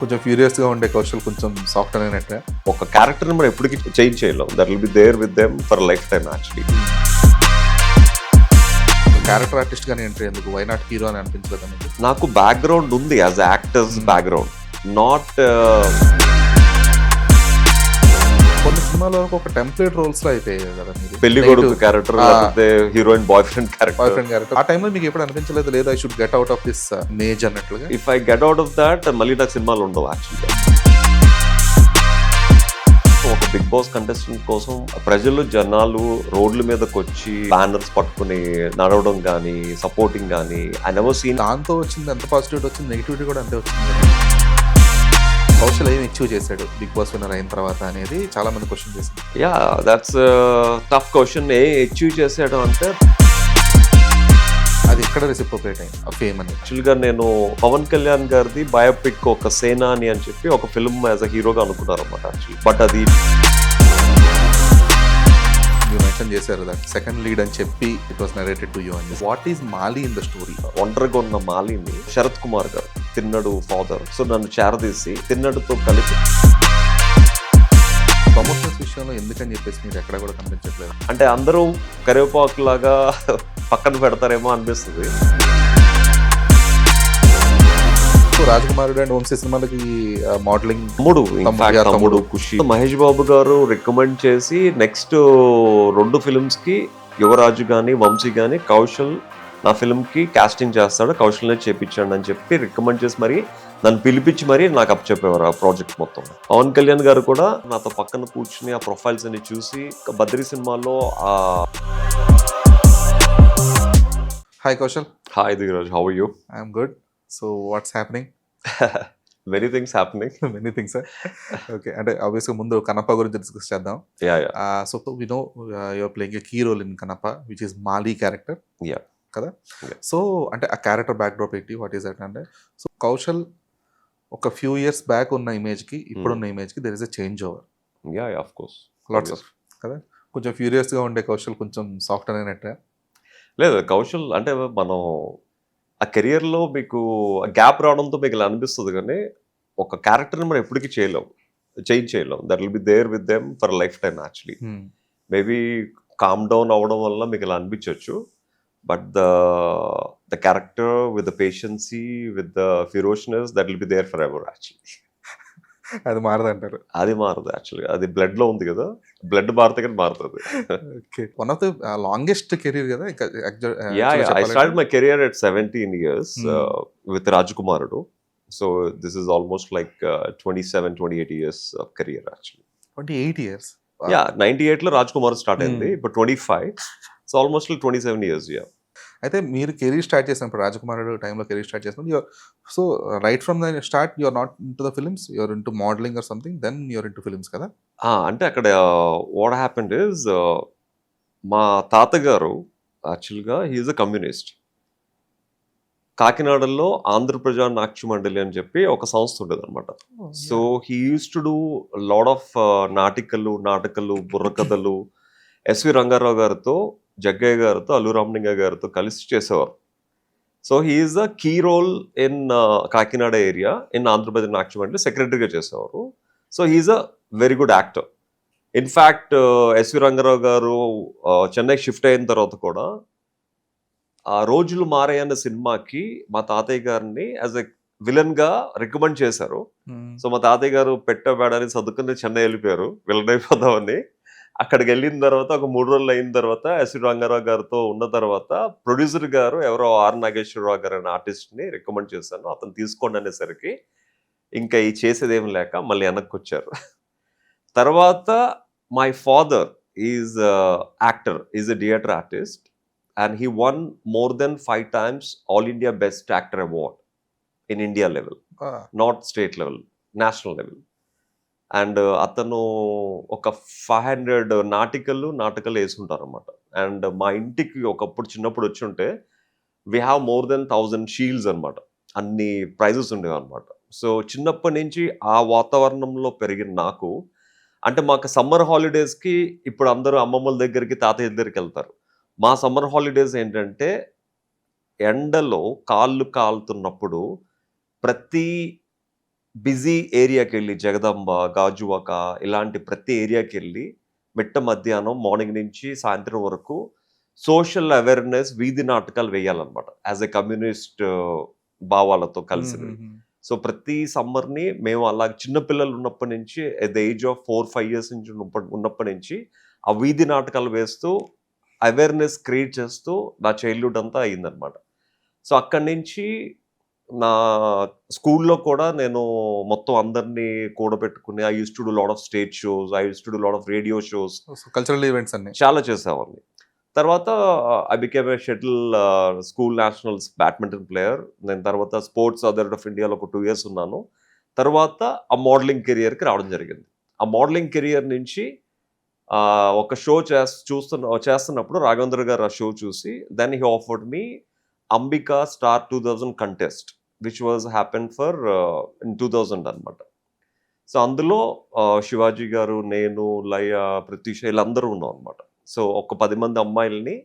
కొంచెం ఫ్యూరియస్‌గా ఉండే కౌశల్ కొంచెం సాఫ్ట్ అయినట్టే. ఒక క్యారెక్టర్‌ని మనం ఎప్పటికీ చేంజ్ చేయలేం. That will be there with them for life time actually. Character ఆర్టిస్ట్‌గానే ఎంట్రీ ఎందుకు? వై నాట్ హీరో అని అనిపించలేదా మీకు? నాకు బ్యాక్‌గ్రౌండ్ ఉంది యాజ్ యాక్టర్స్ బ్యాక్‌గ్రౌండ్. నాట్ కొన్ని సినిమాల వరకు ఒక టెంప్లేట్ రోల్స్‌లో అయిపోయాయి కదా మీరు. పెళ్లి కొడుకు క్యారెక్టర్ లేకపోతే heroine boy friend character. Boy friend character. ఆ టైంలో మీకు ఎప్పుడు అనిపించలేదు లేదా I should get out of this maze అన్నట్లుగా? If I get out of that మళ్ళీ నాకు సినిమాలు ఉండవు యాక్చువల్గా. ఒక బిగ్ బాస్ కంటెస్టెంట్ కోసం ప్రజలు జనాలు రోడ్ల మీదకి వచ్చి బ్యానర్స్ పట్టుకుని నడవడం కానీ సపోర్టింగ్ కానీ ఐ నెవర్ సీన్. దాంతో వచ్చింది ఎంత పాజిటివిటీ వచ్చింది, నెగిటివిటీ కూడా అంతే వచ్చింది. కౌశల్ ఏం అచీవ్ చేశాడు బిగ్ బాస్ విన్నర్ అయిన తర్వాత అనేది చాలా మంది క్వశ్చన్ చేసింది. Yeah that's tough question. Achieve చేసాడు అంటే అది ఎక్కడ రెసిప్రోకేట్ అయింది ఆ ఫేమ్ అనేది? యాక్చువల్గా నేను పవన్ కళ్యాణ్ గారిది బయోపిక్ ఒక సేనాని అని చెప్పి ఒక ఫిల్మ్ యాజ్ అ హీరోగా అనుకున్నారు అన్నమాట యాక్చువల్లీ. బట్ అది మీరు మెన్షన్ చేశారు దాన్ని సెకండ్ లీడ్ అని చెప్పి it was narrated to you అని. What is Mali in the story? ఒంటరిగా ఉన్న మాలిని శరత్ కుమార్ గారు తిన్నడు ఫాదర్ సో నన్ను చేరదీసి తిన్నడుతో కలిపి ప్రమోషన్స్ విషయంలో ఎందుకని చెప్పేసి మీరు ఎక్కడ కూడా కనిపించట్లేదు. అంటే అందరూ కరివేపాకు లాగా పక్కన పెడతారేమో అనిపిస్తుంది. సో రాజకుమారుడు అండ్ వంశీ సినిమాలకి మోడలింగ్ తమ్ముడు ఖుషి మహేష్ బాబు గారు రికమెండ్ చేసి నెక్స్ట్ 2 ఫిల్మ్స్ కి యువరాజు గాని వంశీ గాని కౌశల్ నా ఫిల్మ్ కి కాస్టింగ్ చేస్తాడు, కౌశల్నే చేపించండి అని చెప్పి రికమెండ్ చేసి మరి నన్ను పిలిపించి మరి నాకు అప్ చెప్పేవారు ఆ ప్రాజెక్ట్ మొత్తం. పవన్ కళ్యాణ్ గారు కూడా నాతో పక్కన కూర్చుని ఆ ప్రొఫైల్స్ అన్ని చూసి బద్రీ సినిమాలో hi Kaushal. Hi Digaraj, how are you? I'm good. So what's happening? Many things happening. Many things. Okay, అంటే ఆబ్వియస్గా ముందు కనప గురించి డిస్కస్ చేద్దాం. So we know you're playing a key role in Kanapa which is Mali character కదా. సో అంటే ఆ క్యారెక్టర్ బ్యాక్డ్రాప్ ఏంటి, what is that అంటే? సో కౌశల్ ఒక ఫ్యూ ఇయర్స్ బ్యాక్ ఉన్న ఇమేజ్కి ఇప్పుడున్న ఇమేజ్కి there is a change over. Of course lots of కదా. కొంచెం ఫ్యూరియస్గా ఉండే కౌశల్ కొంచెం సాఫ్ట్ అయినట్టే. లేదు కౌశల్ అంటే మనం ఆ కెరియర్లో మీకు గ్యాప్ రావడంతో మీకు ఇలా అనిపిస్తుంది కానీ ఒక క్యారెక్టర్ని మనం ఎప్పటికీ చేంజ్ చేయలేం. That will be there with them for life time actually. Maybe calm down అవ్వడం వల్ల మీకు ఇలా అనిపించవచ్చు but the character with the patience with the ferociousness that will be there forever actually. అది మారదంటారు? అది మారదు యాక్చువల్గా, అది బ్లడ్ లో ఉంది కదా, బ్లడ్ మారితే కానీ మారుతుంది. Okay, one of the longest career కదా. I started my career at 17 years with Rajkumarudu. So this is almost like 27-28 years of career actually. 28 years? Wow. Yeah, 98 లో రాజ్కుమార్ స్టార్ట్ అయింది, ఇప్పుడు 25. So almost 27 years. అయితే మీరు career start చేసినప్పుడు రాజకుమారుడు టైంలో career start చేసినప్పుడు so right from the start you're not in to the films, you're into modelling or something, then you're into films కదా. అంటే అక్కడ వాట్ హ్యాపెండ్ ఇస్ మా తాతగారు యాక్చువల్గా హీఈస్ అ కమ్యూనిస్ట్. కాకినాడలో ఆంధ్రప్రజా నాట్య మండలి అని చెప్పి ఒక సంస్థ ఉండేది అనమాట. So he used to do lot of నాటకాలు బుర్రకథలు ఎస్వి రంగారావు గారితో, జగ్గయ్య గారితో, అల్లు రామలింగ గారితో కలిసి చేసేవారు. So he's a key role in Kakinada area in Andhra Pradesh Natya Mandali సెక్రటరీగా చేసేవారు. So he's a very good actor. In fact SV Rangarao గారు చెన్నై షిఫ్ట్ అయిన తర్వాత కూడా ఆ రోజులు మారాయి అన్న సినిమాకి మా తాతయ్య గారిని యాజ్ ఎ విలన్ గా రికమెండ్ చేశారు. సో మా తాతయ్య గారు పెట్టబేడని చదువుకుని చెన్నై వెళ్ళిపోయారు విలన్ అయిపోదామని. అక్కడికి వెళ్ళిన తర్వాత ఒక 3 రోజులు అయిన తర్వాత ఎస్వి రంగారావు గారితో ఉన్న తర్వాత ప్రొడ్యూసర్ గారు ఎవరో ఆర్ నాగేశ్వరరావు గారు అనే ఆర్టిస్ట్ని రికమెండ్ చేశాను, అతను తీసుకోండి అనేసరికి ఇంకా ఈ చేసేదేం లేక మళ్ళీ వెనక్కి వచ్చారు. తర్వాత my father is actor, is a theatre artist and he won more than 5 times All India Best Actor Award in India level, not state level, national level. And అతను ఒక 500 నాటకాలు వేసుకుంటారు అనమాట. అండ్ మా ఇంటికి ఒకప్పుడు చిన్నప్పుడు వచ్చి ఉంటే we have more than 1000 shields అనమాట, అన్ని ప్రైజెస్ ఉండేవి అనమాట. సో చిన్నప్పటి నుంచి ఆ వాతావరణంలో పెరిగిన నాకు, అంటే మాకు సమ్మర్ హాలిడేస్కి ఇప్పుడు అందరూ అమ్మమ్మల దగ్గరికి తాతయ్య దగ్గరికి వెళ్తారు. మా సమ్మర్ హాలిడేస్ ఏంటంటే ఎండలో కాళ్ళు కాలుతున్నప్పుడు ప్రతి బిజీ ఏరియాకి వెళ్ళి జగదంబ, గాజువాక ఇలాంటి ప్రతి ఏరియాకి వెళ్ళి మిట్ట మధ్యాహ్నం మార్నింగ్ నుంచి సాయంత్రం వరకు సోషల్ అవేర్నెస్ వీధి నాటకాలు వేయాలన్నమాట యాజ్ ఎ కమ్యూనిస్ట్ భావాలతో కలిసినవి. సో ప్రతి సమ్మర్ని మేము అలా చిన్నపిల్లలు ఉన్నప్పటి నుంచి at the age of 4-5 years నుంచి ఉన్నప్పటి నుంచి ఆ వీధి నాటకాలు వేస్తూ అవేర్నెస్ క్రియేట్ చేస్తూ నా చైల్డ్హుడ్ అంతా అయిందనమాట. సో అక్కడి నుంచి నా స్కూల్లో కూడా నేను మొత్తం అందరినీ కూడబెట్టుకుని I use to do lot of stage shows, I use to do lot of radio shows, cultural events అన్ని చాలా చేసేవాడిని. తర్వాత I became a shuttle school nationals badminton player. నేను తర్వాత స్పోర్ట్స్ అథారిటీ ఆఫ్ ఇండియాలో ఒక 2 years ఉన్నాను. తర్వాత ఆ మోడలింగ్ కెరియర్కి రావడం జరిగింది. ఆ మోడలింగ్ కెరియర్ నుంచి ఒక షో చేస్తున్నప్పుడు రాఘవేంద్ర గారు ఆ షో చూసి then he offered me Ambika star 2000 contest which was happen for in 2000 అనమాట. సో అందులో శివాజీ గారు, నేను, లయ, ప్రత్యూష వీళ్ళందరూ ఉన్నాం అనమాట. సో ఒక 10 మంది అమ్మాయిల్ని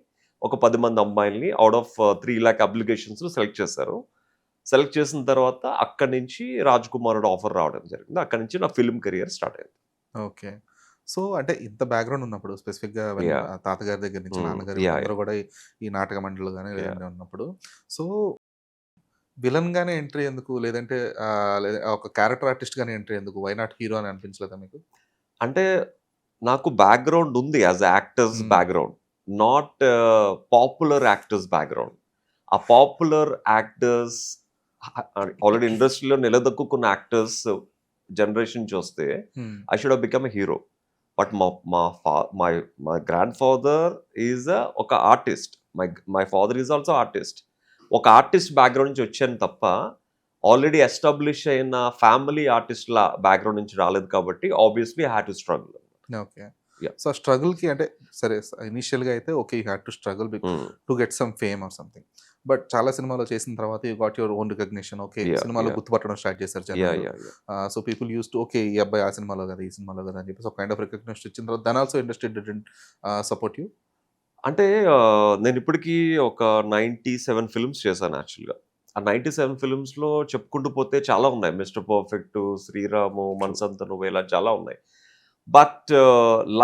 out of 3 lakh applications select చేశారు. సెలెక్ట్ చేసిన తర్వాత అక్కడి నుంచి రాజ్ కుమార్ ఆఫర్ రావడం జరిగింది. అక్కడి నుంచి నా ఫిల్మ్ కెరియర్ స్టార్ట్ అయింది. ఓకే. సో అంటే ఇంత బ్యాక్గ్రౌండ్ ఉన్నప్పుడు స్పెసిఫిక్గా తాతగారి దగ్గర నుంచి నాన్నగారు అందరూ కూడా ఈ నాటక మండలి కానీ లేదంటే ఉన్నప్పుడు సో విలన్ గానే ఎంట్రీ ఎందుకు, లేదంటే ఒక క్యారెక్టర్ ఆర్టిస్ట్ గానే ఎంట్రీ ఎందుకు, వై నాట్ హీరో అని అనిపించలేదా మీకు? అంటే నాకు బ్యాక్గ్రౌండ్ ఉంది as actors background, not popular actors background. ఆ పాపులర్ యాక్టర్స్ ఆల్రెడీ ఇండస్ట్రీలో నిలదొక్కున్న యాక్టర్స్ జనరేషన్ చూస్తే I should have become a hero. But my grandfather is ఒక artist, my father is also artist. ఒక ఆర్టిస్ట్ బ్యాక్గ్రౌండ్ నుంచి వచ్చాను తప్ప already establish అయిన ఫ్యామిలీ ఆర్టిస్ట్ల బ్యాక్గ్రౌండ్ నుంచి రాలేదు కాబట్టి obviously had to struggle. Okay. So struggle కి అంటే సరే ఇనిషియల్ గా అయితే okay you had to struggle to get some fame or something, but చాలా సినిమాలో చేసిన తర్వాత you got your own recognition. Okay సినిమాలో గుర్తుపట్టడం స్టార్ట్ చేశారు జనాలు. So people use to okay ఈ అబ్బాయి ఆ సినిమాలో కదా ఈ సినిమాలో కదా అని చెప్పేసి ఒక కైండ్ ఆఫ్ రికగ్నిషన్ ఇచ్చిన తర్వాత then also industry didn't support you. అంటే నేను ఇప్పటికీ ఒక 97 ఫిల్మ్స్ చేశాను యాక్చువల్గా. ఆ 97 ఫిల్మ్స్లో చెప్పుకుంటూ పోతే చాలా ఉన్నాయి. మిస్టర్ పర్ఫెక్ట్, శ్రీరాము, మనసంత నువ్వు ఇలా చాలా ఉన్నాయి. బట్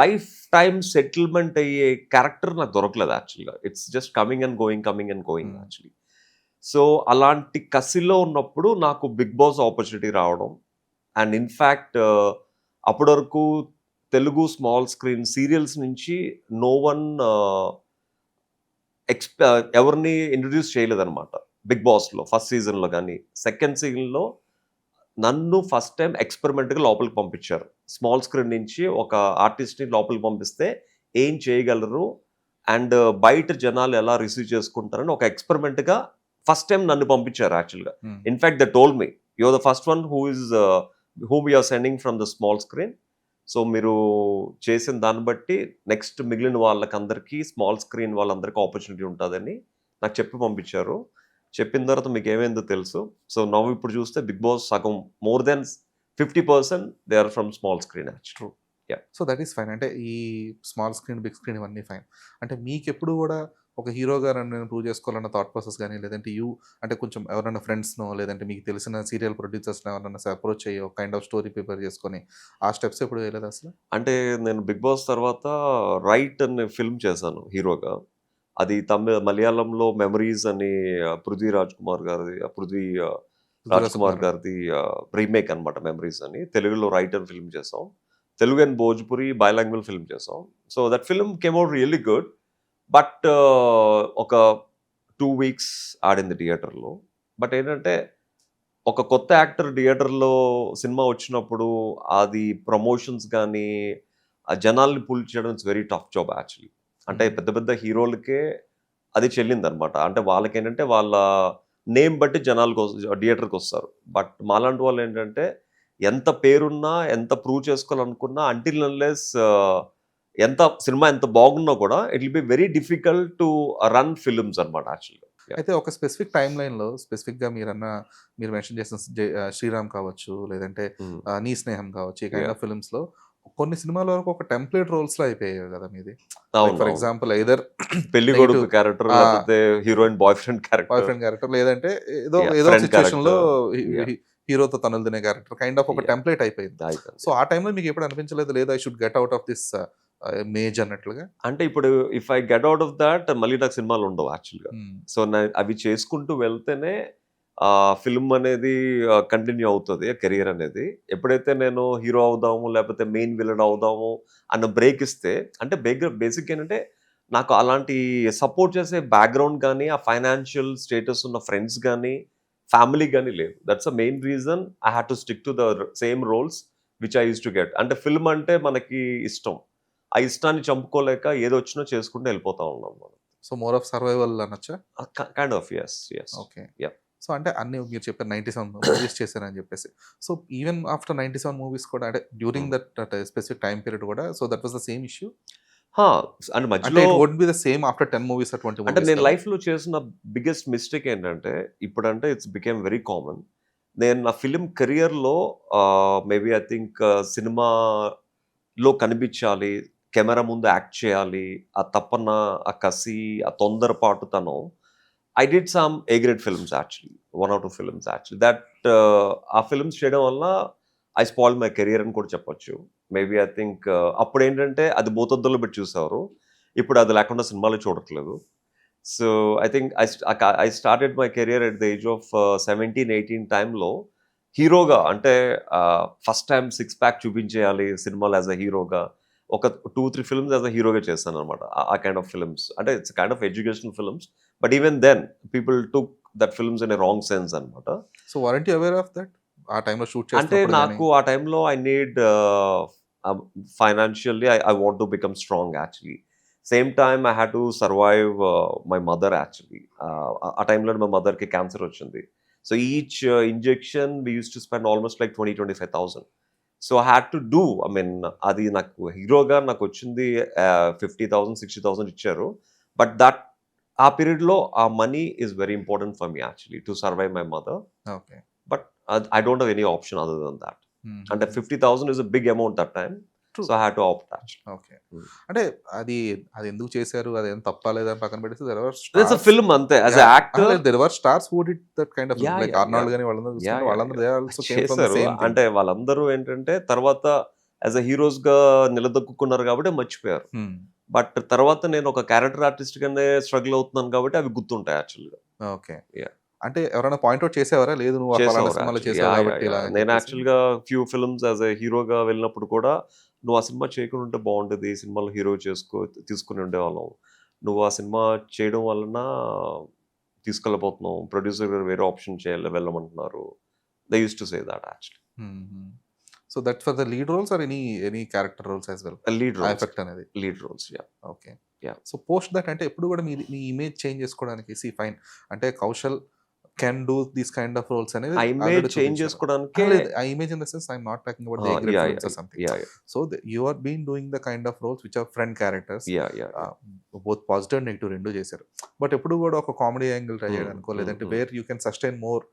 లైఫ్ టైమ్ సెటిల్మెంట్ అయ్యే క్యారెక్టర్ నాకు దొరకలేదు యాక్చువల్గా. It's just coming and going actually. So అలాంటి కసిలో ఉన్నప్పుడు నాకు బిగ్ బాస్ ఆపర్చునిటీ రావడం అండ్ ఇన్ఫ్యాక్ట్ అప్పటి వరకు తెలుగు స్మాల్ స్క్రీన్ సీరియల్స్ నుంచి నో వన్ ఎవరిని ఇంట్రడ్యూస్ చేయలేదన్నమాట బిగ్ బాస్లో. ఫస్ట్ సీజన్లో కానీ సెకండ్ సీజన్లో నన్ను ఫస్ట్ టైం ఎక్స్పెరిమెంట్గా లోపలికి పంపించారు. స్మాల్ స్క్రీన్ నుంచి ఒక ఆర్టిస్ట్ని లోపలికి పంపిస్తే ఏం చేయగలరు అండ్ బయట జనాలు ఎలా రిసీవ్ చేసుకుంటారని ఒక ఎక్స్పెరిమెంట్గా ఫస్ట్ టైం నన్ను పంపించారు యాక్చువల్గా. In fact they told me you're the first one whom you're sending from the small screen. So మీరు చేసిన దాన్ని బట్టి నెక్స్ట్ మిగిలిన వాళ్ళకందరికీ స్మాల్ స్క్రీన్ వాళ్ళందరికీ ఆపర్చునిటీ ఉంటుందని నాకు చెప్పి పంపించారు. చెప్పిన తర్వాత మీకు ఏమైందో తెలుసు. సో నవ్వు ఇప్పుడు చూస్తే బిగ్ బాస్ సగం more than 50% they are from small screen actual. So that is fine. అంటే ఈ స్మాల్ స్క్రీన్ బిగ్ స్క్రీన్ ఇవన్నీ ఫైన్. అంటే మీకు ఎప్పుడు కూడా ఒక హీరోగా నేను ప్రూవ్ చేసుకోవాలన్న థాట్ ప్రాసెస్ కానీ లేదంటే అంటే కొంచెం ఎవరైనా ఫ్రెండ్స్నో లేదంటే మీకు తెలిసిన సీరియల్ ప్రొడ్యూసర్స్ని ఎవరైనా అప్రోచ్ అయ్యి ఒక కైండ్ ఆఫ్ స్టోరీ ప్రిపేర్ చేసుకొని ఆ స్టెప్స్ ఎప్పుడు వేయలేదు అసలు? అంటే నేను బిగ్ బాస్ తర్వాత రైట్ అనే ఫిల్మ్ చేశాను హీరోగా. అది మలయాళంలో మెమరీస్ అని పృథ్వీ రాజ్ కుమార్ గారిది రీమేక్ అనమాట మెమరీస్ అని. తెలుగులో రైట్ అండ్ ఫిల్మ్ చేసాం. Telugu and Bhojpuri bilingual film చేసాం. So that film came out really good. But ఒక 2 weeks ఆడింది థియేటర్లో. బట్ ఏంటంటే ఒక కొత్త యాక్టర్ థియేటర్లో సినిమా వచ్చినప్పుడు అది ప్రమోషన్స్ కానీ ఆ జనాల్ని పుల్ చేయడం it's very tough job actually. అంటే పెద్ద పెద్ద హీరోలకే అది చెల్లిందనమాట. అంటే వాళ్ళకేంటంటే వాళ్ళ నేమ్ బట్టి జనాలకు థియేటర్కి వస్తారు. బట్ మాలాంటి వాళ్ళు ఏంటంటే ఎంత పేరున్నా ఎంత ప్రూవ్ చేసుకోవాలనుకున్నా అంటిల్ అన్లెస్ ఎంత సినిమా ఎంత బాగున్నా కూడా it will be very difficult to run films అనమాట యాక్చువల్గా. అయితే ఒక స్పెసిఫిక్ టైం లైన్లో స్పెసిఫిక్గా మీరు మెన్షన్ చేసిన శ్రీరామ్ కావచ్చు లేదంటే నీ స్నేహం కావచ్చు ఈ కైండ్ ఆఫ్ ఫిల్మ్స్లో కొన్ని సినిమాల వరకు ఒక టెంప్లెట్ రోల్స్ లో అయిపోయాయి కదా మీది. ఫర్ ఎగ్జాంపుల్ ఐదర్ పెళ్లి కొడుకు character, heroine boy friend character లేదంటే ఏదో సిచ్యువేషన్ లో హీరోతో తనులు తినే క్యారెక్టర్ కైండ్ ఆఫ్ ఒక Yeah. టెంప్లెట్ అయిపోయింది. అయిపోయింది. సో ఆ టైంలో మీకు ఎప్పుడు అనిపించలేదు లేదా I should get out of this maze అన్నట్లుగా? అంటే ఇప్పుడు if I get out of that మళ్ళీ నాకు సినిమాలు ఉండవు యాక్చువల్‌గా. Hmm. సో అవి చేసుకుంటూ వెళ్తేనే ఫిల్మ్ అనేది కంటిన్యూ అవుతది కెరియర్ అనేది. ఎప్పుడైతే నేను హీరో అవుదాము, లేకపోతే మెయిన్ విలన్ అవుదాము అన్న బ్రేక్ ఇస్తే అంటే బేసిక్ ఏంటంటే నాకు అలాంటి సపోర్ట్ చేసే బ్యాక్‌గ్రౌండ్ గానీ, ఆ ఫైనాన్షియల్ స్టేటస్ ఉన్న ఫ్రెండ్స్ గానీ, ఫ్యామిలీ గానీ లేవు. That's the main reason I had to stick to the same roles which I used to get. అంటే ఫిల్మ్ అంటే మనకి ఇష్టం. ఆ ఇష్టాన్ని చంపుకోలేక ఏదొచ్చినా చేసుకుంటూ వెళ్ళిపోతా ఉన్నాం మనం. సో మోర్ ఆఫ్ సర్వైవల్ అనొచ్చా? Kind of yes. Okay. Yeah! So అంటే అన్ని మీరు చెప్పారు 97 మూవీస్ చేశారని చెప్పేసి. సో ఈవెన్ ఆఫ్టర్ 97 మూవీస్ కూడా అంటే during that specific time period కూడా so that was the same issue? హా! అంటే అంటే మధ్యలో it won't be the same after 10 movies or 20 అంటే మూవీస్ నేను కదా? లైఫ్‌లో చేసిన బిగ్గెస్ట్ మిస్టేక్ ఏంటంటే, ఇప్పుడంటే ఇట్స్ బికేమ్ వెరీ కామన్. నేను నా ఫిల్మ్ కెరియర్‌లో మేబీ ఐ థింక్ సినిమాలో కనిపించాలి, కెమెరా ముందు యాక్ట్ చేయాలి, ఆ తపన, ఆ కసి, ఆ తొందరపాటుతనం. I did some A grade films actually. 1 or 2 films actually. ఆ ఫిల్మ్స్ చేయడం వల్ల ఐ స్పాయిల్డ్ మై కెరియర్ అని కూడా చెప్పొచ్చు. మేబీ ఐ థింక్ అప్పుడేంటంటే అది భూతద్దంలో పెట్టి చూసేవారు. ఇప్పుడు అది లేకుండా సినిమాలే చూడట్లేదు. So, I think I started my career at the age of 17, 18 టైమ్‌లో హీరోగా అంటే ఫస్ట్ టైమ్ సిక్స్ ప్యాక్ చూపించేయాలి సినిమాలో యాస్ ఎ హీరోగా. ఒక 2, 3 ఫిల్మ్స్ యాస్ ఎ హీరోగా చేశాననమాట. ఆ కైండ్ ఆఫ్ ఫిల్మ్స్. అంటే it's kind of educational films. But even then people took that films in a wrong sense అనమాట. So weren't you aware of that? ఆ టైంలో షూట్ అంటే చేసినప్పుడు గాని? నాకు ఆ టైంలో I need financially I want to become strong actually. Same time I had to survive my mother actually. ఆ టైంలో మా మదర్‌కి క్యాన్సర్ వచ్చింది. So each injection we used to spend almost like 20,000-25,000. So I had to do I mean అది నాకు హీరోగా నాకొచ్చింది 50,000, 60,000 ఇచ్చారు. But ఆ పీరియడ్‌లో ఆ money is very important for me actually to survive my mother. Okay. But I don't have any option other than that. అంటే హుహు. 50,000 is a big amount that time. True. So I had to opt actually. Okay. అంటే అది అది ఎందుకు చేశారు? అదేం తప్పా లేదా అని పక్కన పెడితే there are it's a stars. Film అంతే. As a yeah! యాక్టర్ లేదు there are stars who did that kind of yeah! Like yeah! Arnold yeah! గాని వాళ్ళందరూ యాహ్! చూసుకుంటే యాహ్! వాళ్ళందరూ they yeah! Also came from the చేశారు. Same thing. అంటే వాళ్ళందరూ ఏంటంటే తర్వాత యాస్ ఎ హీరోస్‌గా నిలదొక్కుకున్నారు కాబట్టి మర్చిపోయారు. హ్మ్. బట్ తర్వాత నేను ఒక క్యారెక్టర్ ఆర్టిస్ట్‌గానే స్ట్రగుల్ అవుతున్నాను కాబట్టి అవి గుర్తుంటాయి యాక్చువల్‌గా. ఓకే. యాహ్! అంటే ఎవరైనా పాయింట్ ఔట్ చేసేవారా? లేదు నువ్వు ఆ ఫలానా చేసేవారు సినిమాలో యాక్చువల్లీ. చేసావు యాహ్! యాహ్! కాబట్టి ఇలా యాహ్! అని నేను చెప్పేసి. యాక్చువల్‌గా ఫ్యూ ఫిల్మ్స్ యాస్ ఎ హీరోగా వెళ్ళినప్పుడు కూడా "నువ్వు ఆ సినిమా చేయకుండా ఉంటే బాగుండేది. ఈ సినిమాలో హీరో తీసుకొని ఉండేవాళ్ళం. నువ్వు ఆ సినిమా చేయడం వలన తీసుకెళ్ళిపోతున్నాం. ప్రొడ్యూసర్ గారు వేరే ఆప్షన్ వెళ్ళమంటున్నారు." They used to say that actually. హుహు. So that for the lead roles or any character roles as well? Lead ఆ రోల్స్. ఎఫెక్ట్ అనేది. Lead roles. Yeah! Okay. Yeah! So post that అంటే ఎప్పుడు కూడా మీ ఇమేజ్ చేంజ్ చేసుకోవడానికి fine అంటే Kaushal can do these kind of roles అనేది ఆ ఇమేజ్ ఆల్రెడీ చేంజ్ చూపించారు. చేసుకోవడానికే లేదు ఆ image in the sense I'm not talking about the A grade yeah! Films are yeah! Something. Yeah! So you are been doing the kind of roles which are friend characters. Yeah! Yeah! Yeah! Both positive and negative రెండు చేశారు. But ఎప్పుడు కూడా ఒక comedy angle try చేయడానికో లేదంటే where you can sustain more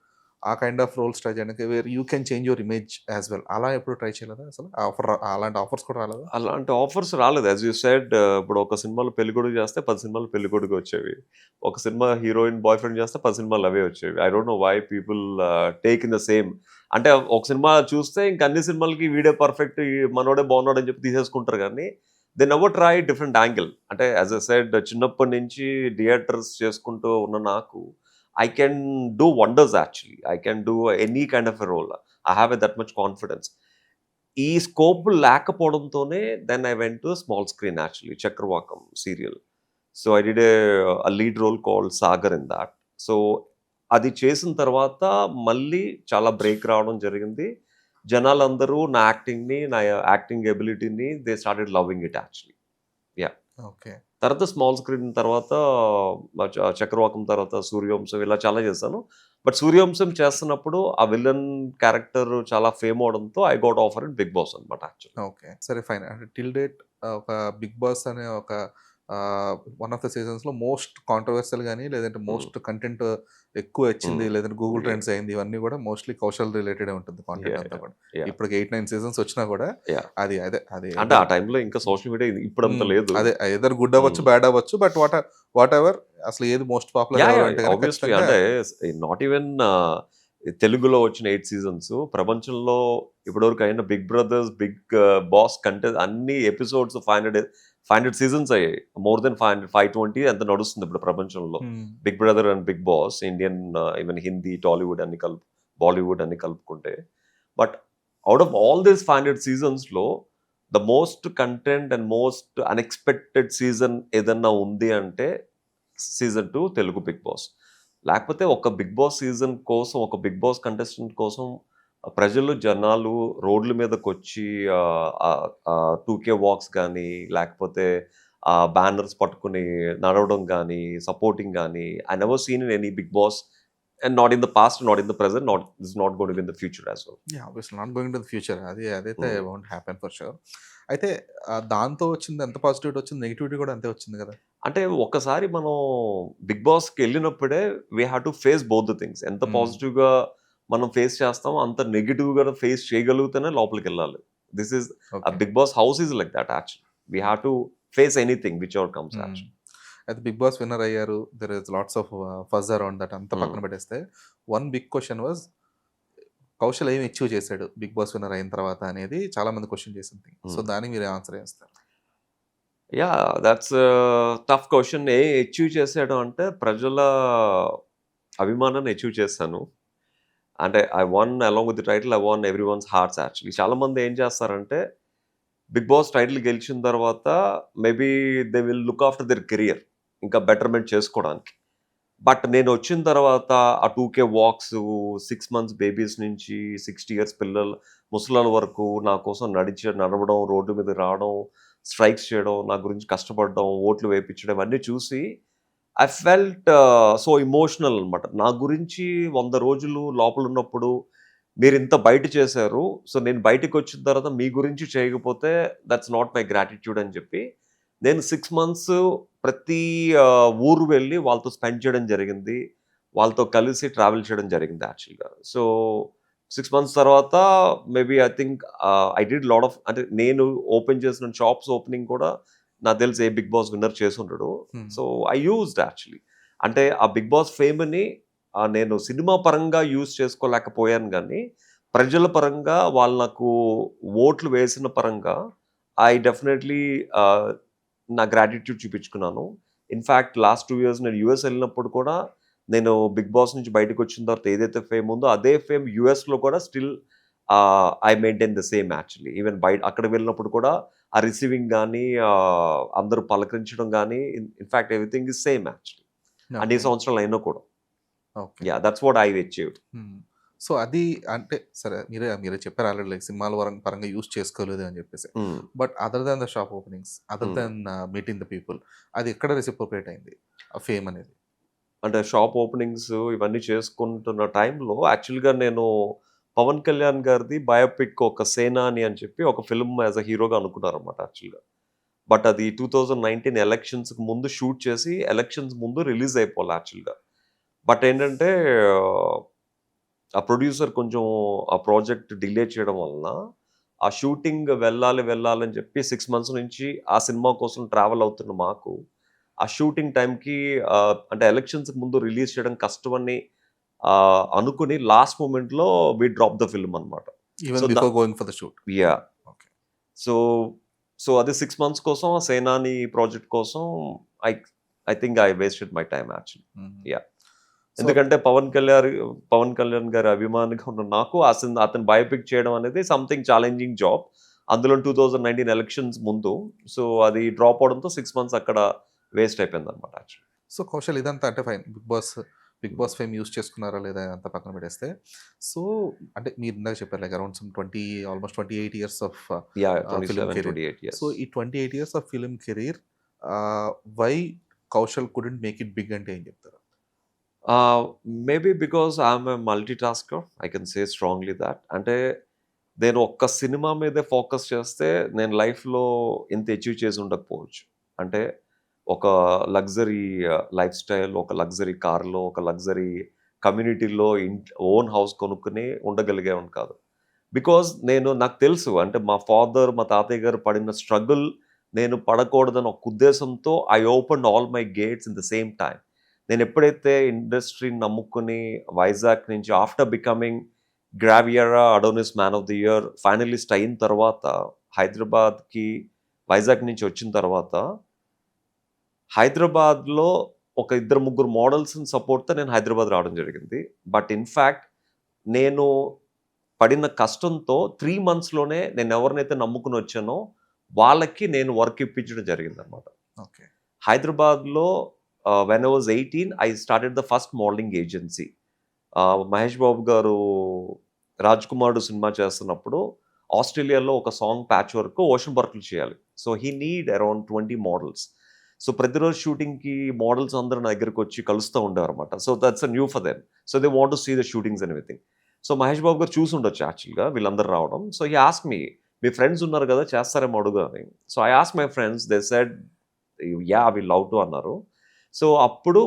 ఆ kind of roles try చేయడానికి where you can change your image as well అలా ఎప్పుడు ట్రై చేయలేదా అసలు? అలాంటి ఆఫర్స్ కూడా రాలేదా? అలాంటి ఆఫర్స్ రాలేదు. యాస్ యూ సెడ్ ఇప్పుడు ఒక సినిమాలో పెళ్ళికొడుకు చేస్తే 10 సినిమాలు పెళ్ళికొడుకు వచ్చేవి. ఒక సినిమా హీరోయిన్ బాయ్ ఫ్రెండ్ చేస్తే 10 సినిమాలు అవే వచ్చేవి. I don't know why people take in the same. అంటే ఒక సినిమా చూస్తే ఇంక అన్ని సినిమాలకి వీడే పర్ఫెక్ట్ మనోడే బాగున్నాడు అని చెప్పి తీసేసుకుంటారు కానీ they never try different angle. అంటే యాజ్ ఐ సెడ్ చిన్నప్పటి నుంచి థియేటర్స్ చేసుకుంటూ ఉన్న నాకు I can do wonders actually. I can do any kind of a role. I have that much confidence. ఈ స్కోప్ లేకపోవడంతోనే then I went to small screen actually 'Chakravakam' serial. So I did a lead role called 'Sagar' in that. సో అది చేసిన తర్వాత మళ్ళీ చాలా break రావడం జరిగింది. జనాలందరూ నా యాక్టింగ్‌ని, నా యాక్టింగ్ ఎబిలిటీని they started loving it actually. Yeah! Okay. తర్వాత స్మాల్ స్క్రీన్ తర్వాత 'చక్రవాకం' తర్వాత 'సూర్యవంశం' ఇలా చాలా చేశాను. బట్ 'సూర్యవంశం' చేస్తున్నప్పుడు ఆ విలన్ క్యారెక్టర్ చాలా ఫేమ్ అవ్వడంతో I got offer in 'big Boss' అనమాట యాక్చువల్లీ. ఓకే. సరే ఫైన్. అంటే టిల్ డేట్ ఒక 'బిగ్ బాస్' అనే ఒక వన్ ఆఫ్ ద సీజన్స్‌లో మోస్ట్ కాంట్రోవర్షియల్ గాని లేదంటే మోస్ట్ కంటెంట్ ఎక్కువ వచ్చింది లేదంటే గూగుల్ ట్రెండ్స్ అయింది ఇవన్నీ కూడా మోస్ట్‌లీ కౌశల్ రిలేటెడే ఉంటుంది కాంటెంట్ యాహ్! అంతా యాహ్! కూడా. యాహ్! ఇప్పటికి 8, 9 సీజన్స్ వచ్చినా కూడా యాహ్! అది అంటే ఆ టైంలో ఇంకా సోషల్ మీడియా ఇప్పుడంత లేదు. అదే ఎదర్ గుడ్ అవ్వచ్చు, బ్యాడ్ అవ్వచ్చు. బట్ వాట్ ఎవర్ అసలు ఏది మోస్ట్ పాపులర్ యాహ్! ఎవరు యాహ్! అంటే గనక ఆబ్వియస్లీ ఖచ్చితంగా అంటే నాట్ ఈవెన్ తెలుగులో వచ్చిన 8 సీజన్స్ ప్రపంచంలో ఇప్పటివరకు అయిన బిగ్ బ్రదర్స్, బిగ్ బాస్ కంటే అన్ని ఎపిసోడ్స్ 500 సీజన్స్ అయ్యాయి. మోర్ దెన్ 520 ఎంత నడుస్తుంది ఇప్పుడు ప్రపంచంలో. Big Brother and Big Boss Indian, even Hindi, Tollywood అన్ని బాలీవుడ్ అన్ని కలుపుకుంటే. But out of all these 500 సీజన్స్లో the most content and most unexpected season ఏదన్నా ఉంది అంటే సీజన్ 2 తెలుగు బిగ్ బాస్. లేకపోతే ఒక బిగ్ బాస్ సీజన్ కోసం, ఒక బిగ్ బాస్ కంటెస్టెంట్ కోసం ప్రజలు, జనాలు రోడ్ల మీదకి వచ్చి 2K వాక్స్ కానీ, లేకపోతే బ్యానర్స్ పట్టుకుని నడవడం కానీ, సపోర్టింగ్ కానీ, I never seen in any Bigg Boss and not in the past, not in the present, not going to be in the future as well. Obviously not going to the future. అదైతే won't happen for sure. అయితే దాంతో వచ్చింది ఎంత positivity వచ్చింది, negativity కూడా అంతే వచ్చింది కదా. అంటే ఒక్కసారి మనం బిగ్ బాస్కి వెళ్ళినప్పుడే we have to face both the things. ఎంత పాజిటివ్గా మనం ఫేస్ చేస్తామో అంత నెగిటివ్గా ఫేస్ చేయగలిగితేనే లోపలికి వెళ్ళాలి. This is Bigg Boss house is like that actually. We have to face anything which ever comes actually. అయితే బిగ్ బాస్ విన్నర్ అయ్యారు. There is lots of fuss around that. అంతా పక్కన పెట్టేస్తే one big question was Kaushal ఏం achieve చేశాడు big Boss winner అయిన తర్వాత అనేది చాలా మంది క్వశ్చన్ చేసింది. సో దానికి మీరు ఆన్సర్ చేస్తారు. Yeah, that's tough question. Achieve చేశాడు అంటే ప్రజల అభిమానాన్ని అచీవ్ చేశాను. అంటే I one along with the title, I one every once hearts actually. చాలామంది ఏం చేస్తారంటే బిగ్ బాస్ టైటిల్ గెలిచిన తర్వాత maybe they will look after their career, ఇంకా బెటర్మెంట్ చేసుకోవడానికి. బట్ నేను వచ్చిన తర్వాత ఆ 2K వాక్స్, 6 months బేబీస్ నుంచి 60 years పిల్లలు, ముసలాల వరకు నా కోసం నడవడం, రోడ్డు మీద రావడం, స్ట్రైక్స్ చేయడం, నా గురించి కష్టపడడం, ఓట్లు వేయించడం అన్నీ చూసి ఐ ఫెల్ట్ సో ఇమోషనల్ అనమాట. నా గురించి 100 రోజులు లోపల ఉన్నప్పుడు మీరు ఇంత బయట చేశారు, సో నేను బయటకు వచ్చిన తర్వాత మీ గురించి చేయకపోతే దట్స్ నాట్ మై గ్రాటిట్యూడ్ అని చెప్పి నేను 6 months ప్రతి ఊరు వెళ్ళి వాళ్ళతో స్పెండ్ చేయడం జరిగింది. వాళ్ళతో కలిసి ట్రావెల్ చేయడం జరిగింది యాక్చువల్గా. సో 6 months తర్వాత maybe I think I did lot of, అంటే నేను ఓపెన్ చేసిన షాప్స్ ఓపెనింగ్ కూడా నాకు తెలిసి ఏ బిగ్ బాస్ విన్నర్ చేసి ఉండడు. So I used actually. అంటే ఆ బిగ్ బాస్ ఫేమ్ని నేను సినిమా పరంగా యూజ్ చేసుకోలేకపోయాను, కానీ ప్రజల పరంగా వాళ్ళు నాకు ఓట్లు వేసిన పరంగా ఐ డెఫినెట్లీ నా గ్రాటిట్యూడ్ చూపించుకున్నాను. ఇన్ఫ్యాక్ట్ లాస్ట్ 2 years నేను యూఎస్ వెళ్ళినప్పుడు కూడా నేను బిగ్ బాస్ నుంచి బయటకు వచ్చిన తర్వాత ఏదైతే ఫేమ్ ఉందో అదే ఫేమ్ యూఎస్లో కూడా still I maintain the same actually. Even అక్కడికి వెళ్ళినప్పుడు కూడా ఆ రిసీవింగ్ కానీ, అందరూ పలకరించడం కానీ, in fact everything is same actually. అన్ని సంవత్సరాలు అయినా కూడా. Yeah, that's what I achieved. So అది అంటే సరే, మీరే చెప్పారు ఆల్రెడీ సినిమాల పరంగా యూజ్ చేసుకోలేదు అని చెప్పేసి. But other than the shop openings, other than meeting the people, అది ఎక్కడ రెసిప్రోకేట్ అయింది ఆ ఫేమ్ అనేది? అంటే షాప్ ఓపెనింగ్స్ ఇవన్నీ చేసుకుంటున్న టైంలో యాక్చువల్గా నేను పవన్ కళ్యాణ్ గారిది బయోపిక్ ఒక సేనాని అని చెప్పి ఒక ఫిల్మ్ యాజ్ అ హీరోగా అనుకున్నారన్నమాట యాక్చువల్గా. బట్ అది 2019 ఎలక్షన్స్కి ముందు షూట్ చేసి ఎలక్షన్స్ ముందు రిలీజ్ అయిపోవాలి యాక్చువల్గా. బట్ ఏంటంటే ఆ ప్రొడ్యూసర్ కొంచెం ఆ ప్రాజెక్ట్ డిలే చేయడం వలన ఆ షూటింగ్ వెళ్ళాలని చెప్పి 6 months నుంచి ఆ సినిమా కోసం ట్రావెల్ అవుతున్న మాకు ఆ షూటింగ్ టైంకి అంటే ఎలక్షన్స్కి ముందు రిలీజ్ చేయడం కష్టమని అనుకుని లాస్ట్ మూమెంట్లో వి డ్రాప్ ద ఫిల్మ్ అనమాట. యా, సో అది 6 months కోసం ఆ సేనాని ప్రాజెక్ట్ కోసం I think I wasted my time actually. Yeah, ఎందుకంటే పవన్ కళ్యాణ్ గారి అభిమానిగా ఉన్న నాకు అతను బయోపిక్ చేయడం అనేది సంథింగ్ ఛాలెంజింగ్ జాబ్. అందులో 2019 ఎలక్షన్స్ ముందు. సో అది డ్రాప్ అవడంతో 6 months అక్కడ వేస్ట్ అయిపోయింది అనమాట యాక్చువల్లీ. సో కౌశల్ ఇదంతా అంటే fine, Bigg Boss fame use చేసుకున్నారా లేదా అంతా పక్కన పెట్టేస్తే, సో అంటే మీరు ఇందాక చెప్పారు like around some almost 28 years of film career. So ఈ 28 years of film career why Kaushal couldn't make it big అంటే ఏం చెప్తారు? Maybe because I'm a multitasker, I can say strongly that. అంటే నేను ఒక్క సినిమా మీదే ఫోకస్ చేస్తే నేను లైఫ్లో ఇంత అచీవ్ చేసి ఉండకపోవచ్చు. అంటే ఒక లగ్జరీ లైఫ్ స్టైల్, ఒక లగ్జరీ కార్లో, ఒక లగ్జరీ కమ్యూనిటీలో ఓన్ హౌస్ కొనుక్కుని ఉండగలిగేవాడిని కాదు. బికాజ్ నాకు తెలుసు, అంటే మా ఫాదర్, మా తాతయ్య గారు పడిన స్ట్రగుల్ నేను పడకూడదని ఒక ఉద్దేశంతో I open all my gates in the same time. నేను ఎప్పుడైతే ఇండస్ట్రీని నమ్ముకుని వైజాగ్ నుంచి after becoming Graviera Adonis man of the year finalist అయిన తర్వాత హైదరాబాద్కి వైజాగ్ నుంచి వచ్చిన తర్వాత హైదరాబాద్లో ఒక 2-3 మోడల్స్ని సపోర్ట్తో నేను హైదరాబాద్ రావడం జరిగింది. బట్ ఇన్ఫ్యాక్ట్ నేను పడిన కష్టంతో 3 monthsలోనే నేను ఎవరినైతే నమ్ముకుని వచ్చానో వాళ్ళకి నేను వర్క్ ఇప్పించడం జరిగింది అనమాట. ఓకే. హైదరాబాద్లో when I was 18 I started the first modelling agency. Mahesh Babu గారు రాజ్ కుమారుడు సినిమా చేస్తున్నప్పుడు ఆస్ట్రేలియాలో ఒక సాంగ్ ప్యాచ్ వర్క్ ఓషన్ వర్క్లు చేయాలి. So he need around 20 models. So ప్రతిరోజు షూటింగ్కి మోడల్స్ అందరూ నా దగ్గరికి వచ్చి కలుస్తూ ఉండేవారు అనమాట. So that's a new for them. So they want to see the shootings and everything. So Mahesh Babu గారు చూసి ఉండొచ్చు యాక్చువల్గా వీళ్ళందరూ రావడం. సో హీ ఆస్క్ మీ ఫ్రెండ్స్ ఉన్నారు కదా చేస్తారేమో అడుగు అని. So I ask my friends, they said ya we love to అన్నారు. సో అప్పుడు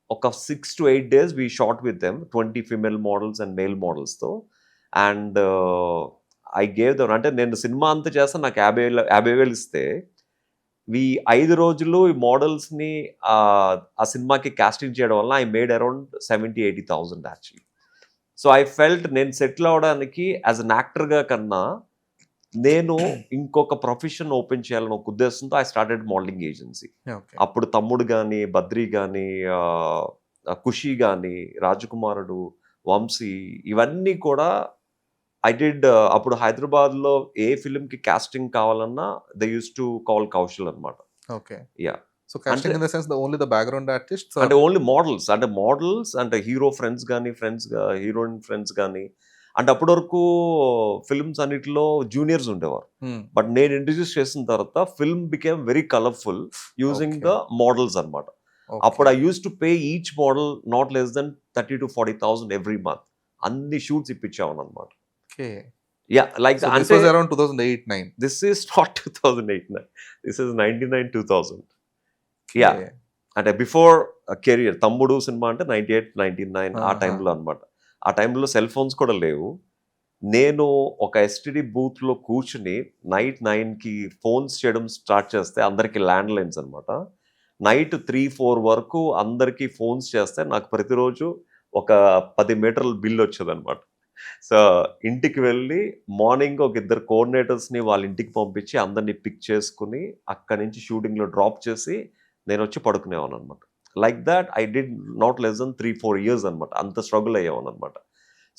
ఒక 6 to 8 days we shot with them 20 female models and male మోడల్స్తో. అండ్ ఐ గేవ్ దెమ్, అంటే నేను సినిమా అంతా చేస్తాను, నాకు 50,000 ఇస్తే ఈ 5 రోజులు ఈ మోడల్స్ని ఆ సినిమాకి కాస్టింగ్ చేయడం వల్ల I made around 70,000-80,000 actually. So I felt నేను సెటిల్ అవ్వడానికి యాజ్ అన్ యాక్టర్గా కన్నా నేను ఇంకొక ప్రొఫెషన్ ఓపెన్ చేయాలని ఒక ఉద్దేశంతో ఐ స్టార్టెడ్ మోడలింగ్ ఏజెన్సీ. అప్పుడు తమ్ముడు కానీ, బద్రీ కానీ, ఖుషి కానీ, రాజకుమారుడు, వంశీ, ఇవన్నీ కూడా ఐ డిడ్. అప్పుడు హైదరాబాద్లో ఏ ఫిలింకి కాస్టింగ్ కావాలన్నా they use to call Kaushal అనమాట. Okay. Yeah. So casting in the sense only the background artist అంటే ఓన్లీ మోడల్స్, అంటే హీరో ఫ్రెండ్స్ కానీ, హీరోయిన్ ఫ్రెండ్స్ కానీ. అంటే అప్పటి వరకు ఫిల్మ్స్ అన్నిటిలో జూనియర్స్ ఉండేవారు. బట్ నేను ఇంట్రడ్యూస్ చేసిన తర్వాత film became very colourful using the models అనమాట. అప్పుడు I use to pay each model not less than 30,000 to 40,000 every month. అన్ని షూట్స్ ఇప్పించామని అనమాట. యా, లైక్ అంటే around 2008-9. This is not 2008-9, this is 99-2000. Yeah, అంటే before career. తమ్ముడు cinema అంటే 98-99 ఆ టైంలో అనమాట. ఆ టైంలో సెల్ ఫోన్స్ కూడా లేవు. నేను ఒక ఎస్టీడీ బూత్లో కూర్చుని నైట్ 9కి ఫోన్స్ చేయడం స్టార్ట్ చేస్తే అందరికీ ల్యాండ్ లైన్స్ అనమాట. నైట్ 3-4 వరకు అందరికీ ఫోన్స్ చేస్తే నాకు ప్రతిరోజు ఒక 10 మీటర్ల బిల్ వచ్చేదనమాట. సో ఇంటికి వెళ్ళి మార్నింగ్ ఒక 2 కోఆర్డినేటర్స్ని వాళ్ళ ఇంటికి పంపించి అందరినీ పిక్ చేసుకుని అక్కడి నుంచి షూటింగ్లో డ్రాప్ చేసి నేను వచ్చి పడుకునేవాను అనమాట. Like that I did not less than 3-4 years అనమాట. అంత స్ట్రగుల్ అయ్యేవాను అనమాట.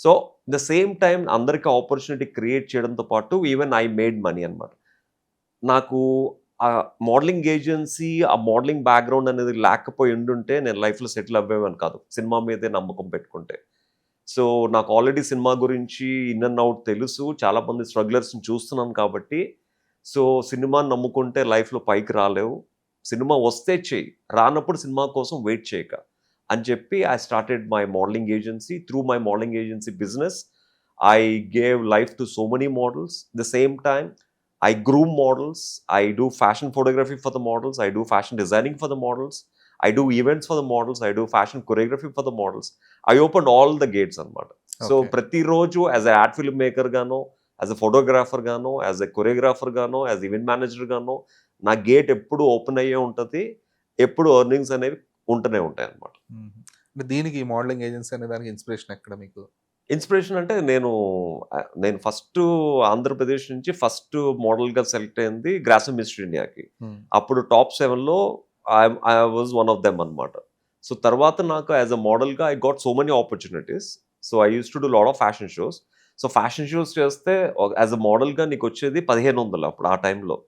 సో ద సేమ్ టైం అందరికీ ఆపర్చునిటీ క్రియేట్ చేయడంతో పాటు ఈవెన్ ఐ మేడ్ మనీ అనమాట. నాకు ఆ మోడలింగ్ ఏజెన్సీ, ఆ మోడలింగ్ బ్యాక్గ్రౌండ్ అనేది లేకపోయి ఉండుంటే నేను లైఫ్లో సెటిల్ అవ్వేవని కాదు, సినిమా మీదే నమ్మకం పెట్టుకుంటే. సో నాకు ఆల్రెడీ సినిమా గురించి ఇన్ అండ్ అవుట్ తెలుసు, చాలామంది స్ట్రగ్లర్స్ని చూస్తున్నాను కాబట్టి. సో సినిమాని నమ్ముకుంటే లైఫ్లో పైకి రాలేవు, సినిమా వస్తే చేయి, రానప్పుడు సినిమా కోసం వెయిట్ చేయక అని చెప్పి I started my modelling agency. Through my modelling agency business I gave life to so many models. The same time I groom models, I do fashion photography for the models, I do fashion designing for the models, I do events for the models, I do fashion choreography for the models. I opened all the gates anamata. So prati roju as a ad film maker gano, as a photographer gano, as a choreographer gano, as event manager gano, na gate eppudu open ayye untadi, eppudu earnings anevi untane untayi anamata. అంటే దీనికి modelling agency అనే దానికి inspiration ఎక్కడ మీకు? Inspiration అంటే నేను first Andhra Pradesh నుంచి first మోడల్గా సెలెక్ట్ అయింది గ్రాసమ్ మిస్టర్ ఇండియాకి. అప్పుడు టాప్ 7లో I was one of them అనమాట. సో తర్వాత నాకు యాజ్ అ మోడల్గా I got so many opportunities. So I use to do lot of fashion shows. So fashion shows చేస్తే యాజ్ అ మోడల్గా నీకు వచ్చేది 1,500 అప్పుడు ఆ టైంలో.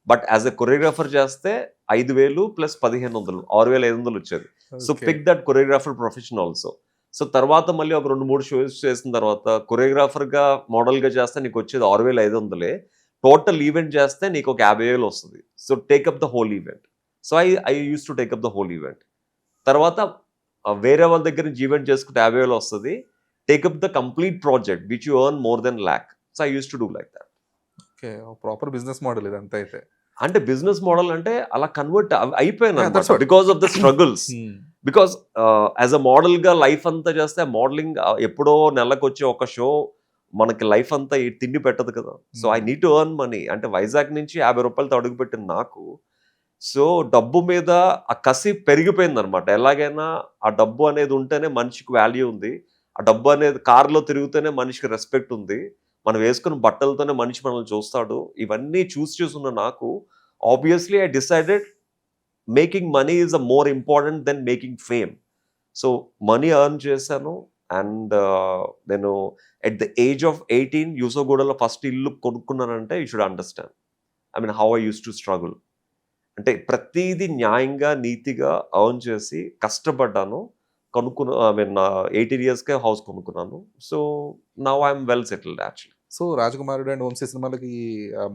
బట్ యాజ్ అ కొరియోగ్రాఫర్ చేస్తే 5,000 ప్లస్ 1,500, 6,500 వచ్చేది. So pick that choreographer profession also. So తర్వాత మళ్ళీ ఒక 2-3 షోస్ చేసిన తర్వాత కొరియోగ్రాఫర్గా మోడల్గా చేస్తే నీకు వచ్చేది 6,500. టోటల్ ఈవెంట్ చేస్తే నీకు ఒక 50,000 వస్తుంది. So take up the whole event. So I use to take up the whole event. తర్వాత వేరే వాళ్ళ దగ్గర నుంచి ఈవెంట్ చేసుకుంటే 50,000 వస్తుంది. Take up the complete project which you earn more than lakh. So I use to do like that. Okay, proper business model ఇదంతా అయితే. అంటే బిజినెస్ మోడల్ అంటే అలా కన్వర్ట్ అయిపోయాను because of the struggles. Because as a మోడల్గా life అంతా చేస్తే modelling ఎప్పుడో నెలకు వచ్చే ఒక షో మనకి లైఫ్ అంతా తిండి పెట్టదు కదా. So I need to earn money. అంటే వైజాగ్ నుంచి 50 రూపాయలతో అడుగుపెట్టిన నాకు సో డబ్బు మీద ఆ కసి పెరిగిపోయిందనమాట. ఎలాగైనా ఆ డబ్బు అనేది ఉంటేనే మనిషికి వాల్యూ ఉంది. ఆ డబ్బు అనేది కార్‌లో తిరిగితేనే మనిషికి రెస్పెక్ట్ ఉంది. మనం వేసుకున్న బట్టలతోనే మనిషి మనల్ని చూస్తాడు. ఇవన్నీ చూసున్న నాకు obviously I decided making money is more important than making fame. So money earn చేశాను. అండ్ నేను ఎట్ ద ఏజ్ ఆఫ్ 18 యూసఫ్‌గూడలో ఫస్ట్ ఇల్లు కొనుక్కున్నానంటే you should understand. I mean how I used to struggle. అంటే ప్రతీది న్యాయంగా, నీతిగా ఎర్న్ చేసి కష్టపడ్డాను. ఐ మీన్ 18 ఇయర్స్‌కే హౌస్ కొనుక్కున్నాను. So now I am well settled actually. So 'Rajakumarudu' and 'Vamsi' సినిమాలకి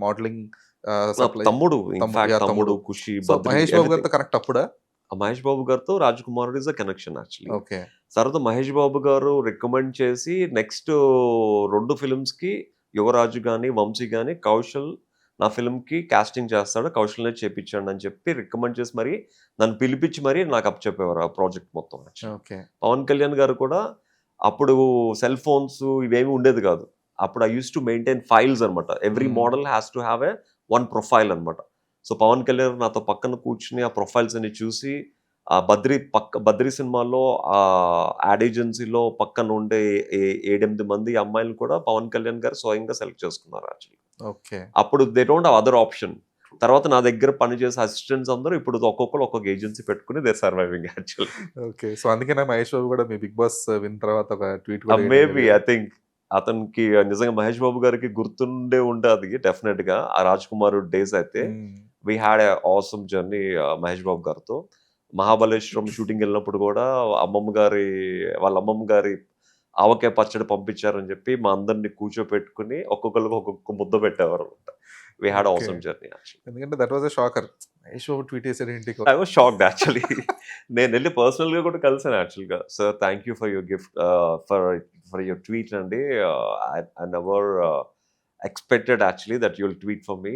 మోడలింగ్ నా సప్లై తమ్ముడు, ఇన్‌ఫాక్ట్ యాహ్! తమ్ముడు, తమ్ముడు. ఖుషి, సో బద్రి 'మహేష్ బాబు' ఎవ్రీథింగ్. గారితో కనెక్ట్ అప్పుడా? మహేష్ బాబు గారితో 'రాజకుమారుడు' is a connection actually. Okay. తర్వాత మహేష్ బాబు గారు రికమెండ్ చేసి నెక్స్ట్ 2 ఫిల్మ్స్‌కి 'యువరాజు' గాని, 'వంశీ' గాని కౌశల్ నా ఫిల్మ్‌కి కాస్టింగ్ చేస్తాడు. కౌశల్‌నే చేపించండి అని చెప్పి రికమెండ్ చేసి మరి నన్ను పిలిపించి మరి నాకు అప్పచెప్పేవారు ఆ ప్రాజెక్ట్ మొత్తం యాక్చువల్లీ. ఓకే. పవన్ కళ్యాణ్ గారు కూడా అప్పుడు సెల్ ఫోన్స్ ఇవేమి ఉండేది కాదు. అప్పుడు I used to maintain files అనమాట. Every model has to have one profile అనమాట. సో పవన్ కళ్యాణ్ నాతో పక్కన కూర్చుని ఆ ప్రొఫైల్స్ అన్ని చూసి ఆ 'బద్రి' సినిమాలో యాడ్ ఏజెన్సీలో పక్కన ఉండే 7-8 మంది అమ్మాయిలు కూడా పవన్ కళ్యాణ్ గారు స్వయంగా సెలెక్ట్ చేసుకున్నారు యాక్చువల్లీ. ఓకే. అప్పుడు they don't have other option. తర్వాత నా దగ్గర పనిచేసే అసిస్టెంట్స్ అందరూ ఇప్పుడు ఒక్కొక్కరు ఒక్కొక్క ఏజెన్సీ పెట్టుకుని they surviving actually. Okay. So అందుకేనా 'మహేష్ బాబు' కూడా మీ 'బిగ్ బాస్' విన్న తర్వాత ఒక ట్వీట్ కూడా వేయడం మేబీ జరిగింది. ఐ థింక్ అతనికి నిజంగా మహేష్ బాబు గారికి గుర్తుండే ఉంటది డెఫినెట్‌గా. ఆ 'రాజ్‌కుమారుడు' డేస్ అయితే hmm. We had a awesome journey Mahesh Babu గారితో. మహాబలేశ్వరం షూటింగ్ వెళ్ళినప్పుడు కూడా వాళ్ళ అమ్మమ్మ గారి ఆవకాయ పచ్చడి పంపించారని చెప్పి మా అందరిని కూర్చోపెట్టుకుని ఒక్కొక్కళ్ళకి ఒక్కొక్క ముద్ద పెట్టేవారన్నమాట. We had okay. Awesome journey actually. ఎందుకంటే that was a shocker. 'Mahesh Babu' tweet చేసాడేంటి? I was shocked actually. నేనెళ్ళి పర్సనల్‌గా కూడా కలిసాను యాక్చువల్‌గా. Sir thank you for your gift for your tweet అండి. I never expected actually that you will tweet for me.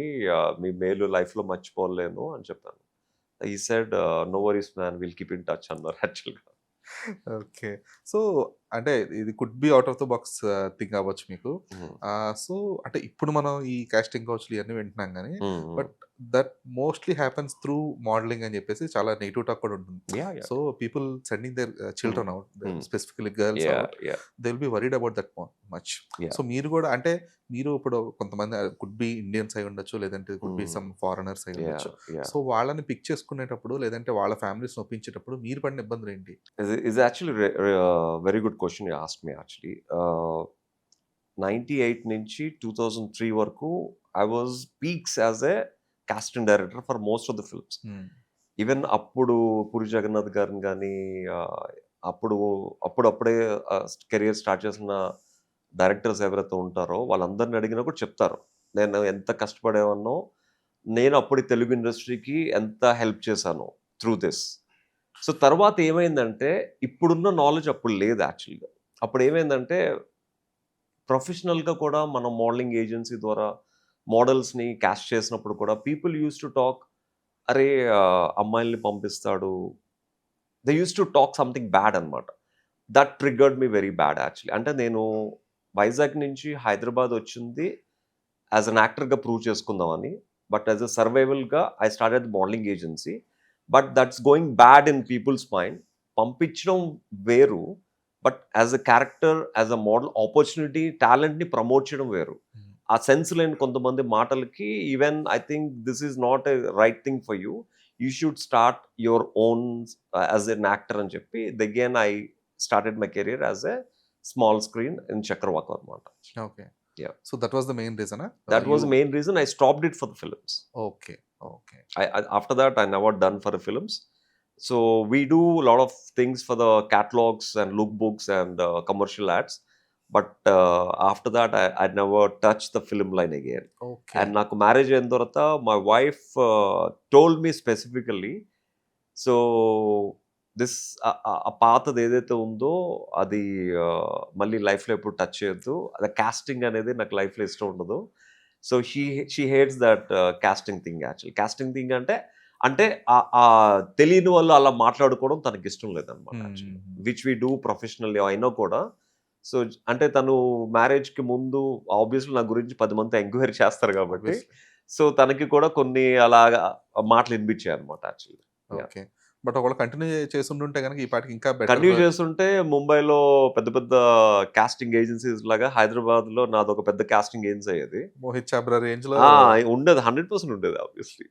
మీ మెయిల్ లైఫ్‌లో మర్చిపోలేను అని చెప్పాను. He said no worries man will keep in touch అన్నారు యాక్చువల్‌గా. ఓకే. సో, అంటే ఇది could be out of the box thing అవ్వచ్చు మీకు. హ్మ్. సో, అంటే ఇప్పుడు మనం ఈ కాస్టింగ్ కౌచ్‌లు ఇయన్నీ వింటున్నాం గానీ, hmm. Hmm. But that mostly happens through modelling అని చెప్పేసి చాలా నెగెటివ్ టాక్ కూడా ఉంటుంది. Yeah! Yeah! So, people sending their hmm. Children out, hmm. Specifically girls yeah! Out. Yeah! They will be worried about that much. Yeah! So, మీరు కూడా అంటే మీరు ఇప్పుడు కొంతమంది కుడ్ బి ఇండియన్స్ అయి ఉండొచ్చు, లేదంటే కుడ్ బి హ్మ్. సమ్ ఫారినర్స్ అయి ఉండొచ్చు. యాహ్! యాహ్! సో, వాళ్ళని పిక్ చేసుకునేటప్పుడు, లేదంటే వాళ్ళ ఫ్యామిలీస్‌ని ఒప్పించేటప్పుడు మీరు పడిన ఇబ్బందులేంటి? Is actually very good question you asked me actually. 98 నుంచి 2003 వరకు I was peaks as a casting director for most of the films. Hmm. Even అప్పుడు పూరి జగన్నాథ్ గారిని గానీ అప్పుడు అప్పుడప్పుడే కెరియర్ స్టార్ట్ చేసిన డైరెక్టర్స్ ఎవరైతే ఉంటారో వాళ్ళందరిని అడిగినా కూడా చెప్తారు. నేను ఎంత కష్టపడేవాడినో, నేను అప్పుడు తెలుగు ఇండస్ట్రీకి ఎంత హెల్ప్ చేశానో త్రూ దిస్. సో తర్వాత ఏమైందంటే ఇప్పుడున్న నాలెడ్జ్ అప్పుడు లేదు యాక్చువల్‌గా. అప్పుడు ఏమైందంటే ప్రొఫెషనల్‌గా కూడా మనం మోడలింగ్ ఏజెన్సీ ద్వారా మోడల్స్‌ని కాస్ట్ చేసినప్పుడు కూడా పీపుల్ యూజ్డ్ టు టాక్ అరే! అమ్మాయిల్ని పంపిస్తాడు. They used to talk something bad అన్నమాట. That triggered me very bad actually. అంటే నేను వైజాగ్ నుంచి హైదరాబాద్ వచ్చింది యాస్ ఎన్ యాక్టర్‌గా ప్రూవ్ చేసుకుందామని. బట్ యాస్ ఎ సర్వైవల్‌గా I started modelling agency. But that's going bad in people's mind. పంపించడం వేరు. But as a character, as a model opportunity, టాలెంట్‌ని ప్రమోట్ చేయడం వేరు. హ్మ్. ఆ సెన్స్ లేని కొంతమంది మాటలకి even I think this is not a right thing for you. You should start your own as an actor అని చెప్పి again I started my career as a small screen in చక్రవాక అనమాట. Okay. Yeah. So that was the main రీజనా? That was the main reason I stopped it for the films. Okay. Okay. After that, I never done for the films. So we do a lot of things for the catalogs and lookbooks and commercial ads. But after that, I never touched the film line again. Okay. And నాకు marriage అయిన తర్వాత my wife told me specifically, so this ఆ పాతది ఏదైతే ఉందో అది మళ్ళీ లైఫ్‌లో ఎప్పుడు టచ్ చేయొద్దు. అది కాస్టింగ్ అనేది నాకు లైఫ్‌లో ఇష్టం ఉండదు. So she hates that casting thing actually. Casting thing అంటే తెలియని వాళ్ళు అలా మాట్లాడుకోవడం తనకిష్టం లేదనమాట యాక్చువల్లీ. హ్మ్. విచ్ వి డూ ప్రొఫెషనల్లీ అయినా కూడా. సో అంటే తను మ్యారేజ్‌కి ముందు ఆబ్వియస్‌లీ నా గురించి 10 మంది ఎంక్వైరీ చేస్తారు కాబట్టి ఆబ్వియస్లీ. సో తనకి కూడా కొన్ని అలాగా మాటలు వినిపించాయి అనమాట యాక్చువల్లీ. ఓకే. బట్ ఒకవేళ కంటిన్యూ చేసుండుంటే గనుక ఈ పాటికి ఇంకా బెటర్. కంటిన్యూ చేస్తుంటే ముంబైలో పెద్ద పెద్ద కాస్టింగ్ ఏజెన్సీస్ లాగా హైదరాబాద్లో నాదొక పెద్ద కాస్టింగ్ ఏజెన్సీ అయ్యేది. మోహిత్ చాబ్రా రేంజ్‌లో. ఉండేది 100% ఉండేది ఆబ్వియస్లీ.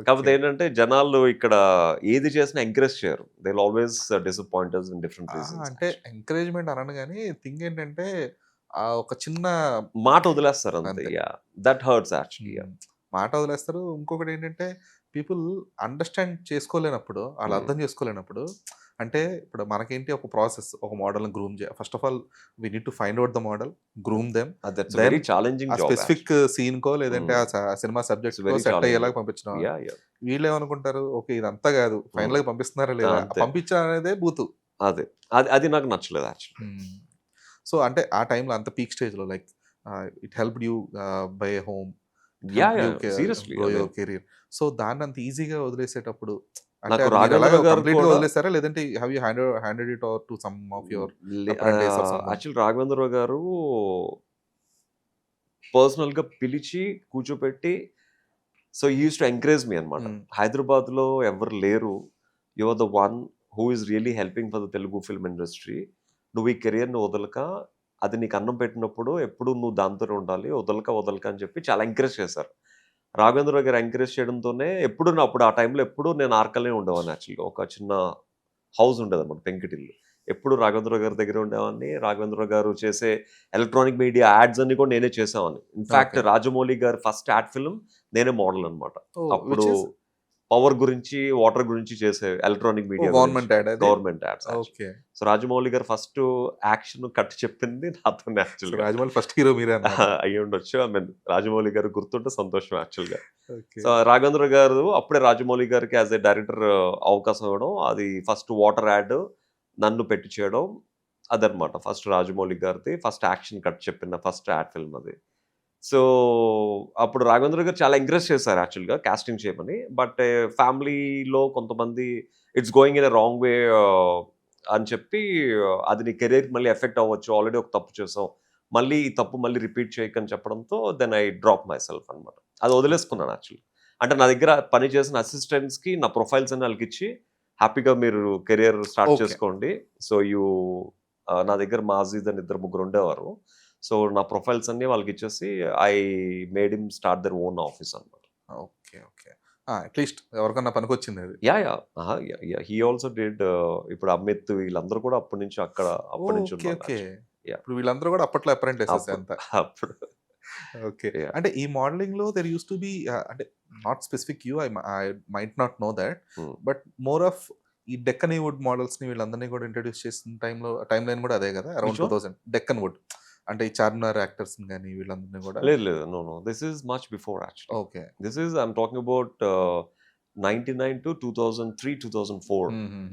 కాకపోతే ఓకే. ఏంటంటే జనాలు ఇక్కడ ఏది చేసినా ఎంకరేజ్ చేయరు. They will always disappoint us in different reasons. అంటే ఎంకరేజ్‌మెంట్ అనను గాని థింగ్ ఏంటంటే ఒక చిన్న మాట వదిలేస్తారు అంతే. అంతే. That hurts actually. హ్మ్. మాట వదిలేస్తారు. ఇంకొకటేంటంటే పీపుల్ అండర్‌స్టాండ్ చేసుకోలేనప్పుడు, ఆళ్ళు అర్థం చేసుకోలేనప్పుడు అంటే ఇప్పుడు మనకేంటి ఒక ప్రాసెస్, ఒక మోడల్‌ని groom first of all we need to find out the model, groom them. That's then very challenging a job. Specific సీన్‌కో లేదంటే ఆ సినిమా సబ్జెక్ట్‌కో వెరీ సెట్ ఛాలెంజింగ్. అయ్యేలాగా పంపించడం. యా. వీళ్ళేమనుకుంటారు, ఓకే ఇదంతా కాదు ఫైనల్‌గా పంపిస్తున్నారా లేదా? అంతే. పంపించడం అనేదే బూతు. అదే. అది నాకు నచ్చలేదు యాక్చువల్లీ. సో అంటే ఆ టైంలో అంత పీక్ స్టేజ్‌లో like it helped you by a home, yeah. Seriously. Grow your career. So దాన్ని అంత ఈజీగా వదిలేసేటప్పుడు అంటే నాకు అది మీరు రాఘవేంద్ర ఎలాగ గారు కంప్లీట్‌గా కూడా వదిలేసారా? లేదంటే have you handed it over to some of your apprentice or someone? Actual Raghavendra Rao గారు పర్సనల్‌గా పిలిచి కూర్చోపెట్టి so he used to encourage me అన్నమాట. హైదరాబాద్‌లో ఎవరు లేరు. You are the one who is really helping for the Telugu film industry. నువ్వు ఈ కెరియర్‌ని వదలక, అది నీకు అన్నం పెట్టినప్పుడు ఎప్పుడు నువ్వు దాంతోనే ఉండాలి. వదలక అని చెప్పి చాలా ఎంకరేజ్ చేశారు. రాఘవేంద్రరావు గారు ఎంకరేజ్ చేయడంతోనే ఎప్పుడు అప్పుడు ఆ టైంలో ఎప్పుడు నేను ఆర్కల్‌నే ఉండేవాడిని యాక్చువల్‌గా. ఒక చిన్న హౌస్ ఉండేదన్నమాట, పెంకుటిల్లు. ఎప్పుడు రాఘవేంద్రరావు గారి దగ్గర ఉండేవాడిని. రాఘవేంద్రరావు గారు చేసే ఎలక్ట్రానిక్ మీడియా యాడ్స్ అన్ని కూడా నేనే చేసేవాడిని. In fact okay. రాజమౌళి గారి ఫస్ట్ యాడ్ ఫిల్మ్ నేనే మోడల్ అన్నమాట. ఓహ్! అప్పుడు విచ్ ఈస్ పవర్ గురించి, వాటర్ గురించి చేసే ఎలక్ట్రానిక్ మీడియా గవర్నమెంట్ యాడ్ అది? Government ads actually. Okay. So Rajamouli గారు ఫస్ట్ యాక్షన్ కట్ చెప్పింది నాతోనే సో యాక్చువల్‌గా. రాజమౌళి ఫస్ట్ హీరో మీరే అన్నమాట. అయ్యుండొచ్చు. ఐ మీన్ రాజమౌళి గారు గుర్తుంటే సంతోషం యాక్చువల్‌గా. ఓకే. సో రాఘవేంద్ర గారు అప్పుడే రాజమౌళి గారికి యాస్ ఎ డైరెక్టర్ అవకాశం ఇవ్వడం, అది ఫస్ట్ వాటర్ యాడ్ నన్ను పెట్టి చేయడం అదనమాట. ఫస్ట్ రాజమౌళి గారిది ఫస్ట్ యాక్షన్ కట్ చెప్పిన ఫస్ట్ యాడ్ ఫిల్మ్ అది. సో అప్పుడు రాఘవేంద్ర గారు చాలా ఎంకరేజ్ చేశారు యాక్చువల్‌గా కాస్టింగ్ చేయమని. బట్ ఫ్యామిలీలో కొంతమంది it's going in a wrong way అని చెప్పి అది నీ కెరీర్‌కి మళ్ళీ ఎఫెక్ట్ అవ్వచ్చు. ఆల్రెడీ ఒక తప్పు చేసావు. మళ్ళీ ఈ తప్పు మళ్ళీ రిపీట్ చేయకని చెప్పడంతో then I drop myself అనమాట. అది వదిలేసుకున్నాను యాక్చువల్లీ. అంటే నా దగ్గర పని చేసిన అసిస్టెంట్స్‌కి నా ప్రొఫైల్స్ అన్ని ఆళ్ళకిచ్చి, హ్యాపీగా మీరు కెరియర్ స్టార్ట్ ఓకే. చేసుకోండి. సో నా దగ్గర మాజీద్ అని ఇద్దరు ముగ్గురు ఉండేవారు. సో నా ప్రొఫైల్స్ అన్ని వాళ్ళకిచ్చేసి I made him start their own office అనమాట. ఓకే. ఓకే. అట్‌లీస్ట్ ఎవరికన్నా పనికొచ్చింది అది. He also did. ఇప్పుడు అమిత్ వీళ్ళందరూ కూడా అప్పటి నుంచి అప్పటి నుంచి ఓకే. ఉన్నారు ఓకే. యాక్చువల్లీ. యాహ్! ఇప్పుడు వీళ్ళందరూ కూడా అప్పట్లో అప్రెంటిసెసే అప్పుడు అంతా. అప్పుడు ఓకే. యాహ్! అంటే ఈ మోడలింగ్‌లో దేర్ యూజ్డ్ టు బి అంటే not specific you I might not know that. Hmm. But more of ఈ డెక్కన్ వుడ్ మోడల్స్‌ని వీళ్ళందరిని కూడా ఇంట్రొడ్యూస్ చేసిన టైమ్ లైన్ కూడా అదే కదా! Around which one? 2000 Deccan wood. అంటే ఈ చార్మినార్ యాక్టర్స్‌ని గాని వీళ్ళందరిని కూడా. లేదు. No. This is much before actually. Okay. This is I'm talking about 99 to 2003, 2004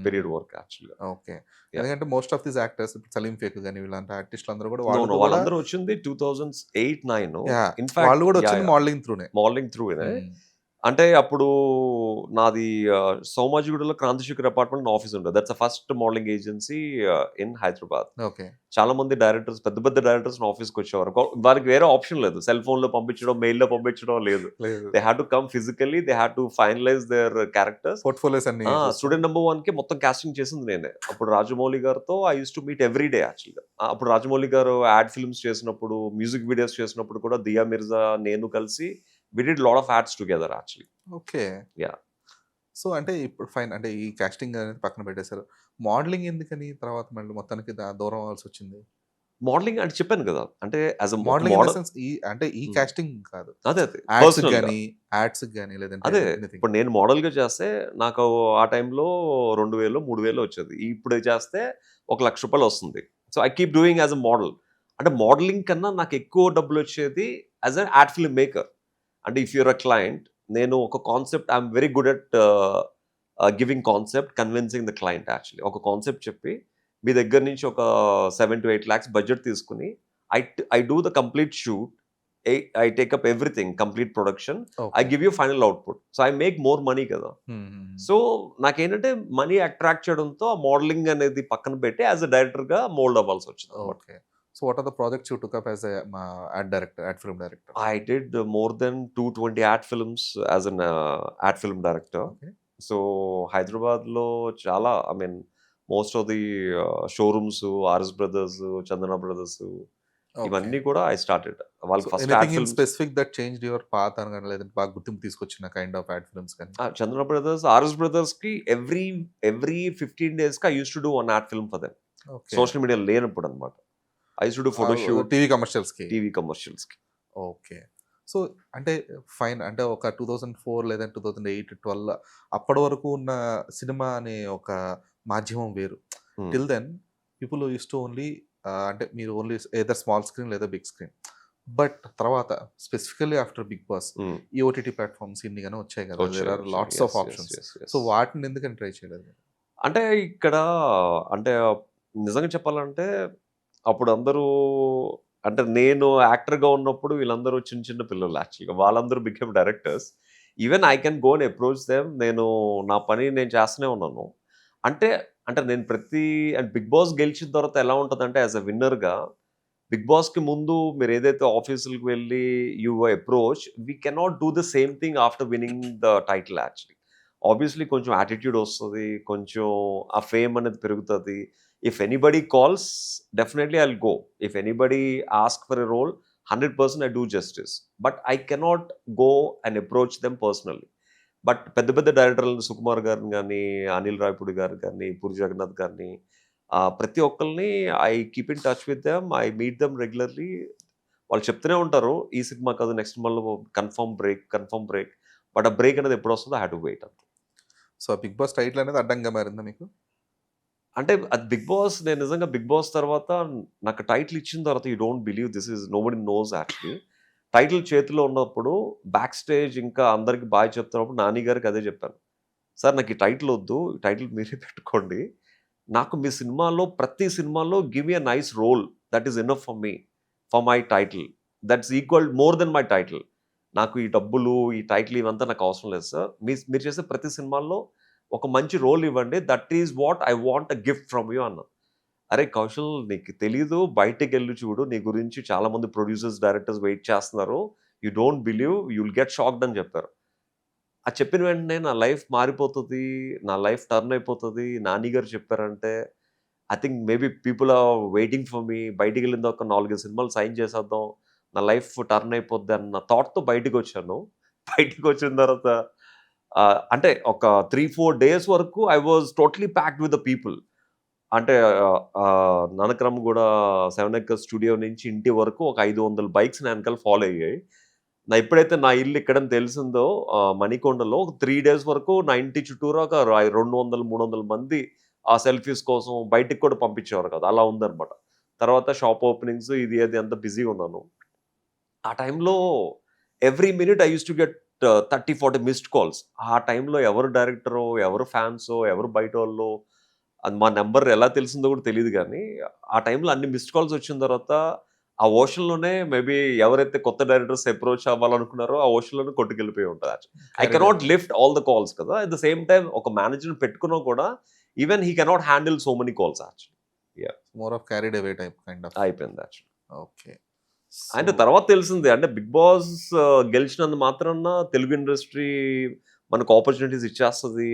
period work యాక్చువల్‌గా. ఓకే. యాహ్! ఎందుకంటే మోస్ట్ ఆఫ్ దీస్ యాక్టర్స్ ఇప్పుడు సలీం ఫేక్ గాని వీళ్ళంతా ఆర్టిస్టులు అందరూ కూడా నో. వాళ్ళతో కూడా వాళ్ళందరూ వచ్చింది 2008, 9. యాహ్! ఇన్‌ఫాక్ట్ వాళ్ళు కూడా వచ్చింది మోడలింగ్ త్రూనే. మోడలింగ్ త్రూనే. హ్మ్. అంటే అప్పుడు నాది సోమాజిగూడలో క్రాంతిశేఖర్ అపార్ట్మెంట్ ఆఫీస్ ఉండేది. That's the first modelling agency in Hyderabad. Okay. చాలా మంది డైరెక్టర్స్ పెద్ద డైరెక్టర్స్ ఆఫీస్‌కి వచ్చేవారు. వారికి వేరే ఆప్షన్ లేదు. సెల్ ఫోన్‌లో పంపించడం, మెయిల్‌లో పంపించడం లేదు. లేదు. They had to come physically. They had to finalise their characters. Portfolios అన్ని చూస్తారు. స్టూడెంట్ నంబర్ 1కి మొత్తం కాస్టింగ్ చేసింది నేనే. అప్పుడు రాజమౌళి గారితో I used to meet every day యాక్చువల్‌గా. అప్పుడు రాజమౌళి గారు యాడ్ ఫిల్మ్స్ చేసినప్పుడు, మ్యూజిక్ వీడియోస్ చేసినప్పుడు కూడా దియా మిర్జా, నేను కలిసి we did lot of ads together actually. Okay. Yeah! So అంటే ఇప్పుడు ఫైన్ అంటే ఈ కాస్టింగ్ అనేది పక్కన పెట్టేసారు. మోడలింగ్ ఎందుకని తర్వాత మళ్ళీ మొత్తానికి దూరం అవ్వాల్సొచ్చింది? మోడలింగ్ అంటే చెప్పాను కదా! అంటే as a modelling in the model. Sense అంటే ఈ హ్మ్. కాస్టింగ్ కాదు. అదే. యాడ్స్‌కి పర్సనల్‌గా. గాని, యాడ్స్‌కి గాని లేదంటే అదే. ఎనీథింగ్. ఇప్పుడు నేను మోడల్‌గా చేస్తే నాకు ఆ టైంలో 2000, 3000 వచ్చేది. ఇప్పుడు చేస్తే ఒక రూ. 1,00,000 వస్తుంది. So I keep doing as a model. అంటే మోడలింగ్ కన్నా నాకు ఎక్కువ డబ్బులొచ్చేది as a ad film maker. అంటే ఇఫ్ యూర్ ఎ క్లయింట్, నేను ఒక concept I am very good at giving concept, convincing the client actually. ఒక కాన్సెప్ట్ చెప్పి మీ దగ్గర నుంచి ఒక 7-8 lakhs బడ్జెట్ తీసుకొని I do the complete shoot. I take up everything, complete production. I okay. Give you final output. So I make more money కదా! So నాకేంటంటే money attract చేయడంతో ఆ మోడలింగ్ అనేది పక్కన పెట్టి యాస్ ఎ డైరెక్టర్‌గా మోల్డ్ అవ్వాల్సొచ్చిందన్నమాట. Okay. So what are the projects you took up as ad director, ad film director? I did more than 220 ad films as an ad film director. Okay. So హైదరాబాద్లో చాలా, I mean most of the showrooms, RS brothers, Chandana brothers, ఇవన్నీ కూడా I started. వాళ్ళకి first add anything in films. Specific that changed your path అని కానీ, లేదంటే బాగా గుర్తింపు తీసుకొచ్చిన కైండ్ ఆఫ్ యాడ్ ఫిల్మ్స్ కానీ? చందన బ్రదర్స్, ఆర్ఎస్ బ్రదర్స్ కి ఎవ్రీ 15 days కి I use to do one ad film for them. Okay. Social media లేనప్పుడు అనమాట. I use to do photoshoot, TV కమర్షియల్స్కి. టీవీ కమర్షియల్స్ కి. ఓకే. సో అంటే fine, అంటే ఒక 2004 లేదా 2008, 12 అప్పటి వరకు ఉన్న సినిమా అనే ఒక మాధ్యమం వేరు. Till then people use to only అంటే మీరు ఓన్లీ ఏదర్ స్మాల్ స్క్రీన్ లేదా బిగ్ స్క్రీన్. బట్ తర్వాత స్పెసిఫికల్లీ ఆఫ్టర్ బిగ్ బాస్ ఈ ఓటీటీ ప్లాట్ఫామ్స్ ఇన్నిగానే వచ్చాయి కదా, there are lots of options. So వాటిని ఎందుకని ట్రై చేయలేదు? అంటే ఇక్కడ అంటే నిజంగా చెప్పాలంటే అప్పుడు అందరూ, అంటే నేను యాక్టర్గా ఉన్నప్పుడు వీళ్ళందరూ చిన్న చిన్న పిల్లలు యాక్చువల్గా, వాళ్ళందరూ became directors. Even I can go and approach them. నేను నా పని నేను చేస్తూనే ఉన్నాను. అంటే అంటే నేను అండ్ బిగ్ బాస్ గెలిచిన తర్వాత ఎలా ఉంటుందంటే యాజ్ అ విన్నర్గా, బిగ్ బాస్కి ముందు మీరు ఏదైతే ఆఫీసులకు వెళ్ళి you approach, we cannot do the same thing after winning the title actually. Obviously కొంచెం యాటిట్యూడ్ వస్తుంది, కొంచెం ఆ ఫేమ్ అనేది పెరుగుతుంది. If anybody calls, definitely I'll go. If anybody asks for a role, 100% I do justice. But I cannot go and approach them personally. But పెద్ద పెద్ద డైరెక్టర్లు సుకుమార్ గారిని కానీ, అనిల్ రాయపూడి గారు కానీ, పూరి జగన్నాథ్ గారిని, ప్రతి ఒక్కరిని I keep in touch with them, I meet them regularly. వాళ్ళు చెప్తూనే ఉంటారు ఈ సినిమా కాదు నెక్స్ట్ సినిమాలో కన్ఫర్మ్ బ్రేక్. బట్ ఆ బ్రేక్ అనేది ఎప్పుడు వస్తుందో ఐ హ్యావ్ టు వెయిట్ అంతే. సో బిగ్ బాస్ టైటిల్ అనేది అడ్డంగా మారిందా మీకు? అంటే అది బిగ్ బాస్, నేను నిజంగా బిగ్ బాస్ తర్వాత నాకు టైటిల్ ఇచ్చిన తర్వాత you don't believe this is nobody nose actually. Title చేతిలో ఉన్నప్పుడు బ్యాక్ స్టేజ్ ఇంకా అందరికి బాయ్ చెప్తున్నప్పుడు నాని గారికి అదే చెప్పాను, సార్ నాకు ఈ టైటిల్ వద్దు, ఈ టైటిల్ మీరే పెట్టుకోండి. నాకు మీ సినిమాలో ప్రతి సినిమాలో give me a nice role, that is enough for me, for my title. That's equal more than my title. నాకు ఈ డబ్బులు, ఈ టైటిల్ ఇవంతా నాకు అవసరం లేదు సార్. మీరు చేసే ప్రతి సినిమాల్లో ఒక మంచి రోల్ ఇవ్వండి, that is what I want a gift from you అన్న. అరే కౌశల్, నీకు తెలీదు, బయటకు వెళ్ళి చూడు, నీ గురించి చాలా మంది ప్రొడ్యూసర్స్, డైరెక్టర్స్ వెయిట్ చేస్తున్నారు, you don't believe, you will get shocked అని చెప్పారు. అది చెప్పిన వెంటనే నా లైఫ్ మారిపోతుంది, నా లైఫ్ టర్న్ అయిపోతుంది. నాని గారు చెప్పారంటే I think maybe people are waiting for me. బయటికి వెళ్ళింది ఒక 4 సినిమాలు సైన్ చేసేద్దాం, నా లైఫ్ టర్న్ అయిపోద్ది అన్న థాట్తో బయటకు వచ్చాను. బయటకు వచ్చిన తర్వాత అంటే ఒక 3-4 days వరకు I was totally packed with the people. అంటే ననక్రమ్ కూడా 7 acres స్టూడియో నుంచి ఇంటి వరకు ఒక 500 బైక్స్ నా వెనకాల ఫాలో అయ్యాయి. ఎప్పుడైతే నా ఇల్లు ఇక్కడని తెలిసిందో మణికొండలో, ఒక 3 days వరకు నా ఇంటి చుట్టూరా ఒక 200-300 మంది ఆ సెల్ఫీస్ కోసం బయటికి కూడా పంపించేవారు కదా, అలా ఉందన్నమాట. తర్వాత షాప్ ఓపెనింగ్స్ ఇది అది అంత బిజీగా ఉన్నాను. ఆ టైంలో every minute I use to get 30-40 missed calls. ఆ టైంలో ఎవరు డైరెక్టరో, ఎవరు ఫ్యాన్సో, ఎవరు బయట వాళ్ళు, అది మా నెంబర్ ఎలా తెలిసిందో కూడా తెలియదు. కానీ ఆ టైంలో అన్ని మిస్డ్ కాల్స్ వచ్చిన తర్వాత ఆ ఓషన్లోనే మేబీ ఎవరైతే కొత్త డైరెక్టర్స్ అప్రోచ్ అవ్వాలనుకున్నారో ఆ ఓషన్లోనే కొట్టుకెళ్ళిపోయి ఉంటుంది. I cannot lift all the calls కదా. అట్ ద సేమ్ టైం ఒక మేనేజర్ని పెట్టుకున్నా కూడా even he cannot handle so many calls actually. More of carried away type kind of అయిపోయింది యాక్చువల్లీ. ఓకే. అంటే తర్వాత తెలిసింది, అంటే బిగ్ బాస్ గెలిచినందు మాత్రాన తెలుగు ఇండస్ట్రీ మనకు ఆపర్చునిటీస్ ఇచ్చేస్తుంది.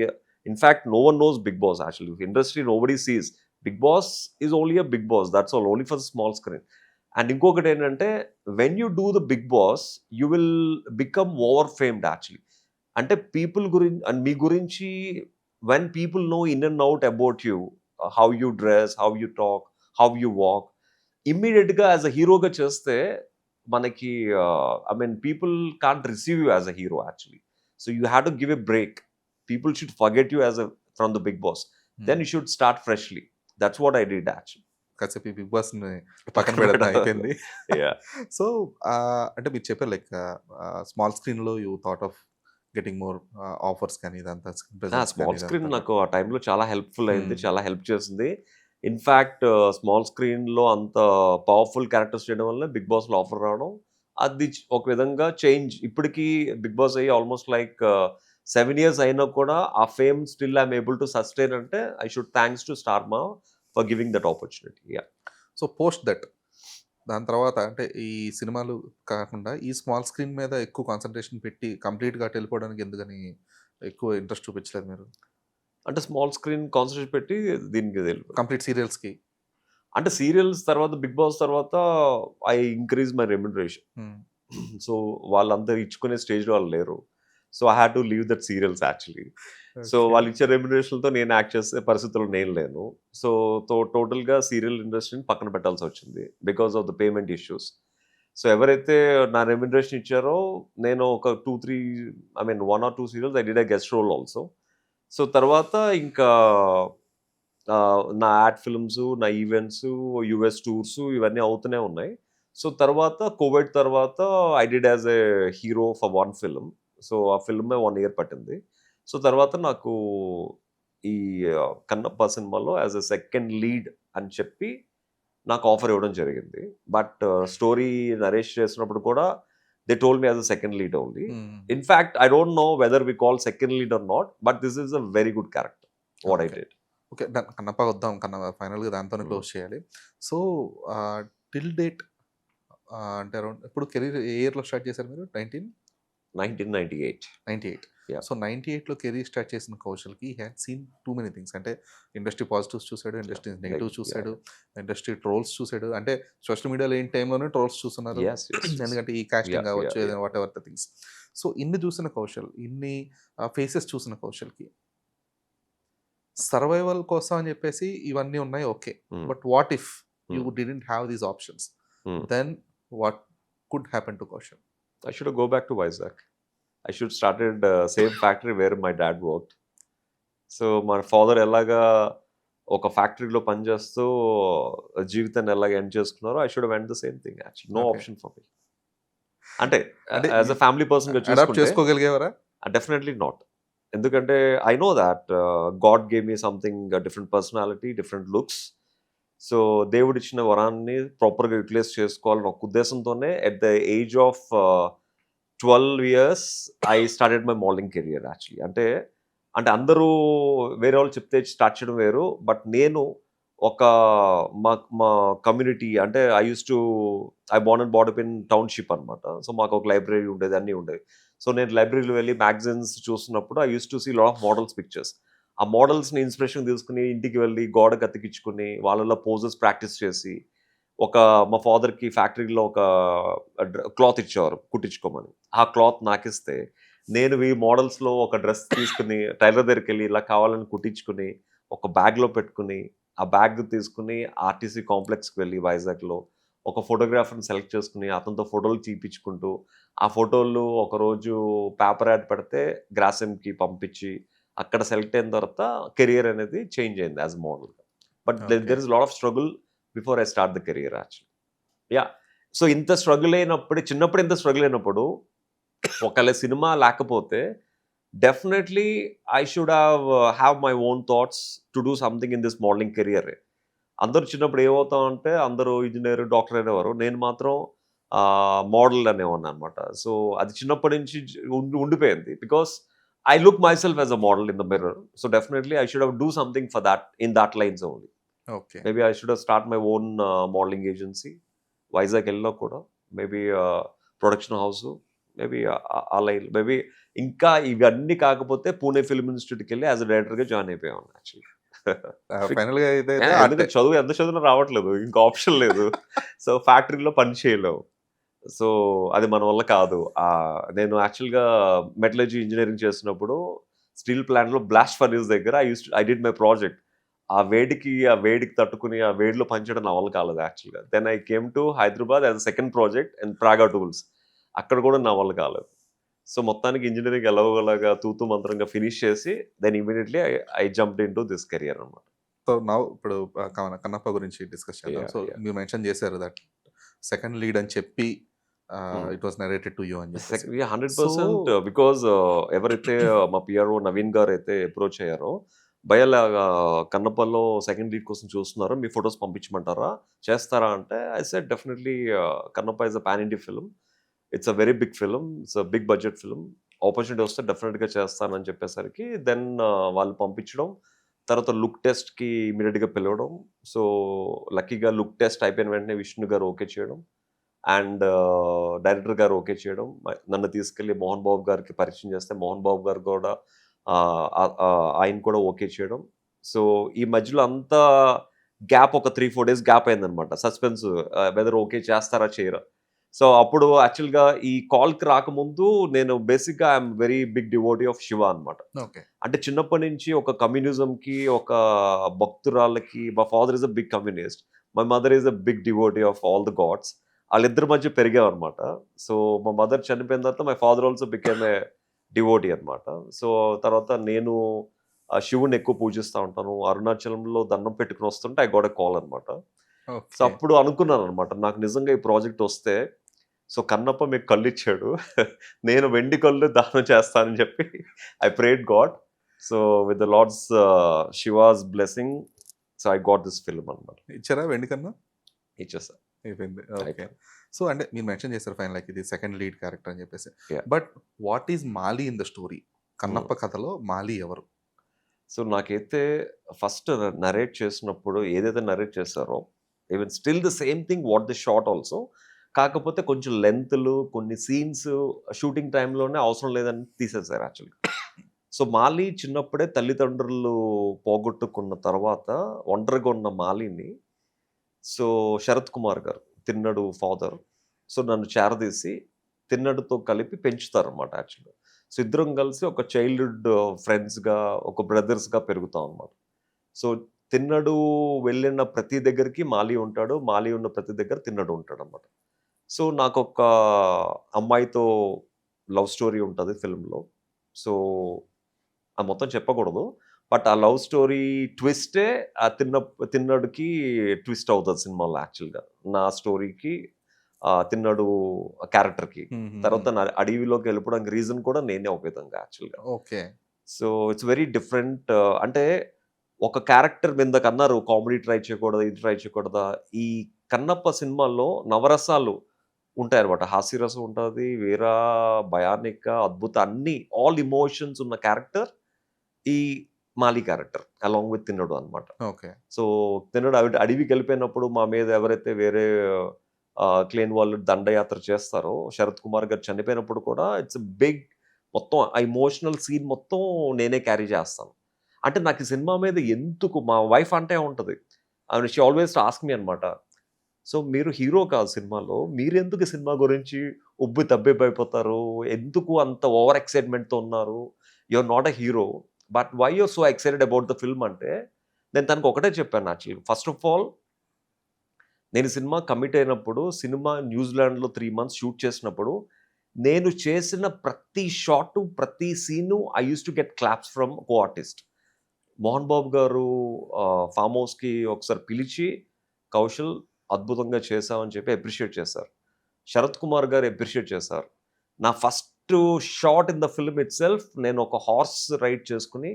In fact no one knows Bigg Boss actually. Industry nobody sees Bigg Boss is only a Bigg Boss, that's all, only for small screen. And ఇంకొకటి ఏంటంటే when you do the big boss you will become over famed actually. అంటే people గురించి and మీ గురించి, when people know in and out about you, how you dress, how you talk, how you walk, ఇమ్మీడియట్గా as a హీరోగా చేస్తే మనకి I mean people can't receive you as a hero actually. So you have to give a break. People should forget you as a from the big Boss, then you should start freshly. That's what I did actually. కాసేపు Bigg Boss పక్కన పెడతా అయిపోయింది. So అంటే మీరు చెప్పారు like small screen లో you thought of getting more offers కానీ ఇదంతా. స్మాల్ స్క్రీన్ నాకు ఆ టైంలో చాలా హెల్ప్ఫుల్ అయింది, చాలా హెల్ప్ చేసింది. ఇన్ఫ్యాక్ట్ స్మాల్ స్క్రీన్లో అంత పవర్ఫుల్ క్యారెక్టర్స్ చేయడం వల్ల బిగ్ బాస్లో ఆఫర్ రావడం, అది ఒక విధంగా చేంజ్. ఇప్పటికీ బిగ్ బాస్ అయ్యి ఆల్మోస్ట్ లైక్ 7 years అయినా కూడా ఆ fame still I'm able to sustain అంటే I should thanks to star Maa for giving that opportunity. So post that దాని తర్వాత అంటే ఈ సినిమాలు కాకుండా ఈ స్మాల్ స్క్రీన్ మీద ఎక్కువ కాన్సంట్రేషన్ పెట్టి కంప్లీట్‌గా అటు వెళ్ళిపోవడానికి ఎందుకని ఎక్కువ ఇంట్రెస్ట్ చూపించలేదు మీరు? అంటే స్మాల్ స్క్రీన్ కాన్సంట్రేట్ పెట్టి దీనికి వెళ్ళిపోయాను. కంప్లీట్ సీరియల్స్‌కి. అంటే సీరియల్స్ తర్వాత 'బిగ్ బాస్' తర్వాత I increase my remuneration. Hmm. So, వాళ్ళందరూ ఇచ్చుకునే స్టేజ్‌లో వాళ్ళు లేరు. So, I had to leave that serials actually. So, okay. వాళ్ళు ఇచ్చే రెమ్యునరేషన్‌తో నేను యాక్ట్ చేసే పరిస్థితుల్లో నేను లేను. సో, టోటల్‌గా సీరియల్ ఇండస్ట్రీని పక్కన పెట్టాల్సొచ్చింది. Because of the payment issues. So, ఎవరైతే నా రెమ్యునరేషన్ ఇచ్చారో నేను ఒక 2, 3 I mean 1 or 2 serials I did a guest role also. So, తర్వాత ఇంకా నా యాడ్ ఫిల్మ్స్, నా ఈవెంట్స్, యూఎస్ టూర్స్ ఇవన్నీ అవుతూనే ఉన్నాయి. సో, తర్వాత కోవిడ్ తర్వాత I did as a hero for 1 film. So, ఆ ఫిల్మే 1 ఇయర్ పట్టింది. సో, తర్వాత నాకు ఈ 'కన్నప్ప' సినిమాలో యాస్ ఎ సెకండ్ లీడ్ అని చెప్పి నాకు ఆఫర్ ఇవ్వడం జరిగింది. బట్ స్టోరీ నరేష్ చేసినప్పుడు కూడా they told me as a second lead only. Hmm. In fact I don't know whether we call second lead or not, but this is a very good character what I okay. Did. Okay. Done. Kannappa వద్దాం. ఫైనల్‌గా దాంతోనే close చేయాలి. So, till date అంటే around ఇప్పుడు career ఏ ఇయర్‌లో start చేశారు మీరు? 1998. 98. Yeah. సో, 98లో కెరీర్ స్టార్ట్ చేసిన కౌశల్‌కి he had seen too many things. అంటే ఇండస్ట్రీ పాజిటివ్స్ చూసాడు, ఇండస్ట్రీ నెగెటివ్స్ చూసాడు, ఇండస్ట్రీ ట్రోల్స్ చూసాడు. అంటే సోషల్ మీడియా లేని టైంలోనే ట్రోల్స్ చూస్తున్నారు. Yes, yes, yes. ఎందుకంటే ఈ కాస్టింగ్ Yeah, కావచ్చు, yeah, yeah. ఏదైనా వాటెవర్ ద థింగ్స్. సో, ఇన్ని చూసిన కౌశల్, ఇన్ని ఫేసెస్ చూసిన కౌశల్‌కి సర్వైవల్ కోసం అని చెప్పేసి ఇవన్నీ ఉన్నాయి okay. Mm, but what if you mm, didn't have these options? mm. Then what could happen to Kaushal? I should go back to Vizag. I should started same factory where my dad worked. So మా father ఎలాగా ఒక ఫ్యాక్టరీలో పనిచేస్తూ జీవితాన్ని ఎలాగ end చేసుకున్నారో I should went the same thing actually. No okay. Option for me. అంటే అంటే యాజ్ అ ఫ్యామిలీ పర్సన్గా అడాప్ట్ చూసుకుంటే చేసుకోగలిగేవారా? Definitely not. ఎందుకంటే I know that god gave me something different personality, different looks. So దేవుడు ఇచ్చిన వరాన్ని ప్రాపర్గా యూటిలైజ్ చేసుకోవాలని ఒక ఉద్దేశంతోనే at the age of 12 years I started my modelling career actually. అంటే అందరూ వేరే వాళ్ళు చెప్తే స్టార్ట్ చేయడం వేరు. బట్ నేను ఒక మా మా కమ్యూనిటీ అంటే I Born and born up in township అనమాట. సో మాకు ఒక లైబ్రరీ ఉండేది, అన్నీ ఉండేవి. సో నేను లైబ్రరీలో వెళ్ళి మ్యాగజైన్స్ చూస్తున్నప్పుడు I used to see lot of models pictures. ఆ మోడల్స్‌ని ఇన్స్పిరేషన్ తీసుకొని ఇంటికి వెళ్ళి గోడకి అతికించుకొని వాళ్ళలో పోజెస్ ప్రాక్టీస్ చేసి మా ఫాదర్‌కి ఫ్యాక్టరీలో ఒక క్లాత్ ఇచ్చేవారు కుట్టించుకోమని. ఆ క్లాత్ నాకిస్తే నేను ఈ మోడల్స్‌లో ఒక డ్రెస్ తీసుకొని టైలర్ దగ్గరికెళ్ళి ఇలా కావాలని కుట్టించుకొని ఒక బ్యాగ్‌లో పెట్టుకొని, ఆ బ్యాగ్ తీసుకొని ఆర్టీసీ కాంప్లెక్స్‌కి వెళ్ళి వైజాగ్‌లో ఒక ఫోటోగ్రాఫర్‌ని సెలెక్ట్ చేసుకొని అతనితో ఫోటోలు తీపిచ్చుకుంటూ, ఆ ఫోటోలు ఒకరోజు పేపర్ యాడ్ పెడితే గ్రాసెమ్‌కి పంపించి, అక్కడ సెలెక్ట్ అయిన తర్వాత కెరియర్ అనేది చేంజ్ అయింది as model. But okay. There is lot of struggle before I start the career actually. Yeah! So ఇంత స్ట్రగుల్ అయినప్పుడు చిన్నప్పుడు ఇంత స్ట్రగుల్ అయినప్పుడు ఒకవేళ సినిమా లేకపోతే definitely I should have my own thoughts to do something in this modelling career. అందరూ చిన్నప్పుడు ఏమవుతామంటే అందరూ ఇంజనీర్, డాక్టర్ అనేవారు. నేను మాత్రం మోడల్ అనేవాడిని అనమాట. సో అది చిన్నప్పటి నుంచి ఉండిపోయింది. Because I look my self as a model in the mirror. So definitely I should do something for that in that lines only. Okay. Maybe I should start my own modelling agency. Vizag వెళ్ళినా కూడా maybe production house maybe ఆ line maybe ఇంకా ఇవన్నీ కాకపోతే Pune film ఇన్స్టిట్యూట్కి వెళ్ళి as a డైరెక్టర్గా join అయిపోయాను యాక్చువల్లీ. ఫైనల్‌గా ఇదైతే ఎందుకంటే చదువు ఎంత చదివినా రావట్లేదు, ఇంకా ఆప్షన్ లేదు. సో ఫ్యాక్టరీలో పని చేయలేవు. సో అది మన వల్ల కాదు. నేను యాక్చువల్గా మెటలర్జీ ఇంజనీరింగ్ చేసినప్పుడు స్టీల్ ప్లాంట్లో బ్లాస్ట్ ఫర్నేస్ దగ్గర ఐ డిడ్ మై ప్రాజెక్ట్. ఆ వేడికి తట్టుకుని ఆ వేడిలో పనిచేయడం నా వల్ల కాలేదు యాక్చువల్గా. Then I came to Hyderabad as second project and Praga Tools. అక్కడ కూడా నా వల్ల కాలేదు. సో మొత్తానికి ఇంజనీరింగ్ ఎలాగోలాగా తూతూ మంత్రంగా ఫినిష్ చేసి then immediately I jumped into this career అనమాట. సో నౌ ఇప్పుడు కన్నప్ప గురించి డిస్కస్ చేద్దాం. Yeah, so yeah. మీరు మెన్షన్ చేశారు దట్ సెకండ్ లీడ్ అని చెప్పి it was narrated to you అని చెప్పేసి. 100% బికాజ్ ఎవరైతే మా పిఆర్ఓ నవీన్ గారు అయితే అప్రోచ్ అయ్యారో, భయ్యలాగా కన్నప్పలో సెకండ్ లీడ్ కోసం చూస్తున్నారో మీ ఫొటోస్ పంపించమంటారా, చేస్తారా అంటే I said definitely. Kannappa is a pan India film. It's a very big film. It's a big budget film. Opportunity వస్తే డెఫినెట్గా చేస్తానని చెప్పేసరికి దెన్ వాళ్ళు పంపించడం, తర్వాత లుక్ టెస్ట్కి ఇమీడియట్గా పిలవడం. సో లక్కీగా లుక్ టెస్ట్ అయిపోయిన వెంటనే విష్ణు గారు ఓకే చేయడం అండ్ డైరెక్టర్ గారు ఓకే చేయడం. నన్ను తీసుకెళ్ళి మోహన్ బాబు గారికి పరిచయం చేస్తే మోహన్ బాబు గారు కూడా ఆయన కూడా ఓకే చేయడం. సో ఈ మధ్యలో అంతా గ్యాప్ ఒక 3-4 డేస్ గ్యాప్ అయిందనమాట. సస్పెన్స్ వెదర్ ఓకే చేస్తారా చేయరా. సో అప్పుడు యాక్చువల్గా ఈ కాల్కి రాకముందు నేను బేసిక్గా I'm very big devotee of Shiva అనమాట. ఓకే. అంటే చిన్నప్పటి నుంచి ఒక కమ్యూనిజంకి ఒక భక్తురాళ్ళకి మా father is a big communist, my mother is a big devotee of all the gods. వాళ్ళిద్దరి మధ్య పెరిగామన్నమాట. సో మా మదర్ చనిపోయిన తర్వాత my father also became a devotee అనమాట. సో తర్వాత నేను శివుని ఎక్కువ పూజిస్తూ ఉంటాను. అరుణాచలంలో దండం పెట్టుకుని వస్తుంటే ఐ గోట్ ఎ కాల్ అనమాట. సో అప్పుడు అనుకున్నాను అనమాట, నాకు నిజంగా ఈ ప్రాజెక్ట్ వస్తే సో కన్నప్ప మీకు కళ్ళు ఇచ్చాడు, నేను వెండి కళ్ళు దానం చేస్తానని చెప్పి I prayed God. So with the Lord's Shiva's blessing so I got this film అనమాట. ఇచ్చారా వెండి కన్నా? ఇచ్చేసా. అయిపోయింది. ఓకే. సో అంటే మీరు మెన్షన్ చేశారు ఫైన్ లైక్ ఇది సెకండ్ లీడ్ క్యారెక్టర్ అని చెప్పేసి. Yeah. But what is Mali in the story? Kannappa కథలో మాలి ఎవరు? సో నాకైతే ఫస్ట్ నరేట్ చేసినప్పుడు ఏదైతే నరేట్ చేశారో even still the same thing what the shot also, కాకపోతే కొంచెం లెంత్లు కొన్ని సీన్స్ షూటింగ్ టైంలోనే అవసరం లేదని తీసేశారు యాక్చువల్గా. సో మాలి చిన్నప్పుడే తల్లిదండ్రులు పోగొట్టుకున్న తర్వాత ఒంటరిగా ఉన్న మాలిని సో శరత్ కుమార్ గారు తిన్నడు ఫాదర్ సో నన్ను చేరదీసి తిన్నడుతో కలిపి పెంచుతారన్నమాట యాక్చువల్గా. సో ఇద్దరం కలిసి ఒక చైల్డ్హుడ్ ఫ్రెండ్స్గా ఒక బ్రదర్స్గా పెరుగుతాం అన్నమాట. సో తిన్నడు వెళ్ళిన ప్రతి దగ్గరికి మాలి ఉంటాడు, మాలి ఉన్న ప్రతి దగ్గర తిన్నడు ఉంటాడు అన్నమాట. సో నాకు ఒక అమ్మాయితో లవ్ స్టోరీ ఉంటుంది ఫిల్మ్లో. సో అది మొత్తం చెప్పకూడదు, బట్ ఆ లవ్ స్టోరీ ట్విస్టే ఆ తిన్నడుకి ట్విస్ట్ అవుతుంది సినిమాలో యాక్చువల్గా. నా స్టోరీకి తిన్నడు క్యారెక్టర్కి తర్వాత నా అడవిలోకి వెళ్ళిపోవడానికి రీజన్ కూడా నేనే ఒక విధంగా యాక్చువల్గా. Okay. So it's very different. అంటే ఒక క్యారెక్టర్ మీద అన్నారు కామెడీ ట్రై చేయకూడదా, ఇది ట్రై చేయకూడదా. ఈ కన్నప్ప సినిమాల్లో నవరసాలు ఉంటాయి అనమాట. హాస్యరసం ఉంటుంది, వీరా, భయానిక, అద్భుత, అన్ని ఆల్ ఇమోషన్స్ ఉన్న క్యారెక్టర్ ఈ మాలి క్యారెక్టర్ అలాంగ్ విత్ తిన్నడు అనమాట. ఓకే. సో తిన్నడు అడవికి వెళ్ళిపోయినప్పుడు మా మీద ఎవరైతే వేరే క్లీన్ వాళ్ళు దండయాత్ర చేస్తారో శరత్ కుమార్ గారు చనిపోయినప్పుడు కూడా ఇట్స్ బిగ్ మొత్తం ఆ ఇమోషనల్ సీన్ మొత్తం నేనే క్యారీ చేస్తాను. అంటే నాకు ఈ సినిమా మీద ఎందుకు మా వైఫ్ అంటే ఉంటుంది, షీ ఆల్వేస్ ఆస్క్ మీ అనమాట. సో మీరు హీరో కాదు సినిమాలో, మీరెందుకు సినిమా గురించి ఉబ్బి తబ్బిబ్బైపోతారు, ఎందుకు అంత ఓవర్ ఎక్సైట్మెంట్తో ఉన్నారు, you're not a hero but why you're so excited about the film అంటే నేను తనకు ఒకటే చెప్పాను యాక్చువల్లీ. ఫస్ట్ ఆఫ్ ఆల్ నేను సినిమా కమిట్ అయినప్పుడు, సినిమా న్యూజిలాండ్లో 3 months షూట్ చేసినప్పుడు నేను చేసిన ప్రతి షాట్ ప్రతి scene I use to get claps from co artist. Mohan Babu garu farm హౌస్కి ఒకసారి పిలిచి కౌశల్ అద్భుతంగా చేశామని చెప్పి అప్రిషియేట్ చేశారు. శరత్ కుమార్ గారు అప్రిషియేట్ చేశారు. నా first shot in the film it self నేను ఒక హార్స్ రైడ్ చేసుకుని,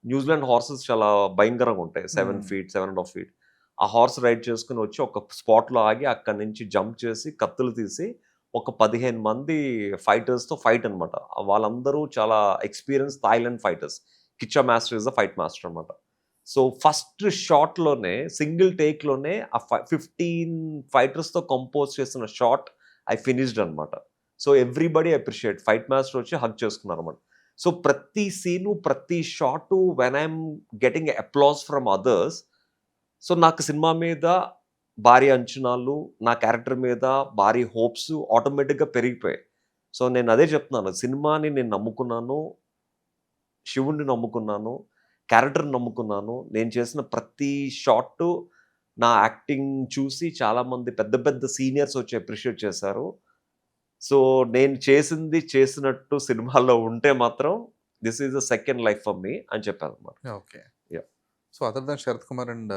న్యూజిలాండ్ హార్సెస్ చాలా భయంకరంగా ఉంటాయి, 7 feet 7.5 feet. ఆ హార్స్ రైడ్ చేసుకుని వచ్చి ఒక స్పాట్లో ఆగి అక్కడి నుంచి జంప్ చేసి కత్తులు తీసి ఒక 15 మంది ఫైటర్స్తో ఫైట్ అనమాట. వాళ్ళందరూ చాలా experience Thailand fighters. Kichcha master is the fight master అనమాట. సో ఫస్ట్ షాట్లోనే సింగిల్ టేక్లోనే ఆ 15 ఫైటర్స్తో కంపోజ్ చేసిన షాట్ ఐ ఫినిష్డ్ అనమాట. So everybody appreciate, fight master వచ్చి హగ్ చేసుకున్నారు అనమాట. సో ప్రతి సీను ప్రతి shot when I'm getting applause from others, so నాకు సినిమా మీద భారీ అంచనాలు, నా క్యారెక్టర్ మీద భారీ హోప్స్ ఆటోమేటిక్గా పెరిగిపోయాయి. సో నేను అదే చెప్తున్నాను, సినిమాని నేను నమ్ముకున్నాను, శివుణ్ణి నమ్ముకున్నాను, క్యారెక్టర్ని నమ్ముకున్నాను. నేను చేసిన ప్రతి షాట్ నా యాక్టింగ్ చూసి చాలామంది పెద్ద పెద్ద సీనియర్స్ వచ్చి అప్రిషియేట్ చేశారు. సో నేను చేసింది చేసినట్టు సినిమాలో ఉంటే మాత్రం this is the second life for me అని చెప్పాను అనమాట. Okay. Yeah. So other than Sarath Kumar and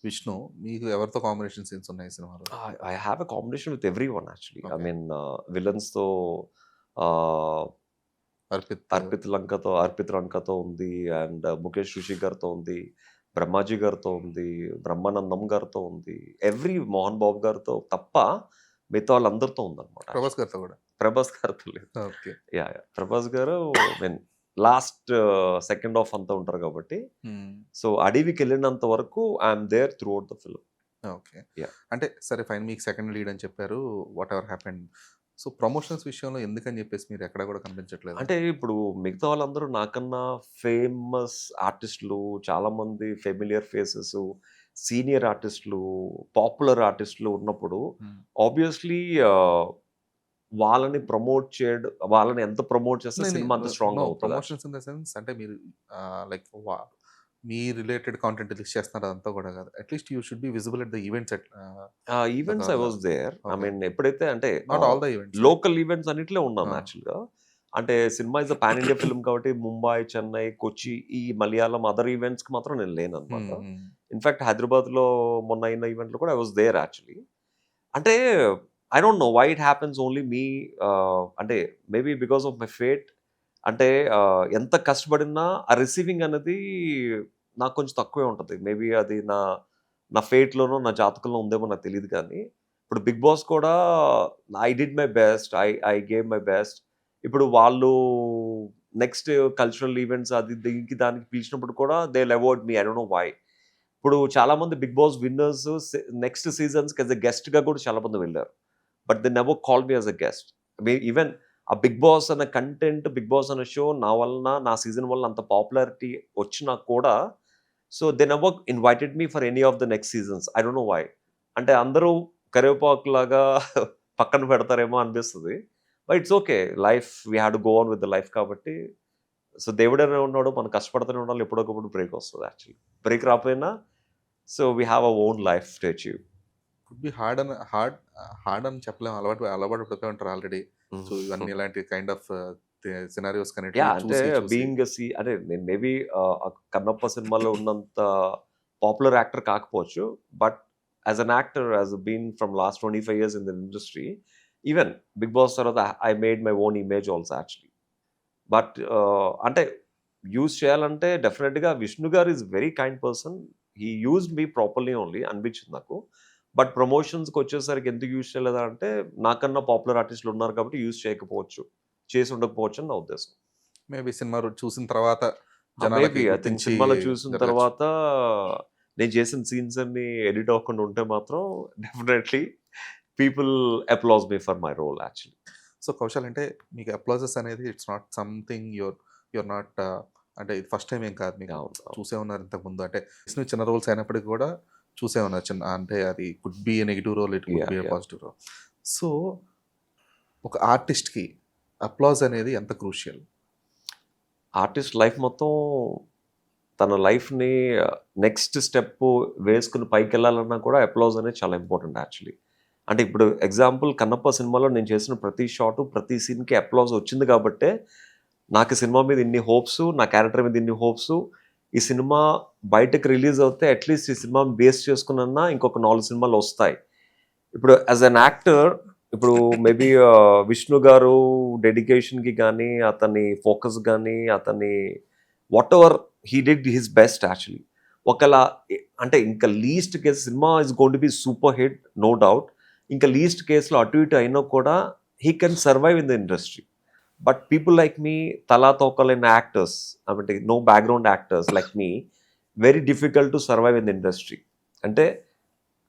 Vishnu, మీకు ఎవరితో కాంబినేషన్ సీన్స్ ఉన్నాయి సినిమాలో? I have a combination with every one actually. I mean విలన్స్తో అర్పిత్ లంకతో ఉంది, అండ్ ముఖేష్ రుషి గారితో ఉంది, బ్రహ్మాజీ గారితో ఉంది, బ్రహ్మానందం గారితో ఉంది, ఎవ్రీ మోహన్ బాబు గారితో తప్ప మిగతా వాళ్ళందరితో ఉందన్నమాట. ప్రభాస్ గారితో కూడా? ప్రభాస్ గారితో లేదు. ఓకే. యా ప్రభాస్ గారు మీన్ లాస్ట్ సెకండ్ హాఫ్ అంతా ఉంటారు కాబట్టి, సో అడవికి వెళ్ళినంత వరకు I'm there throughout the film. Okay. అంటే సరే ఫైన్, మీకు సెకండ్ లీడ్ అని చెప్పారు. Whatever happened. So promotions విషయంలో ఎందుకని చెప్పేసి మీరు ఎక్కడ కూడా కనిపించట్లేదు? అంటే ఇప్పుడు మిగతా వాళ్ళందరూ నాకన్నా ఫేమస్ ఆర్టిస్టులు, చాలా మంది ఫెమిలియర్ ఫేసెస్, సీనియర్ ఆర్టిస్టులు, పాపులర్ ఆర్టిస్టులు ఉన్నప్పుడు ఆబ్వియస్లీ వాళ్ళని ప్రమోట్ చేయడం, వాళ్ళని ఎంత ప్రమోట్ చేస్తే సినిమా అంత స్ట్రాంగ్ అవుతుంది. ప్రమోషన్స్ ఇన్ ద సెన్స్ అంటే మీరు like me related content list చేస్తున్నారు అదంతా కూడా కాదు. At least you should be visible at the events. Events I was there. I mean ఎప్పుడైతే అంటే not all the events, local events అన్నిట్లో ఉన్నాను యాక్చువల్గా. అంటే సినిమా ఇస్ అ పాన్ ఇండియా ఫిల్మ్ కాబట్టి ముంబై, చెన్నై, కొచ్చి, ఈ మలయాళం అదర్ ఈవెంట్స్కి మాత్రం నేను లేను అనమాట. ఇన్ఫాక్ట్ హైదరాబాద్లో మొన్న అయిన ఈవెంట్లో కూడా ఐ వాస్ దేర్ యాక్చువల్లీ. అంటే I don't know why it happens only me. అంటే maybe because of my fate. అంటే ఎంత కష్టపడినా ఆ రిసీవింగ్ అనేది నాకు కొంచెం తక్కువే ఉంటుంది. మేబీ అది నా ఫేట్లోనో నా జాతకంలో ఉందేమో నాకు తెలియదు. కానీ ఇప్పుడు బిగ్ బాస్ కూడా I did my best, I gave my best. ఇప్పుడు వాళ్ళు నెక్స్ట్ కల్చరల్ ఈవెంట్స్ అది దీనికి దానికి పిలిచినప్పుడు కూడా they award me. I don't know why. ఇప్పుడు చాలా మంది బిగ్ బాస్ విన్నర్స్ నెక్స్ట్ సీజన్స్కి యాజ్ అ గెస్ట్గా కూడా చాలా మంది వెళ్ళారు. But they never call me as a guest. Even ఆ బిగ్ బాస్ అనే కంటెంట్, బిగ్ బాస్ అనే షో నా వలన, నా సీజన్ వల్ల అంత పాపులారిటీ వచ్చినా కూడా, so they never invited me for any of the next seasons. I don't know why. అంటే అందరూ కరివేపాకు లాగా పక్కన పెడతారేమో అనిపిస్తుంది. But it's okay, life we have to go on with the life కాబట్టి. సో దేవుడనే ఉన్నాడు, మనం కష్టపడుతూనే ఉండాలి. ఎప్పుడొకప్పుడు బ్రేక్ వస్తుంది యాక్చువల్లీ. బ్రేక్ రాకపోయినా so we have our own life to achieve. Could be hard అని చెప్పలేము. అలవాటు పడిపోయి ఉంటారు ఆల్రెడీ. సో ఇవన్నీ ఇలాంటి కైండ్ ఆఫ్ సినారియోస్ అంటే బీయింగ్ అంటే నేను మేబీ కన్నప్ప సినిమాలో ఉన్నంత పాపులర్ యాక్టర్ కాకపోవచ్చు. But as an actor, as been from last 25 years in the industry, even big boss తర్వాత I made my own image also actually. But అంటే యూజ్ చేయాలంటే డెఫినెట్గా Vishnu garu is very kind person. He used me properly only అనిపించింది నాకు. But ప్రమోషన్స్కి వచ్చేసరికి ఎందుకు use చేయలేదా అంటే, నాకన్నా పాపులర్ ఆర్టిస్టులు ఉన్నారు కాబట్టి యూజ్ చేయకపోవచ్చు, చేసి ఉండకపోవచ్చు అని నా ఉద్దేశం. మేబీ సినిమా చూసిన తర్వాత సినిమాలో చూసిన తర్వాత నేను చేసిన సీన్స్ అన్ని ఎడిట్ అవ్వకుండా ఉంటే మాత్రం definitely people applause me for my role actually. So Kaushal, అంటే మీకు అప్లాజెస్ అనేది it's not something your not అంటే ఇది ఫస్ట్ టైం ఏం కాదు, మీకు చూసే ఉన్నారు ఇంతకుముందు. అంటే చిన్న రోల్స్ అయినప్పటికీ కూడా చూసే ఉన్నారు. అంటే అది could be negative role, it could be positive role. So ఒక ఆర్టిస్ట్కి అప్లాజ్ అనేది ఎంత క్రూషియల్? ఆర్టిస్ట్ లైఫ్ మొత్తం తన లైఫ్ని నెక్స్ట్ స్టెప్ వేసుకుని పైకి వెళ్ళాలన్నా కూడా అప్లాజ్ అనేది చాలా ఇంపార్టెంట్ యాక్చువల్లీ. అంటే ఇప్పుడు ఎగ్జాంపుల్ కన్నప్ప సినిమాలో నేను చేసిన ప్రతి షాటు, ప్రతి సీన్కి అప్లాజ్ వచ్చింది కాబట్టే నాకు సినిమా మీద ఇన్ని హోప్స్, నా క్యారెక్టర్ మీద ఇన్ని హోప్స్. ఈ సినిమా బయటకు రిలీజ్ అవుతే అట్లీస్ట్ ఈ సినిమా బేస్ చేసుకున్నా ఇంకొక 4 సినిమాలు వస్తాయి. ఇప్పుడు యాజ్ అన్ యాక్టర్, ఇప్పుడు మేబీ విష్ణు గారు డెడికేషన్కి కానీ, అతని ఫోకస్ కానీ, అతని whatever he did his best actually. ఒకలా అంటే ఇంకా లీస్ట్ కేసు సినిమా is going to be super hit, no doubt. ఇంకా లీస్ట్ కేసులో అటు ఇటు అయినా కూడా he can survive in the industry. But people like me, తలా తోకలైన యాక్టర్స్, అంటే no background actors like me, very difficult to survive in the industry. అంటే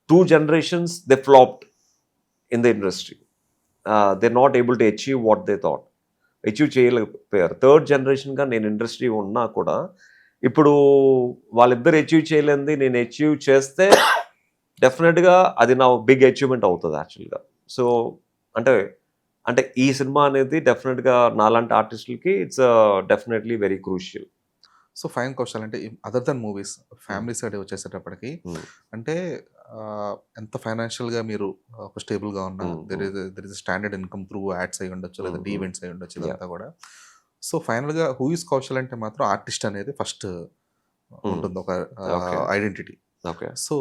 2 generations they flopped in the industry. They're not able to achieve what they thought. Achieve చేయలేకపోయారు. 3rd generation నేను industry ఉన్నా కూడా ఇప్పుడు వాళ్ళిద్దరు achieve చేయలేనిది నేను achieve చేస్తే డెఫినెట్గా అది నా బిగ్ అచీవ్మెంట్ అవుతుంది యాక్చువల్గా. సో అంటే ఈ సినిమా అనేది డెఫినెట్గా నాలాంటి ఆర్టిస్టులకి it's definitely very crucial. So fine question, అంటే other than movies, family side వచ్చేసేటప్పటికి అంటే ఎంత ఫైనాన్షియల్గా మీరు ఒక స్టేబుల్గా ఉన్నా, there is standard income through ads అయి ఉండొచ్చు, లేదంటే ఈవెంట్స్ అయి ఉండొచ్చు, ఇదంతా కూడా. సో ఫైనల్గా హూ ఇస్ కౌశల్ అంటే మాత్రం ఆర్టిస్ట్ అనేది ఫస్ట్ ఉంటుంది, ఒక ఐడెంటిటీ. ఓకే. సో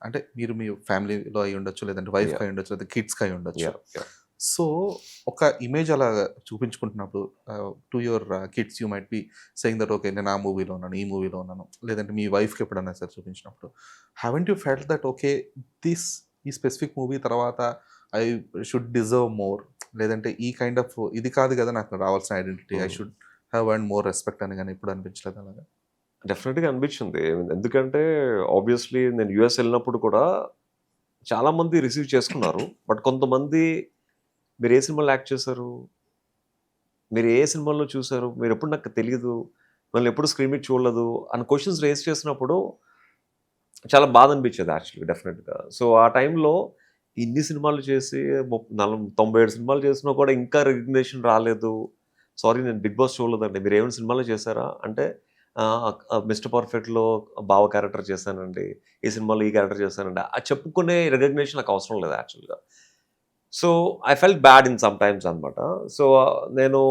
అంటే మీరు మీ ఫ్యామిలీలో అయి ఉండొచ్చు, లేదంటే వైఫ్కి అయి ఉండొచ్చు, లేదా కిడ్స్కి అయి ఉండొచ్చు. సో ఒక ఇమేజ్ అలా చూపించుకుంటున్నప్పుడు to your kids you might be saying that okay నేను ఆ మూవీలో ఉన్నాను, ఈ మూవీలో ఉన్నాను, లేదంటే మీ వైఫ్కి ఎప్పుడైనా సరే చూపించినప్పుడు haven't you felt that okay ఈ స్పెసిఫిక్ మూవీ తర్వాత ఐ షుడ్ డిజర్వ్ మోర్, లేదంటే ఈ కైండ్ ఆఫ్ ఇది కాదు కదా నాకు రావాల్సిన identity, I should have and more respect అని కానీ ఇప్పుడు అనిపించలేదు అలాగా? డెఫినెట్గా అనిపించింది. ఎందుకంటే ఆబ్వియస్లీ నేను యుఎస్ వెళ్ళినప్పుడు కూడా చాలా మంది రిసీవ్ చేసుకున్నారు. బట్ కొంతమంది మీరు ఏ సినిమాలో యాక్ట్ చేశారు, మీరు ఏ సినిమాల్లో చూసారు, మీరు ఎప్పుడు నాకు తెలియదు, మళ్ళీ ఎప్పుడు స్క్రీన్ మీద చూడలేదు అని క్వశ్చన్స్ రేస్ చేసినప్పుడు చాలా బాధ అనిపించేది యాక్చువల్గా డెఫినెట్గా. సో ఆ టైంలో ఇన్ని సినిమాలు చేసి 97 సినిమాలు చేసినా కూడా ఇంకా రికగ్నేషన్ రాలేదు. సారీ నేను బిగ్ బాస్ చూడలేదండి, మీరు ఏమైనా సినిమాలో చేశారా అంటే మిస్టర్ పర్ఫెక్ట్లో బావ క్యారెక్టర్ చేశానండి, ఈ సినిమాలో ఈ క్యారెక్టర్ చేశానండి, అది చెప్పుకునే రికగ్నేషన్ నాకు అవసరం లేదు యాక్చువల్గా. So I felt bad in some times అనమాట. సో నేను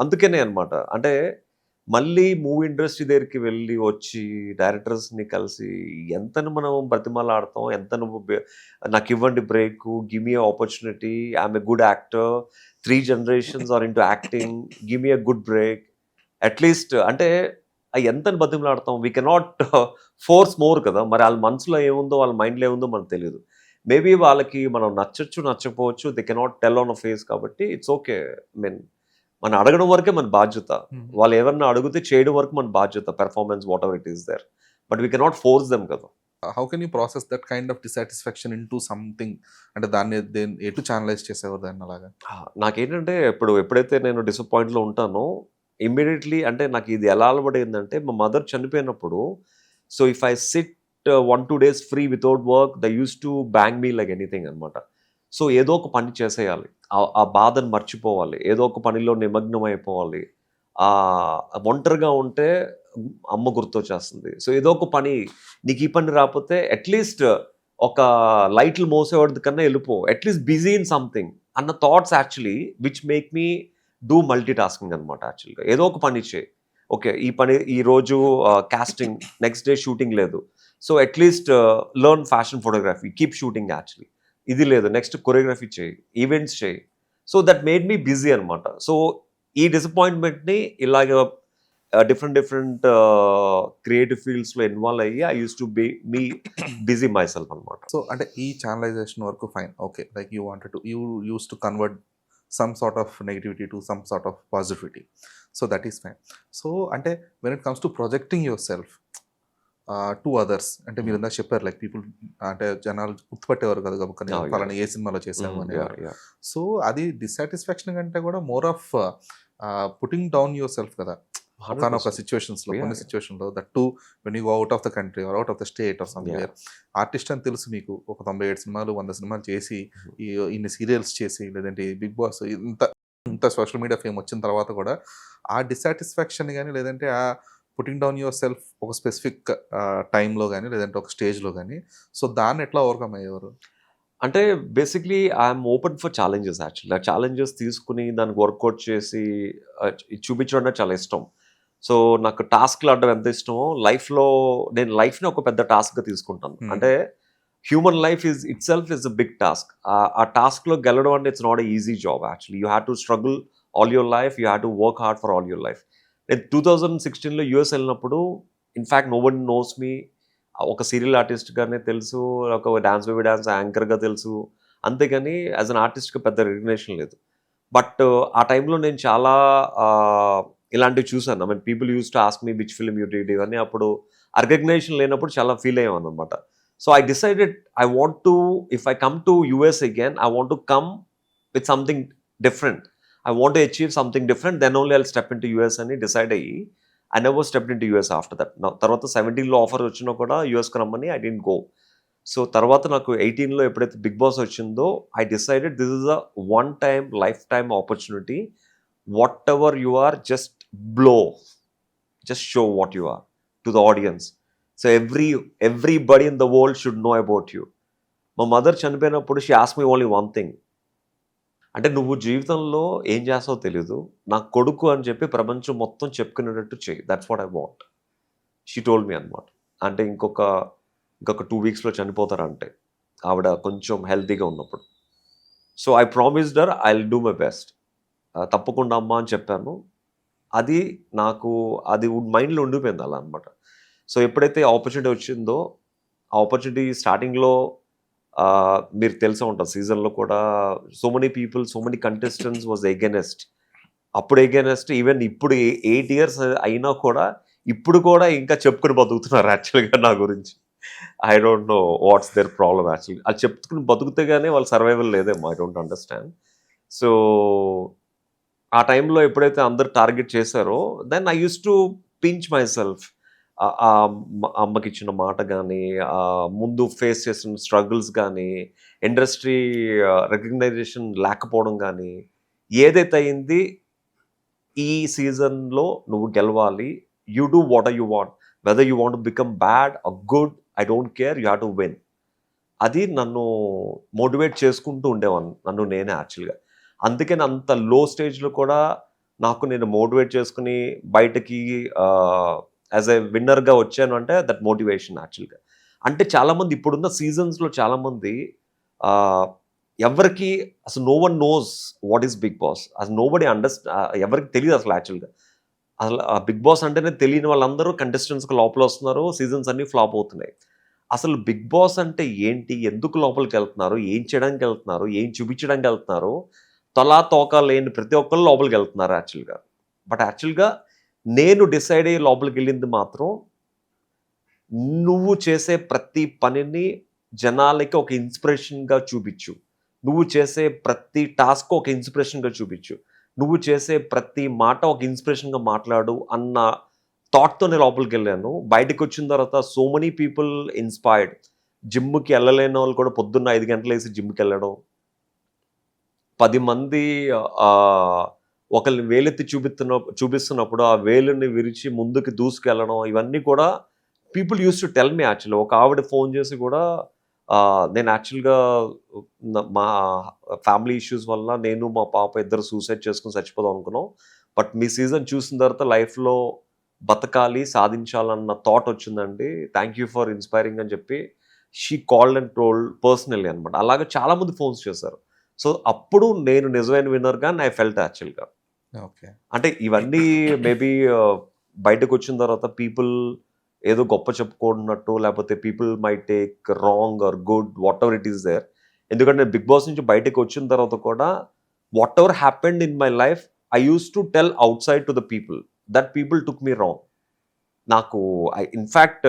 అందుకనే అనమాట, అంటే మళ్ళీ మూవీ ఇండస్ట్రీ దగ్గరికి వెళ్ళి వచ్చి డైరెక్టర్స్ని కలిసి ఎంతను మనం బ్రతిమలాడతాం, ఎంత నువ్వు నాకు ఇవ్వండి break, give me opportunity, I'm a good actor, 3 generations are into acting, give me a good break at least అంటే ఎంతని బతిమలాడతాం. వీ కెనాట్ ఫోర్స్ మోర్ కదా. మరి వాళ్ళ మనసులో ఏముందో వాళ్ళ మైండ్లో ఏముందో మనకు తెలియదు. మేబీ వాళ్ళకి మనం నచ్చచ్చు నచ్చకపోవచ్చు, they cannot tell on a face, కాబట్టి ఇట్స్ ఓకే. ఐ మీన్ మనం అడగడం వరకే మన బాధ్యత, వాళ్ళు ఎవరన్నా అడిగితే చేయడం వరకు మన బాధ్యత, performance whatever it is there, but we cannot force them కదా. How can you process that kind of dissatisfaction into something, అంటే దాన్ని ఎటు ఛానలైజ్ చేసేవారు దాన్ని అలాగా? నాకేంటంటే ఎప్పుడైతే నేను డిసప్పాయింట్లో ఉంటానో ఇమ్మీడియట్లీ, అంటే నాకు ఇది ఎలా అలవాటైందంటే మా మదర్ చనిపోయినప్పుడు, so if I SIT 1-2 days free without work, they use to bang me like anything అనమాట. సో ఏదో ఒక పని చేసేయాలి, ఆ బాధను మర్చిపోవాలి, ఏదో ఒక పనిలో నిమగ్నం అయిపోవాలి. ఒంటరిగా ఉంటే అమ్మ గుర్తొచ్చేస్తుంది. సో ఏదో ఒక పని, నీకు ఈ పని రాకపోతే అట్లీస్ట్ ఒక లైట్లు మోసేవాడి కన్నా వెళ్ళిపో, అట్లీస్ట్ బిజీ ఇన్ సంథింగ్ అన్న thoughts actually which make me do multi tasking అనమాట. యాక్చువల్గా ఏదో ఒక పని చేయి, ఓకే ఈ పని ఈరోజు కాస్టింగ్, నెక్స్ట్ డే షూటింగ్ లేదు, so at least learn fashion photography, keep shooting actually, ఇది లేదు నెక్స్ట్ కొరియోగ్రఫీ చేయి, ఈవెంట్స్ చేయి. So that made me busy అనమాట. సో ఈ డిసప్పాయింట్మెంట్ని ఇలాగ డిఫరెంట్ క్రియేటివ్ ఫీల్డ్స్లో ఇన్వాల్వ్ అయ్యి I use to be busy myself అనమాట. సో అంటే ఈ ఛానలైజేషన్ వరకు fine, okay, like you wanted to, you use to convert some sort of negativity to some sort of positivity, so that is fine. So అంటే when it comes to projecting yourself to others, అంటే మీరు ఇందాక చెప్పారు like people, అంటే జనాలు గుర్తుపట్టేవారు కదా గబుక్కని వాళ్ళని ఏ సినిమాలో చేసాము అనేవారు. సో అది డిసాటిస్ఫాక్షన్ కంటే కూడా more of putting down yourself కదా ఒకనొక సిచ్యువేషన్స్లో, కొన్ని సిచ్యువేషన్లో, that to when you go out of the country or out of the state or somewhere. Artist అని తెలుసు మీకు, ఒక 97 సినిమాలు 100 సినిమాలు చేసి, ఇన్ని సీరియల్స్ చేసి, లేదంటే బిగ్ బాస్, ఇంత సోషల్ మీడియా ఫేమ్ వచ్చిన తర్వాత కూడా ఆ డిసాటిస్ఫాక్షన్ కానీ, లేదంటే ఆ పుట్టింగ్ డౌన్ యువర్ సెల్ఫ్ ఒక స్పెసిఫిక్ టైంలో కానీ, లేదంటే ఒక స్టేజ్లో కానీ, సో దాన్ని ఎట్లా ఓవర్కమ్ అయ్యేవారు? అంటే basically I'm open for challenges. Actually ఆ ఛాలెంజెస్ తీసుకుని దానికి వర్కౌట్ చేసి చూపించడం అంటే చాలా ఇష్టం. సో నాకు టాస్క్లు ఆడడం ఎంత ఇష్టమో, లైఫ్లో నేను లైఫ్ని ఒక పెద్ద టాస్క్గా తీసుకుంటాను. అంటే human life is itself is a big task. ఆ టాస్క్లో గెలవడం అంటే it's not a easy job actually. You have to struggle all your life, you have to work hard for all your life. నేను 2016లో US వెళ్ళినప్పుడు, in fact no one knows me, ఒక serial ఆర్టిస్ట్గానే తెలుసు, ఒక డాన్స్ బేబీ డాన్స్ యాంకర్గా తెలుసు, అంతేగాని as an ఆర్టిస్ట్గా పెద్ద రికగ్నేషన్ లేదు. బట్ ఆ టైంలో నేను చాలా ఇలాంటివి చూసాను. I mean people use to ask me which film you did ఇవన్నీ. అప్పుడు రికగ్నేషన్ లేనప్పుడు చాలా ఫీల్ అయ్యాను అనమాట. So I decided I want to, if I come to US again, I want to come with something different, I want to achieve something different, then only I will step in to US అని decide అయ్యి I never stepped in to US after that. తర్వాత 17లో offer వచ్చినా కూడా యూఎస్కి రమ్మని I didn't go. So తర్వాత నాకు 18లో ఎప్పుడైతే బిగ్ బాస్ వచ్చిందో, I decided this is a one time lifetime opportunity. Whatever you are, just blow, just show what you are to the audience. So everybody in the world should know about you. మా mother చనిపోయినప్పుడు she asked me only one thing, అంటే నువ్వు జీవితంలో ఏం చేస్తావో తెలీదు, నా కొడుకు అని చెప్పి ప్రపంచం మొత్తం చెప్పుకునేటట్టు చేయి, that's what I want, she told me అనమాట. అంటే ఇంకొక 2 weeksలో చనిపోతారంటే ఆవిడ కొంచెం హెల్తీగా ఉన్నప్పుడు. So I promised her I will do my best, తప్పకుండా అమ్మా అని చెప్పాను. అది నాకు అది మైండ్లో ఉండిపోయింది అలా అనమాట. సో ఎప్పుడైతే ఆపర్చునిటీ వచ్చిందో, ఆ ఆపర్చునిటీ స్టార్టింగ్లో మీరు తెలిసే ఉంటుంది, సీజన్లో కూడా so many people, so many contestants was against. అప్పుడు ఎగైనెస్ట్ ఈవెన్ ఇప్పుడు 8 ఇయర్స్ అయినా కూడా ఇప్పుడు కూడా ఇంకా చెప్పుకుని బతుకుతున్నారు యాక్చువల్గా నా గురించి. I don't know what's there problem actually. అది చెప్పుకుని బతుకుతే గానీ వాళ్ళ సర్వైవల్ లేదేమో, ఐ డోంట్ అండర్స్టాండ్. సో ఆ టైంలో ఎప్పుడైతే అందరు టార్గెట్ చేశారో then I use to pinch myself. అమ్మకి ఇచ్చిన మాట కానీ, ముందు ఫేస్ చేసిన స్ట్రగుల్స్ కానీ, ఇండస్ట్రీ రికగ్నైజేషన్ లేకపోవడం కానీ, ఏదైతే అయింది ఈ సీజన్లో నువ్వు గెలవాలి. You do what you want, whether you want become bad or good, I don't care, you have to win. అది నన్ను మోటివేట్ చేసుకుంటూ ఉండేవాడిని నన్ను నేనే యాక్చువల్గా. అందుకని అంత లో స్టేజ్లో కూడా నాకు నేను మోటివేట్ చేసుకుని బయటకి యాజ్ ఎ విన్నర్గా వచ్చాను అంటే దట్ మోటివేషన్ యాక్చువల్గా. అంటే చాలామంది ఇప్పుడున్న సీజన్స్లో చాలామంది ఎవరికి అసలు no one knows what is Bigg Boss, అసలు నో బడీ ఎవరికి తెలియదు అసలు యాక్చువల్గా. అసలు ఆ బిగ్ బాస్ అంటేనే తెలియని వాళ్ళందరూ కంటెస్టెంట్స్కి లోపల వస్తున్నారు, సీజన్స్ అన్నీ ఫ్లాప్ అవుతున్నాయి. అసలు బిగ్ బాస్ అంటే ఏంటి, ఎందుకు లోపలికి వెళ్తున్నారు, ఏం చేయడానికి వెళ్తున్నారు, ఏం చూపించడానికి వెళ్తున్నారు, తలా తోక లేని ప్రతి ఒక్కరు లోపలికి వెళ్తున్నారు యాక్చువల్గా. బట్ యాక్చువల్గా నేను డిసైడ్ అయ్యి లోపలికి వెళ్ళింది మాత్రం, నువ్వు చేసే ప్రతి పనిని జనాలకి ఒక ఇన్స్పిరేషన్గా చూపించు, నువ్వు చేసే ప్రతి టాస్క్ ఒక ఇన్స్పిరేషన్గా చూపించు, నువ్వు చేసే ప్రతి మాట ఒక ఇన్స్పిరేషన్గా మాట్లాడు అన్న థాట్తోనే లోపలికి వెళ్ళాను. బయటకు వచ్చిన తర్వాత సో మెనీ పీపుల్ ఇన్స్పైర్డ్. జిమ్కి వెళ్ళలేని వాళ్ళు కూడా పొద్దున్న 5 గంటలు వేసి జిమ్కి వెళ్ళడం, 10 మంది ఒకరిని వేలెత్తి చూపిస్తున్నప్పుడు ఆ వేలుని విరిచి ముందుకు దూసుకెళ్ళడం, ఇవన్నీ కూడా people use to tell me actually. ఒక ఆవిడ ఫోన్ చేసి కూడా నేను యాక్చువల్గా మా ఫ్యామిలీ ఇష్యూస్ వల్ల నేను మా పాప ఇద్దరు సూసైడ్ చేసుకుని చచ్చిపోదాం అనుకున్నాం, బట్ మీ సీజన్ చూసిన తర్వాత లైఫ్లో బతకాలి, సాధించాలన్న థాట్ వచ్చిందండి, థ్యాంక్ యూ ఫర్ ఇన్స్పైరింగ్ అని చెప్పి she called and told personally అనమాట. అలాగే చాలామంది ఫోన్స్ చేశారు. సో అప్పుడు నేను నిజమైన విన్నర్గా ఐ ఫెల్ట్ యాక్చువల్గా. ఓకే. అంటే ఇవన్నీ మేబీ బయటకు వచ్చిన తర్వాత పీపుల్ ఏదో గొప్ప చెప్పుకున్నట్టు, లేకపోతే people may take wrong or good, whatever it is there. ఎందుకంటే బిగ్ బాస్ నుంచి బయటకు వచ్చిన తర్వాత కూడా whatever happened in my life I use to tell outside to the people, that people took me wrong. నాకు in fact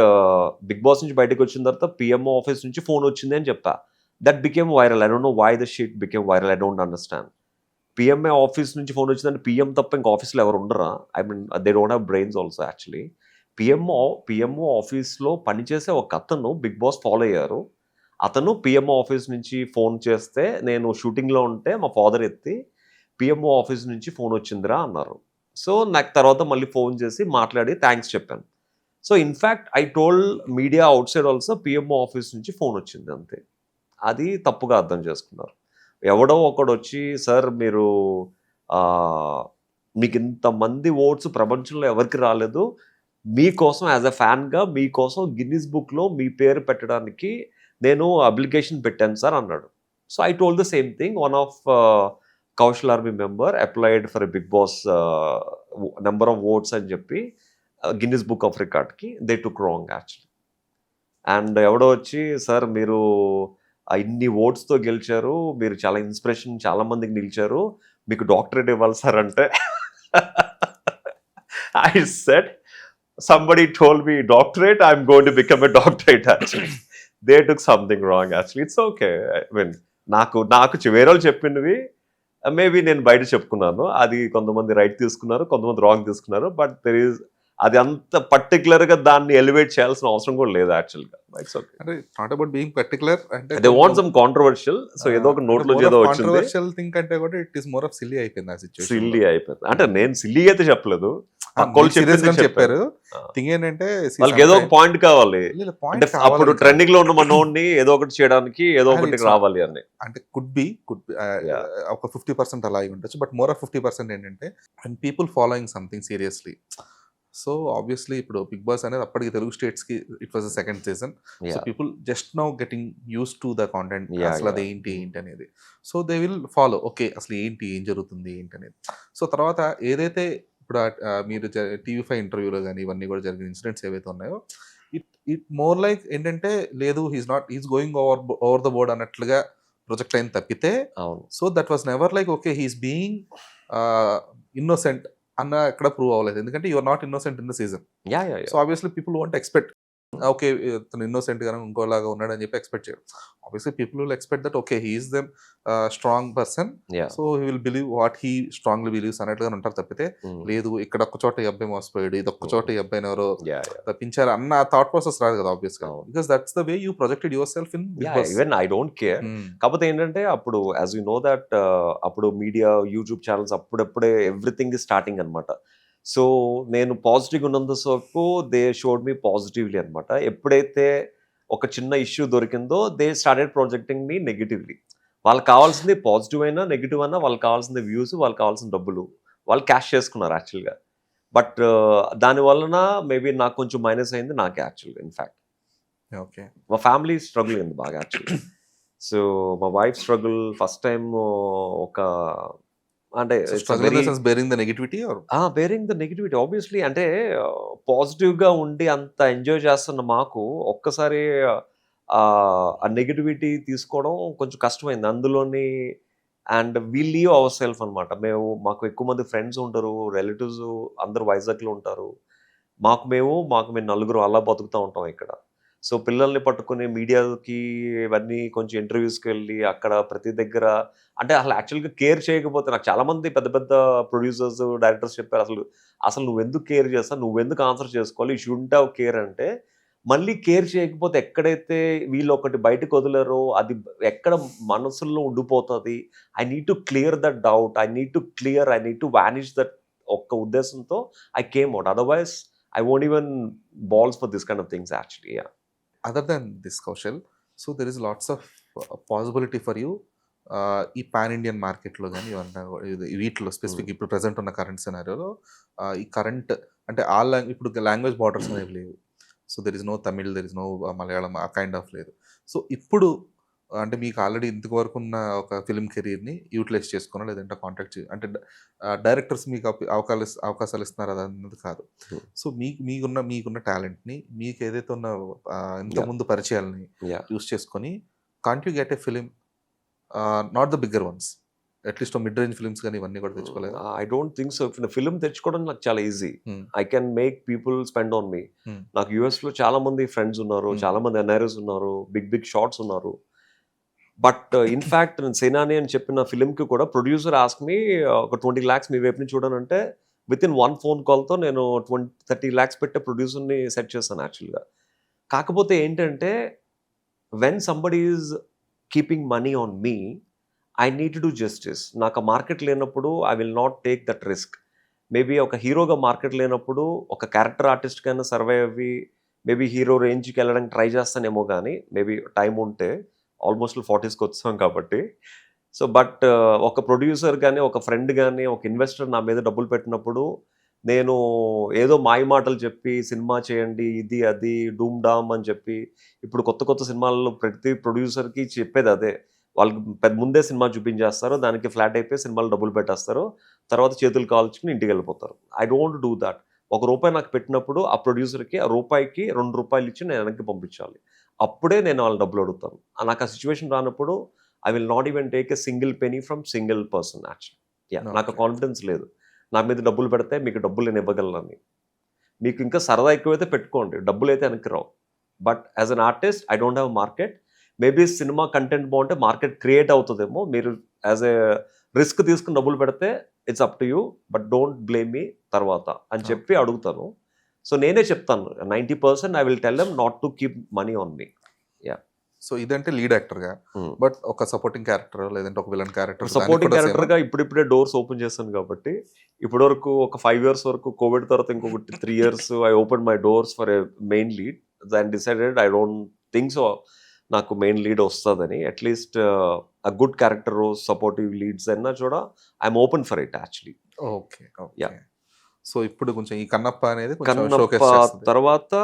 Bigg Boss నుంచి బయటకు వచ్చిన తర్వాత పిఎంఓ ఆఫీస్ నుంచి ఫోన్ వచ్చింది అని చెప్పా. That became viral. I don't know why the shit became viral, I don't understand. PMO office నుంచి ఫోన్ వచ్చిందంటే పిఎం తప్ప ఇంకా ఆఫీస్లో ఎవరు ఉండరా? I mean they don't have brains also actually. PMO ఆఫీస్లో పనిచేసే ఒక అతను బిగ్ బాస్ ఫాలో అయ్యారు. అతను పిఎంఓ ఆఫీస్ నుంచి ఫోన్ చేస్తే నేను షూటింగ్లో ఉంటే మా ఫాదర్ ఎత్తి పిఎంఓ ఆఫీస్ నుంచి ఫోన్ వచ్చిందిరా అన్నారు. సో నాకు తర్వాత మళ్ళీ ఫోన్ చేసి మాట్లాడి థ్యాంక్స్ చెప్పాను. So in fact I told media out side also PMO office నుంచి ఫోన్ వచ్చింది అంతే. అది తప్పుగా అర్థం చేసుకున్నారు. ఎవడో ఒకడు వచ్చి సార్ మీరు మీకు ఇంతమంది ఓట్స్ ప్రపంచంలో ఎవరికి రాలేదు, మీకోసం యాజ్ అ ఫ్యాన్గా మీకోసం గిన్నిస్ బుక్లో మీ పేరు పెట్టడానికి నేను అప్లికేషన్ పెట్టాను సార్ అన్నాడు. So I told the same thing. One of Kaushal army member applied for a big boss number of votes అని చెప్పి గిన్నిస్ బుక్ ఆఫ్ రికార్డ్కి they took wrong actually. And ఎవడో వచ్చి సార్ మీరు ఇన్ని ఓట్స్తో గెలిచారు, మీరు చాలా ఇన్స్పిరేషన్ చాలా మందికి నిలిచారు, మీకు డాక్టరేట్ ఇవ్వాలి సార్ అంటే I said somebody told me doctorate, I'm going to become a doctorate actually. They took something wrong actually. It's okay. I mean నాకు వేరే వాళ్ళు చెప్పినవి మేబీ నేను బయట చెప్పుకున్నాను, అది కొంతమంది రైట్ తీసుకున్నారు, కొంతమంది రాంగ్ తీసుకున్నారు. బట్ దెర్ ఈజ్ అది అంత పర్టికులర్గా దాన్ని ఎలివేట్ చేయాల్సిన అవసరం కూడా లేదు యాక్చువల్గా. It's okay. అంటే నాట్ అబౌట్ బీయింగ్ పర్టికులర్, అంటే they want some controversial. So ఏదో ఒక నోట్లో ఏదో వచ్చింది, కాంట్రవర్షియల్ థింక్ అంటే కూడా it is more of silly అయిపోయింది ఆ సిచువేషన్. సిల్లీ అయిపోయింది అంటే నేను సిల్లీ అయితే చెప్పలేదు, చెప్పారు. థింగ్ ఏంటంటే వాళ్ళకి ఏదో ఒక పాయింట్ కావాలి, అంటే అప్పుడు ట్రెండింగ్ లో ఉన్న మనోడిని ఏదో ఒకటి చేయడానికి ఏదో ఒకటి రావాలి అని. అంటే కుడ్ బి ఒక 50% అలా ఉండొచ్చు, బట్ మోర్ ఆఫ్ 50% ఏంటంటే when people following something seriously. So obviously ఇప్పుడు బిగ్ బాస్ అనేది అప్పటికి తెలుగు స్టేట్స్ కి it was the second season. So people just now getting use to the content, అసలు అది ఏంటి అనేది. So they will follow, okay అసలు ఏంటి, ఏం జరుగుతుంది ఏంటి అనేది. సో తర్వాత ఏదైతే ఇప్పుడు మీరు TV5 ఇంటర్వ్యూలో కానీ ఇవన్నీ కూడా జరిగిన ఇన్సిడెంట్స్ ఏవైతే ఉన్నాయో, ఇట్ మోర్ లైక్ ఏంటంటే లేదు he's going over the board అన్నట్లుగా ప్రొజెక్ట్ అయిన తప్పితే. So that was never like okay he's being innocent అన్న ఎక్కడ ప్రూవ్ అవ్వలేదు, ఎందుకంటే your not innocent in the season. Yeah yeah so obviously people want expect, okay ఇతను ఇన్నోసెంట్ గా ఇంకోలాగా ఉన్నాడు అని చెప్పి ఎక్స్పెక్ట్ చేయరు. Obviously people will expect that okay he is them strong person, yeah so he will believe what he strongly believes అన్నట్టుగా ఉంటారు తప్పితే, లేదు ఇక్కడ ఒక్క చోట ఈ అబ్బాయి మోసపోయాడు, ఇది ఒక్క చోట ఈ అబ్బాయిని ఎవరో యా తప్పించారు అన్న థాట్ ప్రాసెస్ రాదు కదా ఆబ్వియస్ గా, అవును. Because that's the way you projected yourself in big Boss. Even I don't care. కాకపోతే ఏంటంటే అప్పుడు యాజ్ యూ నో దట్ అప్పుడు మీడియా యూట్యూబ్ ఛానల్స్ అప్పుడప్పుడే ఎవ్రీథింగ్ ఇస్ స్టార్టింగ్ అనమాట. సో నేను పాజిటివ్గా ఉన్నంత వరకు దే షోడ్ మీ పాజిటివ్లీ అనమాట. ఎప్పుడైతే ఒక చిన్న ఇష్యూ దొరికిందో they started projecting me negatively. వాళ్ళకి కావాల్సింది పాజిటివ్ అయినా నెగిటివ్ అయినా వాళ్ళకి కావాల్సింది వ్యూస్, వాళ్ళకి కావాల్సిన డబ్బులు, వాళ్ళు క్యాష్ చేసుకున్నారు యాక్చువల్గా. బట్ దాని వలన మేబీ నాకు కొంచెం మైనస్ అయింది నాకే యాక్చువల్గా. ఇన్ఫ్యాక్ట్ ఓకే, మా ఫ్యామిలీ స్ట్రగుల్ అయింది బాగా యాక్చువల్గా. సో మా వైఫ్ స్ట్రగుల్ ఫస్ట్ టైం ఒక అంటే bearing the negativity or bearing the negativity obviously. అంటే పాజిటివ్గా ఉండి అంత ఎంజాయ్ చేస్తున్న మాకు ఒక్కసారి ఆ నెగిటివిటీ తీసుకోవడం కొంచెం కష్టమైంది అందులోని. And we leave our self అనమాట. మాకు ఎక్కువ మంది ఫ్రెండ్స్ ఉంటారు, రిలేటివ్స్ అందరూ వైజాగ్లో ఉంటారు. మాకు మేము నలుగురు అలా బతుకుతూ ఉంటాం ఇక్కడ. సో పిల్లల్ని పట్టుకుని మీడియాకి ఇవన్నీ కొంచెం ఇంటర్వ్యూస్కి వెళ్ళి అక్కడ ప్రతి దగ్గర అంటే అసలు యాక్చువల్గా కేర్ చేయకపోతే, నాకు చాలామంది పెద్ద పెద్ద ప్రొడ్యూసర్స్ డైరెక్టర్స్ చెప్పారు అసలు నువ్వెందుకు కేర్ చేస్తావు, నువ్వెందుకు ఆన్సర్ చేసుకోవాలి, యూ షుడ్ హ్యావ్ కేర్ అంటే. మళ్ళీ కేర్ చేయకపోతే ఎక్కడైతే వీళ్ళు ఒకటి బయటకు వదిలేరో అది ఎక్కడ మనసుల్లో ఉండిపోతుంది. I need to clear that doubt, I need to vanish that ఒక్క ఉద్దేశంతో I came out. Otherwise I won't even balls for this kind of things actually. other than this Kaushal, so there is lots of possibility for you ఈ pan Indian మార్కెట్లో కానీ వీటిలో specific ఇప్పుడు present ఉన్న current సినారియోలో ఈ current అంటే ఇప్పుడు language borders అనేవి లేవు. So there is no Tamil, there is no Malayalam, ఆ కైండ్ ఆఫ్ లేదు. సో ఇప్పుడు అంటే మీకు ఆల్రెడీ ఇంతవరకు ఉన్న ఒక ఫిలిం కెరీర్ని యూటిలైజ్ చేసుకున్నా లేదంటే కాంటాక్ట్ అంటే డైరెక్టర్స్ మీకు అవకాశాలు ఇస్తున్నారు అన్నది కాదు. సో మీకున్న టాలెంట్ని, మీకు ఏదైతే ఉన్న ఇంతకుముందు పరిచయాలని యూస్ చేసుకొని can't you get a film, not the bigger ones, at least mid range films కానీ ఇవన్నీ కూడా తెచ్చుకోలేదు? I don't think so. Film తెచ్చుకోవడం నాకు చాలా easy. I can make people spend on me. నాకు యూఎస్లో చాలా మంది ఫ్రెండ్స్ ఉన్నారు, చాలా మంది ఎన్ఆర్ఎస్ ఉన్నారు, బిగ్ షాట్స్ ఉన్నారు. బట్ ఇన్ఫ్యాక్ట్ నేను సేనాని అని చెప్పిన ఫిలింకి కూడా ప్రొడ్యూసర్ ఆస్క్ మీ ఒక 20 lakhs మీ వైపు నుంచి చూడనంటే విత్ ఇన్ 1 phone callతో నేను 30 lakhs పెట్టే ప్రొడ్యూసర్ని సెట్ చేశాను యాక్చువల్గా. కాకపోతే ఏంటంటే when somebody is keeping money on me, I need to do justice. నాకు మార్కెట్ లేనప్పుడు I will not take that risk. Maybe ఒక హీరోగా మార్కెట్ లేనప్పుడు ఒక క్యారెక్టర్ ఆర్టిస్ట్ కైనా సర్వైవ్ అవ్వి మేబీ హీరో రేంజ్కి వెళ్ళడానికి ట్రై చేస్తానేమో, కానీ మేబీ టైం ఉంటే ఆల్మోస్ట్ 40sకి వచ్చాం కాబట్టి. సో బట్ ఒక ప్రొడ్యూసర్ కానీ, ఒక ఫ్రెండ్ కానీ, ఒక ఇన్వెస్టర్ నా మీద డబ్బులు పెట్టినప్పుడు నేను ఏదో మాయ మాటలు చెప్పి సినిమా చేయండి ఇది అది డూమ్ డామ్ అని చెప్పి, ఇప్పుడు కొత్త సినిమాల్లో ప్రతి ప్రొడ్యూసర్కి చెప్పేది అదే. వాళ్ళకి ముందే సినిమా చూపించేస్తారు, దానికి ఫ్లాట్ అయిపోయి సినిమాలు డబ్బులు పెట్టేస్తారు, తర్వాత చేతులు కాల్చుకుని ఇంటికి వెళ్ళిపోతారు. I don't do that. ₹1 నాకు పెట్టినప్పుడు ఆ ప్రొడ్యూసర్కి ఆ రూపాయికి ₹2 ఇచ్చి నేను వెనక్కి పంపించాలి. అప్పుడే నేను వాళ్ళ డబ్బులు అడుగుతాను. నాకు ఆ సిచ్యువేషన్ రానప్పుడు I will not even take a single penny from single person actually. నాకు కాన్ఫిడెన్స్ లేదు. నా మీద డబ్బులు పెడితే మీకు డబ్బులు నేను ఇవ్వగలనని. మీకు ఇంకా సరదా ఎక్కువైతే పెట్టుకోండి, డబ్బులు అయితే వెనక్కి రావు. But as an artist I don't have market. Maybe సినిమా కంటెంట్ బాగుంటే మార్కెట్ క్రియేట్ అవుతుందేమో. మీరు యాజ్ ఎ రిస్క్ తీసుకుని డబ్బులు పెడితే it's up to you, but don't blame me తర్వాత అని చెప్పి అడుగుతాను. సో నేనే చెప్తాను 90% I will tell them not to keep money on me. So ఇదంటే లీడ్ యాక్టర్గా, బట్ ఒక సపోర్టింగ్ క్యారెక్టర్ లేదంటే ఒక విలన్ క్యారెక్టర్, సపోర్టింగ్ క్యారెక్టర్గా ఇప్పుడిప్పుడే డోర్స్ ఓపెన్ చేశాను కాబట్టి. ఇప్పటివరకు ఒక 5 years వరకు, కోవిడ్ తర్వాత ఇంకొకటి 3 years I open my doors for a main lead. దాన్ని decided I don't think so నాకు మెయిన్ లీడ్ వస్తుందని. At least a good character supportive leads అయినా చూడ I'm open for it actually. Okay, yeah. So ఇప్పుడు కొంచెం ఈ కన్నప్ప అనేది తర్వాత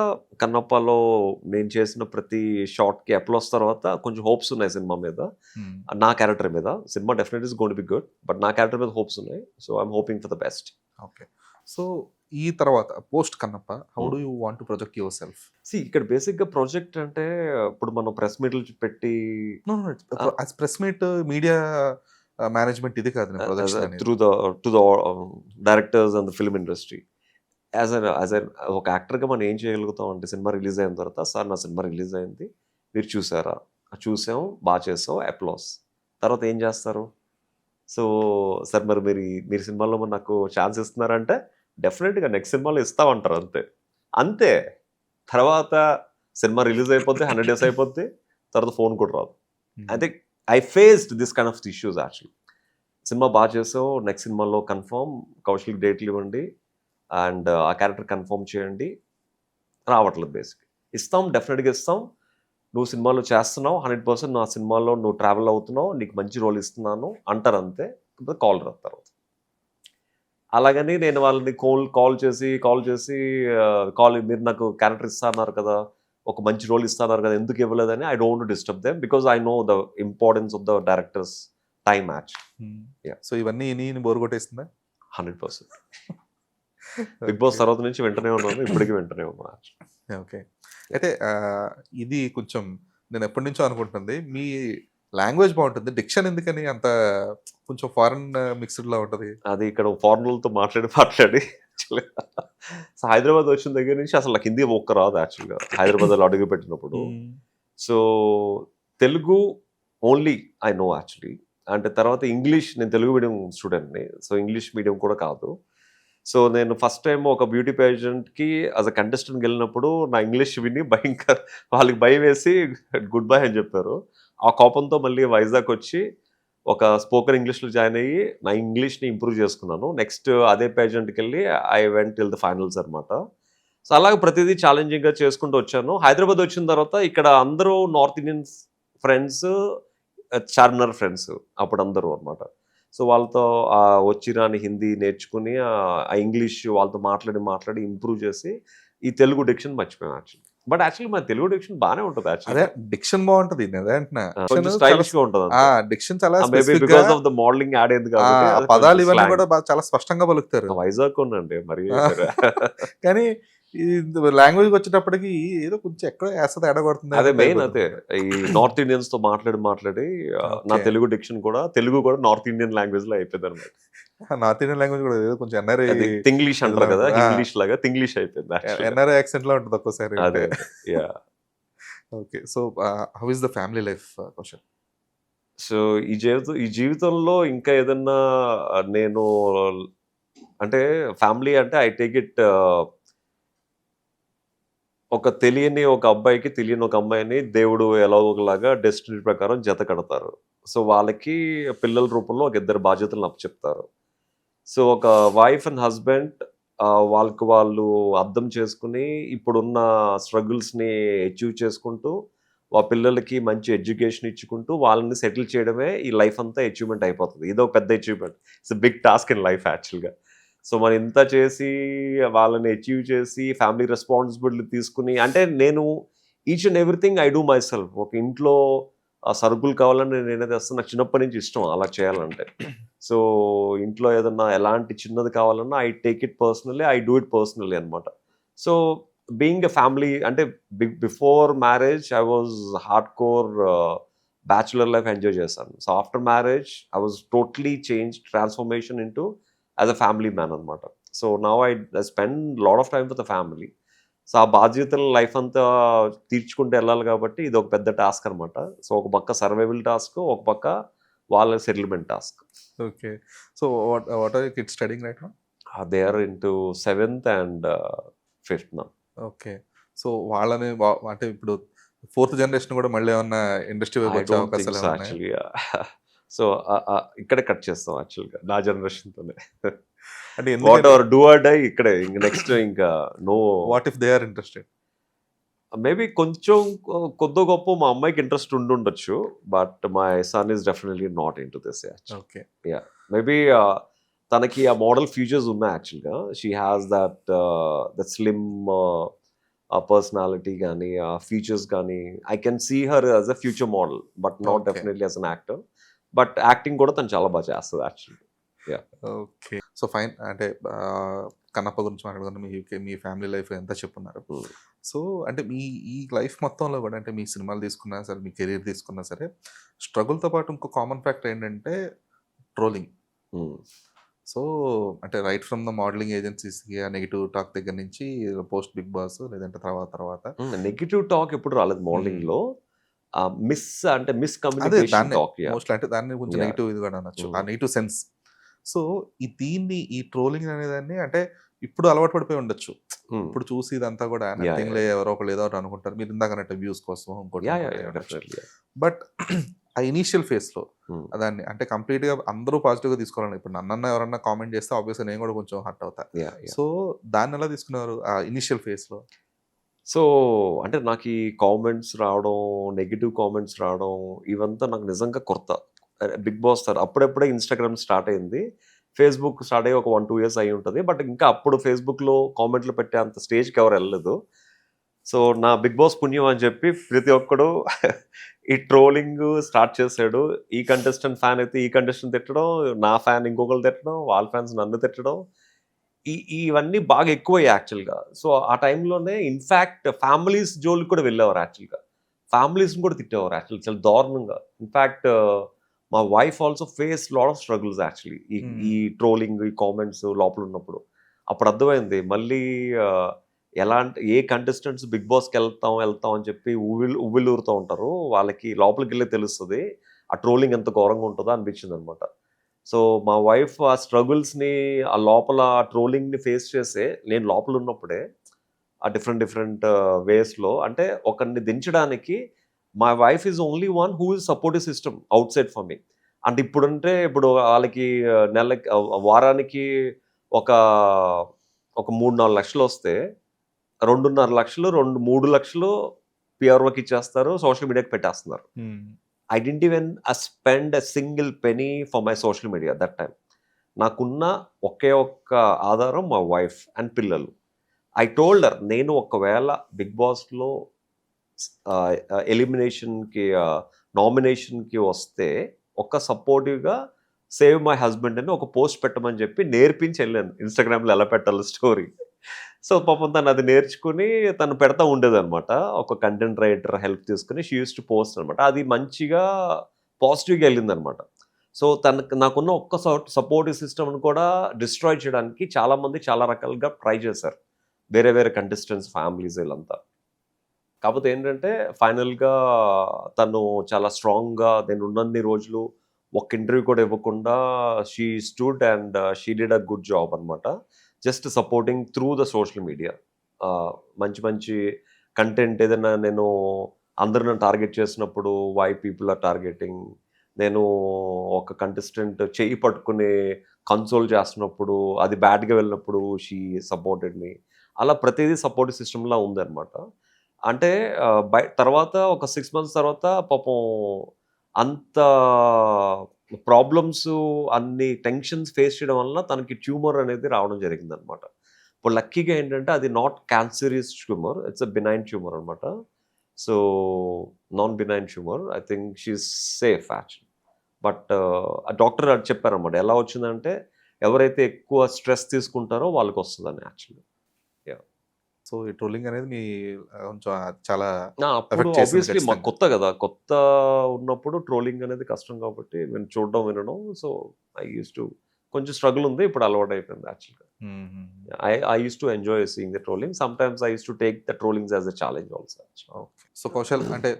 కన్నప్పలో నేను చేసిన ప్రతి షార్ట్కి అప్లోస్ తర్వాత కొంచెం హోప్స్ ఉన్నాయి సినిమా మీద, నా క్యారెక్టర్ మీద. Cinema definitely is going to be good, but నా క్యారెక్టర్ మీద హోప్స్ ఉన్నాయి. So I'm hoping for the best. Okay. So ఈ తర్వాత post Kannappa how do you want to project your self? ఇక్కడ బేసిక్గా ప్రాజెక్ట్ అంటే ఇప్పుడు మనం ప్రెస్ మీట్లు పెట్టి ప్రెస్ మీట్ మీడియా మేనేజ్మెంట్ ఇది కాదు ప్రొడక్షన్ అనేది. Through the to the directors and the film industry. As ఒక యాక్టర్గా మనం ఏం చేయగలుగుతాం అంటే సినిమా రిలీజ్ అయిన తర్వాత, సార్ నా సినిమా రిలీజ్ అయింది, మీరు చూసారా? చూసాం, బాగా చేసాం, అప్లాస్. తర్వాత ఏం చేస్తారు? సో సార్ మరి మీరు సినిమాలో మరి నాకు ఛాన్స్ ఇస్తున్నారంటే డెఫినెట్గా నెక్స్ట్ సినిమాలో ఇస్తామంటారు, అంతే అంతే. తర్వాత సినిమా రిలీజ్ అయిపోద్ది, 100 days అయిపోద్ది, తర్వాత ఫోన్ కూడా రాదు. I think I faced this kind of issues actually. Cinema బాగా చేసావు, నెక్స్ట్ సినిమాలో కన్ఫర్మ్ కౌశల్కి డేట్లు ఇవ్వండి అండ్ ఆ క్యారెక్టర్ కన్ఫర్మ్ చేయండి, రావట్లేదు. బేసిక్ ఇస్తాం, డెఫినెట్గా ఇస్తాం, నువ్వు సినిమాలో చేస్తున్నావు, 100% నా సినిమాలో నువ్వు ట్రావెల్ అవుతున్నావు, నీకు మంచి రోల్ ఇస్తున్నాను అంటారు, అంతే. కాల్ రాదు తర్వాత. అలాగని నేను వాళ్ళని కాల్ చేసి మీరు నాకు క్యారెక్టర్ ఇస్తున్నారు కదా, ఒక మంచి రోల్ ఇస్తున్నారు కదా, ఎందుకు ఇవ్వలేదని I don't disturb them because I know the importance of the directors time match. So ఇవన్నీ నీ బోర్ కొట్టేస్తుందా? 100%. బిగ్ బాస్ తర్వాత నుంచి వెంటనే ఉన్నాను, ఇప్పటికీ వెంటనే ఉన్నాను. ఓకే. అయితే ఇది కొంచెం నేను ఎప్పటి నుంచో అనుకుంటుంది, మీ లాంగ్వేజ్ బాగుంటుంది, డిక్షన్ ఎందుకని అంత కొంచెం ఫారెన్ మిక్స్డ్ లా ఉంటుంది? అది ఇక్కడ ఫారెనర్లతో మాట్లాడి సో హైదరాబాద్ వచ్చిన దగ్గర నుంచి అసలు నాకు హిందీ ఒక్క రాదు యాక్చువల్గా, హైదరాబాద్లో అడుగు పెట్టినప్పుడు. So Telugu only I know actually. అంటే తర్వాత ఇంగ్లీష్, నేను తెలుగు మీడియం స్టూడెంట్ని, సో ఇంగ్లీష్ మీడియం కూడా కాదు. సో నేను ఫస్ట్ టైం ఒక బ్యూటీ పేజెంట్కి యాజ్ అ కంటెస్టెంట్ వెళ్ళినప్పుడు నా ఇంగ్లీష్ విని వాళ్ళకి భయం వేసి గుడ్ బై అని చెప్పారు. ఆ కోపంతో మళ్ళీ వైజాగ్ వచ్చి ఒక స్పోకెన్ ఇంగ్లీష్లో జాయిన్ అయ్యి నా ఇంగ్లీష్ని ఇంప్రూవ్ చేసుకున్నాను. నెక్స్ట్ అదే పేజెంట్కి వెళ్ళి I went till the finals అనమాట. సో అలాగే ప్రతిదీ ఛాలెంజింగ్గా చేసుకుంటూ వచ్చాను. హైదరాబాద్ వచ్చిన తర్వాత ఇక్కడ అందరూ north Indian friends, Charminar friends అప్పుడు అందరూ అనమాట. సో వాళ్ళతో వచ్చి రాని హిందీ నేర్చుకుని ఆ ఇంగ్లీష్ వాళ్ళతో మాట్లాడి ఇంప్రూవ్ చేసి ఈ తెలుగు డిక్షన్ మర్చిపోయాను యాక్చువల్లీ. బట్ యాక్చువల్లీ మన తెలుగు డిక్షన్ బాగానే ఉంటుంది యాక్చువల్లీ. అదే డిక్షన్ బాగుంటుంది, కొంచెం స్టైలిష్ గా ఉంటుంది. డిక్షన్ చాలా maybe because of the modelling add అయింది కాబట్టి పదాలు ఇవన్నీ కూడా చాలా స్పష్టంగా పలుకుతారు. వైజాగ్ ఉండండి మరి. కానీ ఈ లాంగ్వేజ్ వచ్చేటప్పటికి ఏదో కొంచెం ఎక్కడో వేస్తుంది, ఎడగొడుతుంది. అదే మెయిన్, అదే ఈ నార్త్ ఇండియన్స్ తో మాట్లాడి నా తెలుగు డిక్షన్ కూడా తెలుగు కూడా నార్త్ ఇండియన్ లాంగ్వేజ్ లో అయిపోయింది అనమాట. నార్త్ ఇండియన్ లాంగ్వేజ్ కూడా ఏదో కొంచెం ఎన్ఆర్ఐ ఇంగ్లీష్ అంటారు కదా, ఇంగ్లీష్ లాగా ఇంగ్లీష్ అయిపోయింది, ఎన్ఆర్ఐ యాక్సెంట్ లో ఉంటుంది ఒక్కోసారి. అదే yeah. Okay. So how is the family life question? So ఈ జీవితంలో ఇంకా ఏదన్నా నేను అంటే ఫ్యామిలీ అంటే ఐ టేక్ ఇట్ ఒక తెలియని ఒక అబ్బాయికి తెలియని ఒక అమ్మాయిని దేవుడు ఎలా ఒకలాగా డెస్టినీ ప్రకారం జత కడతారు. సో వాళ్ళకి పిల్లల రూపంలో ఒక ఇద్దరు బాధ్యతలను అప్పచెప్తారు. సో ఒక వైఫ్ అండ్ హస్బెండ్ వాళ్ళకి వాళ్ళు అర్థం చేసుకుని ఇప్పుడున్న స్ట్రగుల్స్ని అచీవ్ చేసుకుంటూ ఆ పిల్లలకి మంచి ఎడ్యుకేషన్ ఇచ్చుకుంటూ వాళ్ళని సెటిల్ చేయడమే ఈ లైఫ్ అంతా అచీవ్మెంట్ అయిపోతుంది. ఇదో పెద్ద achievement, it's big task in life యాక్చువల్గా. సో మనం ఇంత చేసి వాళ్ళని అచీవ్ చేసి ఫ్యామిలీ రెస్పాన్సిబిలిటీ తీసుకుని, అంటే నేను each and everything I do my self. ఒక ఇంట్లో సరుకులు కావాలని నేనే తెస్తాను, నాకు చిన్నప్పటి నుంచి ఇష్టం అలా చేయాలంటే. సో ఇంట్లో ఏదన్నా ఎలాంటి చిన్నది కావాలన్నా I take it personally, I do it personally అనమాట. సో బీయింగ్ ఎ ఫ్యామిలీ అంటే before marriage I was hard core bachelor life enjoy చేశాను. So after marriage I was totally change, transformation into as a family man అనమాట. So now I spend lot of time with the family. So ఆ బాధ్యతలు life అంతా తీర్చుకుంటూ వెళ్ళాలి కాబట్టి ఇది ఒక పెద్ద టాస్క్ అనమాట. సో ఒక పక్క సర్వైవల్ టాస్క్, ఒక పక్క వాళ్ళ settlement task. Okay. So what are your kids studying right now? They are into 7th and 5th now. Okay. So వాళ్ళని అంటే ఇప్పుడు 4th జనరేషన్ కూడా మళ్ళీ ఏమన్నా ఇండస్ట్రీ వైపు వచ్చే అవకాశాలు యాక్చువల్లీ. సో ఇక్కడే కట్ చేస్తాం యాక్చువల్గా నా జనరేషన్తోనే. అంటే whatever do or die ఇక్కడే, ఇంక నెక్స్ట్ ఇంకా no. What if they are interested? Maybe కొంచెం కొద్ది గొప్ప మా అమ్మాయికి ఇంట్రెస్ట్ ఉండొచ్చు, but my son is definitely not in to this. Okay. Yeah, maybe తనకి ఆ మోడల్ ఫీచర్స్ ఉన్నాయి యాక్చువల్గా. She has that slim personality కానీ ఆ ఫీచర్స్ కానీ I can see her as a future model, but not definitely as an actor. But acting కూడా తను చాలా బాగా చేస్తుంది actually. Yeah. Okay. So fine. అంటే కన్నప్ప గురించి మాట్లాడుకున్నాం, మీ ఫ్యామిలీ లైఫ్ ఎంత చెప్పున్నారు. సో అంటే ఈ లైఫ్ మొత్తంలో కూడా, అంటే మీ సినిమాలు తీసుకున్నా సరే, మీ కెరీర్ తీసుకున్నా సరే, స్ట్రగుల్తో పాటు ఇంకో కామన్ ఫ్యాక్టర్ ఏంటంటే ట్రోలింగ్. సో అంటే రైట్ ఫ్రమ్ ద మోడలింగ్ ఏజెన్సీస్కి ఆ నెగిటివ్ టాక్ దగ్గర నుంచి పోస్ట్ బిగ్ బాస్ లేదంటే తర్వాత నెగిటివ్ టాక్ ఎప్పుడు రాలేదు మోడలింగ్ లో. అంటే మిస్ అదే కమ్యూనికేషన్ దాన్నే టాక్. మోస్ట్లీ అంటే దాన్ని కొంచెం Yeah. నెగిటివ్ ఇది కూడా అనొచ్చు, ఆ నెగిటివ్ సెన్స్. సో దీన్ని ఈ ట్రోలింగ్ అనేదాన్ని అంటే ఇప్పుడు అలవాటు పడిపోయి ఉండొచ్చు. ఇప్పుడు చూసి ఇదంతా కూడా నథింగ్ లే, ఎవరో ఒకళ్ళు ఏదో ఒకటి అనుకుంటారు, మీరు ఇందాక అన్నట్టు వ్యూస్ కోసం ఇంకోటి డెఫినెట్లీ. బట్ ఆ ఇనీషియల్ ఫేస్ లో దాన్ని అంటే కంప్లీట్ గా అందరూ పాజిటివ్ గా తీసుకోవాలని, ఇప్పుడు నన్నన్నా ఎవరన్నా కామెంట్ చేస్తే ఆబ్వియస్గా నేను కూడా కొంచెం హర్ట్ అవుతా. సో దాన్ని ఎలా తీసుకున్నారు ఆ ఇనిషియల్ ఫేస్ లో? సో అంటే నాకు ఈ కామెంట్స్ రావడం, నెగిటివ్ కామెంట్స్ రావడం ఇవంతా నాకు నిజంగా కొత్త. బిగ్ బాస్ సార్ అప్పుడప్పుడే ఇన్స్టాగ్రామ్ స్టార్ట్ అయింది. ఫేస్బుక్ స్టార్ట్ అయ్యి ఒక 1-2 ఇయర్స్ అయి ఉంటుంది. బట్ ఇంకా అప్పుడు ఫేస్బుక్లో కామెంట్లు పెట్టే అంత స్టేజ్కి ఎవరు వెళ్ళలేదు. సో నా బిగ్ బాస్ పుణ్యం అని చెప్పి ప్రతి ఒక్కడు ఈ ట్రోలింగ్ స్టార్ట్ చేశాడు. ఈ కంటెస్టెంట్ ఫ్యాన్ అయితే ఈ కంటెస్టెంట్ తిట్టడం, నా ఫ్యాన్ ఇంకొకరు తిట్టడం, వాళ్ళ ఫ్యాన్స్ నన్ను తిట్టడం, ఇవన్నీ బాగా ఎక్కువయ్యాయి యాక్చువల్గా. సో ఆ టైంలోనే ఇన్ఫ్యాక్ట్ ఫ్యామిలీస్ జోలికి కూడా వెళ్ళేవారు యాక్చువల్గా. ఫ్యామిలీస్ని కూడా తిట్టేవారు యాక్చువల్ చాలా దారుణంగా. ఇన్ఫ్యాక్ట్ మా wife also face lot of struggles actually ఈ ట్రోలింగ్, ఈ కామెంట్స్ లోపల ఉన్నప్పుడు. అప్పుడు అర్థమైంది మళ్ళీ ఎలాంటి ఏ కంటెస్టెంట్స్ బిగ్ బాస్కి వెళ్తాం అని చెప్పి ఉవ్విళ్ళూరుతూ ఉంటారు, వాళ్ళకి లోపలికి వెళ్ళి తెలుస్తుంది ఆ ట్రోలింగ్ ఎంత ఘోరంగా ఉంటుందో అనిపించింది అనమాట. సో మా వైఫ్ ఆ స్ట్రగుల్స్ని, ఆ లోపల ట్రోలింగ్ని ఫేస్ చేసే నేను లోపల ఉన్నప్పుడే ఆ డిఫరెంట్ వేస్లో అంటే ఒకరిని దించడానికి my wife is only one who is supportive system out side for me. అంటే ఇప్పుడు వాళ్ళకి నెలకి వారానికి ఒక 3-4 లక్షలు వస్తే 2.5 లక్షలు 3 లక్షలు పిఆర్ఓకి ఇచ్చేస్తారు, సోషల్ మీడియాకి పెట్టేస్తున్నారు. I didn't even spend a single penny for my social media that time. నాకున్న ఒకే ఒక్క ఆధారం మా వైఫ్ అండ్ పిల్లలు. ఐ టోల్డ్ హర్ నేను ఒకవేళ బిగ్ బాస్లో ఎలిమినేషన్కి నామినేషన్కి వస్తే ఒక సపోర్టివ్గా సేవ్ మై హస్బెండ్ అని ఒక పోస్ట్ పెట్టమని చెప్పి నేర్పించి వెళ్ళాను ఇన్స్టాగ్రామ్లో ఎలా పెట్టాలి స్టోరీ. సో పాపం తను అది నేర్చుకుని తను పెడతా ఉండేదన్నమాట. ఒక కంటెంట్ రైటర్ హెల్ప్ తీసుకుని షీ యూస్ టు పోస్ట్ అనమాట. అది మంచిగా పాజిటివ్గా వెళ్ళిందనమాట. సో నాకున్న ఒక్క సపోర్టివ్ సిస్టమ్ని కూడా డిస్ట్రాయ్ చేయడానికి చాలామంది చాలా రకాలుగా ట్రై చేశారు, వేరే కంటెస్టెంట్స్ ఫ్యామిలీస్ వీళ్ళంతా. కాకపోతే ఏంటంటే ఫైనల్గా తను చాలా స్ట్రాంగ్గా నేను ఉన్నన్ని రోజులు ఒక్క ఇంటర్వ్యూ కూడా ఇవ్వకుండా she stood and she did a good job అనమాట. Just supporting through the social media. మంచి కంటెంట్ ఏదైనా నేను అందరూ నన్ను టార్గెట్ చేసినప్పుడు వై పీపుల్ ఆర్ టార్గెటింగ్, నేను ఒక కంటెస్టెంట్ చెయ్యి పట్టుకుని కన్సోల్ చేస్తున్నప్పుడు అది బ్యాడ్గా వెళ్ళినప్పుడు షీ సపోర్టెడ్ మీ. అలా ప్రతిదీ సపోర్టివ్ సిస్టమ్లా ఉందన్నమాట. అంటే తర్వాత ఒక 6 మంత్స్ తర్వాత పాపం అంత ప్రాబ్లమ్స్ అన్ని టెన్షన్స్ ఫేస్ చేయడం వలన తనకి ట్యూమర్ అనేది రావడం జరిగిందనమాట. ఇప్పుడు లక్కీగా ఏంటంటే అది not cancerous tumour, it's a benign tumour అనమాట. So non benign tumour, I think she's safe actually. But ఆ డాక్టర్ అది చెప్పారనమాట ఎలా వచ్చిందంటే ఎవరైతే ఎక్కువ స్ట్రెస్ తీసుకుంటారో వాళ్ళకి వస్తుందని యాక్చువల్లీ. సో ఈ ట్రోలింగ్ అనేది మీ కొంచెం చాలా అప్పుడు ఆబ్వియస్లీ మాకు కొత్త కదా, కొత్త ఉన్నప్పుడు ట్రోలింగ్ అనేది కష్టం కాబట్టి నేను చూడడం వినడం. సో ఐ యూస్ టు కొంచెం స్ట్రగుల్ ఉంది, ఇప్పుడు అలవాటు అయిపోయింది యాక్చువల్గా. I use to enjoy seeing the trolling. Some times I use to take the trollings as a challenge also. So Kaushal అంటే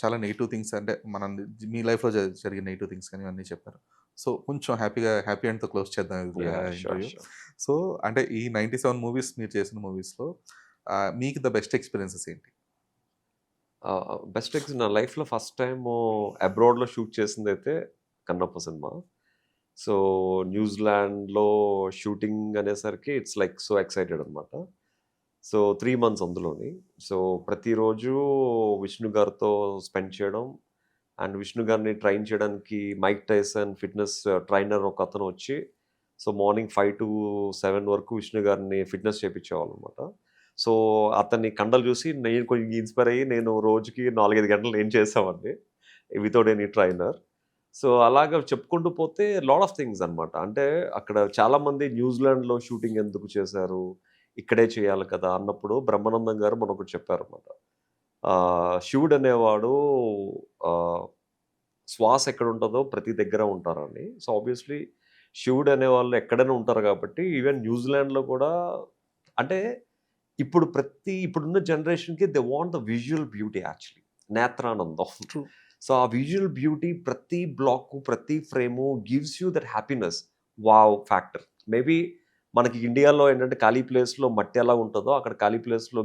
చాలా నెగిటివ్ థింగ్స్ అంటే మనం మీ లైఫ్లో జరిగిన నెగిటివ్ థింగ్స్ కానీ అన్నీ చెప్పారు. సో కొంచెం హ్యాపీ ఎండ్తో క్లోజ్ చేద్దాం ఇంటర్వ్యూ. సో అంటే ఈ 97 మూవీస్ మీరు చేసిన మూవీస్లో మీకు ద బెస్ట్ ఎక్స్పీరియన్సెస్ ఏంటి? బెస్ట్ నా లైఫ్లో ఫస్ట్ టైం అబ్రాడ్లో షూట్ చేసింది అయితే కన్నప్ప సినిమా. సో న్యూజిలాండ్లో షూటింగ్ అనేసరికి ఇట్స్ లైక్ సో ఎక్సైటెడ్ అనమాట. సో 3 months అందులోని. సో ప్రతిరోజు విష్ణు గారితో స్పెండ్ చేయడం, అండ్ విష్ణు గారిని ట్రైన్ చేయడానికి మైక్ టైసన్ ఫిట్నెస్ ట్రైనర్ ఒక అతను వచ్చి సో మార్నింగ్ 5 to 7 వరకు విష్ణు గారిని ఫిట్నెస్ చేయించేవాళ్ళు అనమాట. సో అతన్ని కండలు చూసి నేను కొంచెం ఇన్స్పైర్ అయ్యి నేను రోజుకి 4-5 గంటలు ఏం చేసామండి వితౌట్ ఎనీ ట్రైనర్. సో అలాగ చెప్పుకుంటూ పోతే లాట్ ఆఫ్ థింగ్స్ అనమాట. అంటే అక్కడ చాలామంది న్యూజిలాండ్లో షూటింగ్ ఎందుకు చేశారు, ఇక్కడే చేయాలి కదా అన్నప్పుడు బ్రహ్మానందం గారు మనొకటి చెప్పారన్నమాట. శివుడు అనేవాడు శ్వాస ఎక్కడ ఉంటుందో ప్రతి దగ్గర ఉంటారండి. సో ఆబ్వియస్లీ శివుడు అనేవాళ్ళు ఎక్కడైనా ఉంటారు కాబట్టి ఈవెన్ న్యూజిలాండ్లో కూడా అంటే ఇప్పుడున్న జనరేషన్కి they want the visual beauty actually నేత్రానందం. ట్రూ. సో ఆ విజువల్ బ్యూటీ ప్రతి బ్లాక్ ప్రతి frame gives you that happiness wow factor. Maybe మనకి ఇండియాలో ఏంటంటే ఖాళీ ప్లేస్లో మట్టి ఎలా ఉంటుందో అక్కడ ఖాళీ ప్లేస్లో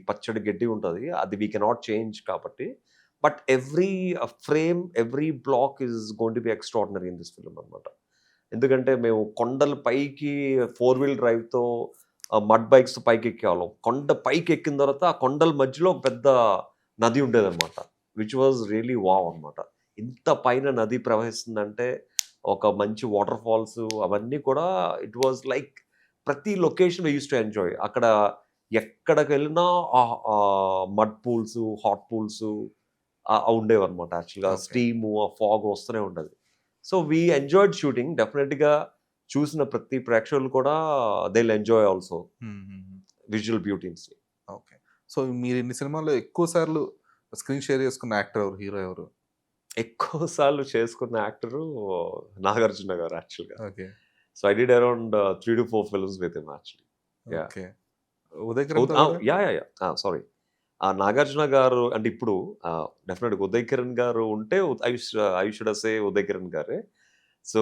పచ్చడి గడ్డి ఉంటుంది. అది వీ కెనాట్ చేంజ్ కాబట్టి. But every frame every block is going to be extraordinary in this film అనమాట. ఎందుకంటే మేము కొండల పైకి 4-wheel డ్రైవ్తో మడ్ బైక్స్ పైకి ఎక్కేవాళ్ళం. కొండ పైకి ఎక్కిన తర్వాత ఆ కొండల మధ్యలో ఒక పెద్ద నది ఉండేదన్నమాట. విచ్ వాజ్ రియలీ వావ్ అనమాట. ఇంత పైన నది ప్రవహిస్తుందంటే ఒక మంచి వాటర్ ఫాల్స్ అవన్నీ కూడా ఇట్ వాజ్ లైక్ ప్రతి లొకేషన్ యూస్ టు ఎంజాయ్. అక్కడ ఎక్కడికి వెళ్ళినా మడ్ పూల్స్ హాట్ పూల్స్ ఉండేవన్నమాట. యాక్చువల్గా Okay. స్టీము ఆ ఫాగ్ వస్తూనే ఉండదు. So we enjoyed shooting. డెఫినెట్గా చూసిన ప్రతి ప్రేక్షకులు కూడా they will enjoy also visual beauties. Okay. So మీరు ఇన్ని సినిమాల్లో ఎక్కువ సార్లు స్క్రీన్ షేర్ చేసుకున్న యాక్టర్ ఎవరు, హీరో ఎవరు? ఎక్కువ సార్లు చేసుకున్న యాక్టరు నాగార్జున గారు యాక్చువల్గా. Okay. So I did around 3 to 4 films with him actually. Yeah. Okay. Uday Kiran తో కూడా? Yeah sorry. నాగార్జున గారు అంటే ఇప్పుడు డెఫినెట్గా ఉదయ్ కిరణ్ గారు ఉంటే I should say Uday Kiran గారే. సో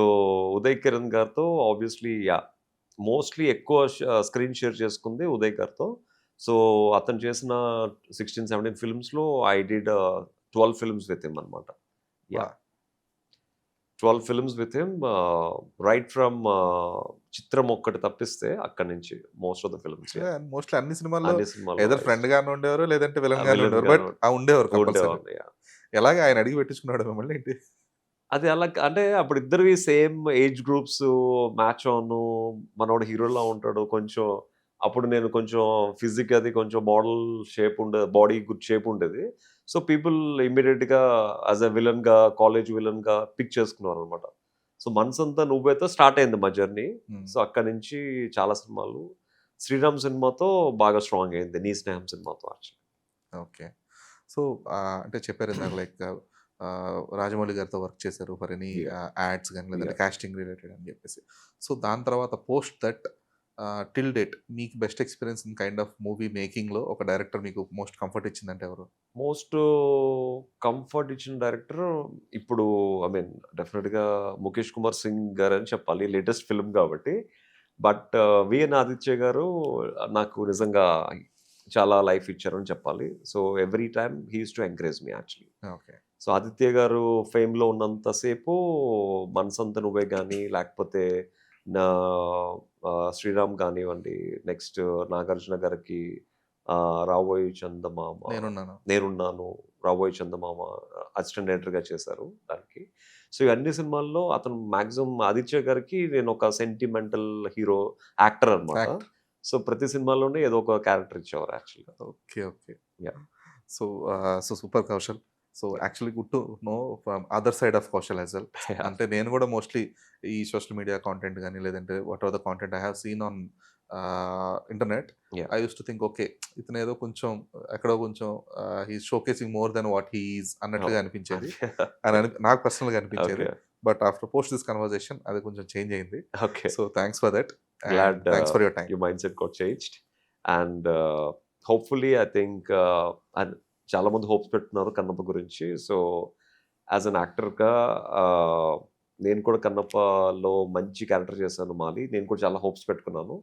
ఉదయ్ కిరణ్ గారితో ఆబ్వియస్లీ మోస్ట్లీ ఎక్కువ స్క్రీన్ షేర్ చేసుకుంది ఉదయ్ గారితో. సో అతను చేసిన 16-17 ఫిల్మ్స్లో I did 12 films with him అనమాట. Yeah 12 films with him right from Chitram ఒక్కటి తప్పిస్తే అక్కడి నుంచి most of the films mostly అన్ని సినిమాల్లో అన్ని సినిమాలు ఏదర్ ఫ్రెండ్ గానే ఉండేవారు లేదంటే విలన్ గానే villain ఉండేవారు. గానే బట్ ఉండేవారు కంపల్సరీ. ఉండేవాళ్ళు. Yeah. ఎలాగ ఆయన అడిగి పెట్టించుకున్నాడు మిమ్మల్ని ఏంటి? అది అలా అంటే అప్పుడు ఇద్దరివి same age groups match on. మనోడు హీరోలా ఉంటాడు కొంచెం. అప్పుడు నేను కొంచెం ఫిజిక్ అది కొంచెం మోడల్ షేప్ ఉండేది, బాడీ గుడ్ షేప్ ఉండేది. సో పీపుల్ ఇమ్మీడియట్గా యాజ్ ఎ విలన్గా కాలేజ్ విలన్గా పిక్ చేసుకున్నారు అనమాట. సో మనసంతా నువ్వేతో స్టార్ట్ అయింది మా జర్నీ. సో అక్కడి నుంచి చాలా సినిమాలు. శ్రీరామ్ సినిమాతో బాగా స్ట్రాంగ్ అయింది, నీ స్నేహం సినిమాతో యాక్చువల్లీ. ఓకే. సో అంటే చెప్పారు ఇందాక లైక్ రాజమౌళి గారితో వర్క్ చేశారు ఫర్ ఎనీ యాడ్స్ కానీ లేదంటే కాస్టింగ్ రిలేటెడ్ అని చెప్పేసి. సో దాని తర్వాత పోస్ట్ దట్ టిల్ డేట్ మీకు best experience in kind of movie మేకింగ్లో ఒక డైరెక్టర్ మీకు మోస్ట్ కంఫర్ట్ ఇచ్చిందంటే ఎవరు? మోస్ట్ కంఫర్ట్ ఇచ్చిన డైరెక్టర్ ఇప్పుడు ఐ మీన్ డెఫినెట్గా ముఖేష్ కుమార్ సింగ్ గారు అని చెప్పాలి, లేటెస్ట్ ఫిల్మ్ కాబట్టి. బట్ విఎన్ ఆదిత్య గారు నాకు నిజంగా చాలా లైఫ్ ఇచ్చారని చెప్పాలి. So every time he used to encourage me actually. Okay. So Aditya గారు ఫేమ్లో ఉన్నంతసేపు మనసంత నువ్వే కానీ లేకపోతే నా శ్రీరామ్ కానివ్వండి, నెక్స్ట్ నాగార్జున గారికి రాబోయే చందమామ, నేనున్నాను, రాబోయే చందమామ అసిస్టెంట్ డైరెక్టర్గా చేశారు దానికి. సో ఇవన్నీ సినిమాల్లో అతను మ్యాక్సిమం ఆదిత్య గారికి నేను ఒక సెంటిమెంటల్ హీరో యాక్టర్ అనమాట. సో ప్రతి సినిమాలోనే ఏదో ఒక క్యారెక్టర్ ఇచ్చేవారు యాక్చువల్గా. Okay. Okay. So super Kaushal. So actually good to know from other side of Kaushal as well. అంటే నేను కూడా మోస్ట్లీ ఈ సోషల్ మీడియా కాంటెంట్ కానీ లేదంటే what are the content I have seen on internet, I use to think okay ఇతను ఏదో కొంచెం ఎక్కడో కొంచెం he showcasing more then what he is అన్నట్లుగా అనిపించేది అని నాకు పర్సనల్గా అనిపించేది. But after post this conversation అది కొంచెం చేంజ్ అయింది. Okay. So thanks for that. Glad thanks for your time. your mindset got changed and hopefully I think చాలా మంది హోప్స్ పెట్టున్నారు కన్నప్ప గురించి. సో యాజ్ అన్ యాక్టర్గా నేను కూడా కన్నప్పలో మంచి క్యారెక్టర్ చేశాను మాలి. నేను కూడా చాలా హోప్స్ పెట్టుకున్నాను.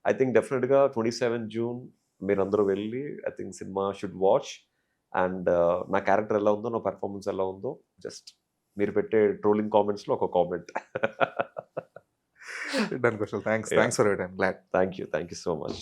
ఐ థింక్ డెఫినెట్గా 27 జూన్ మీరందరూ వెళ్ళి I think cinema should watch. And నా క్యారెక్టర్ ఎలా ఉందో, నా పెర్ఫార్మెన్స్ ఎలా ఉందో జస్ట్ మీరు పెట్టే ట్రోలింగ్ కామెంట్స్లో ఒక comment. Done, Kushal. Thanks for your time. Glad. Thank you so much.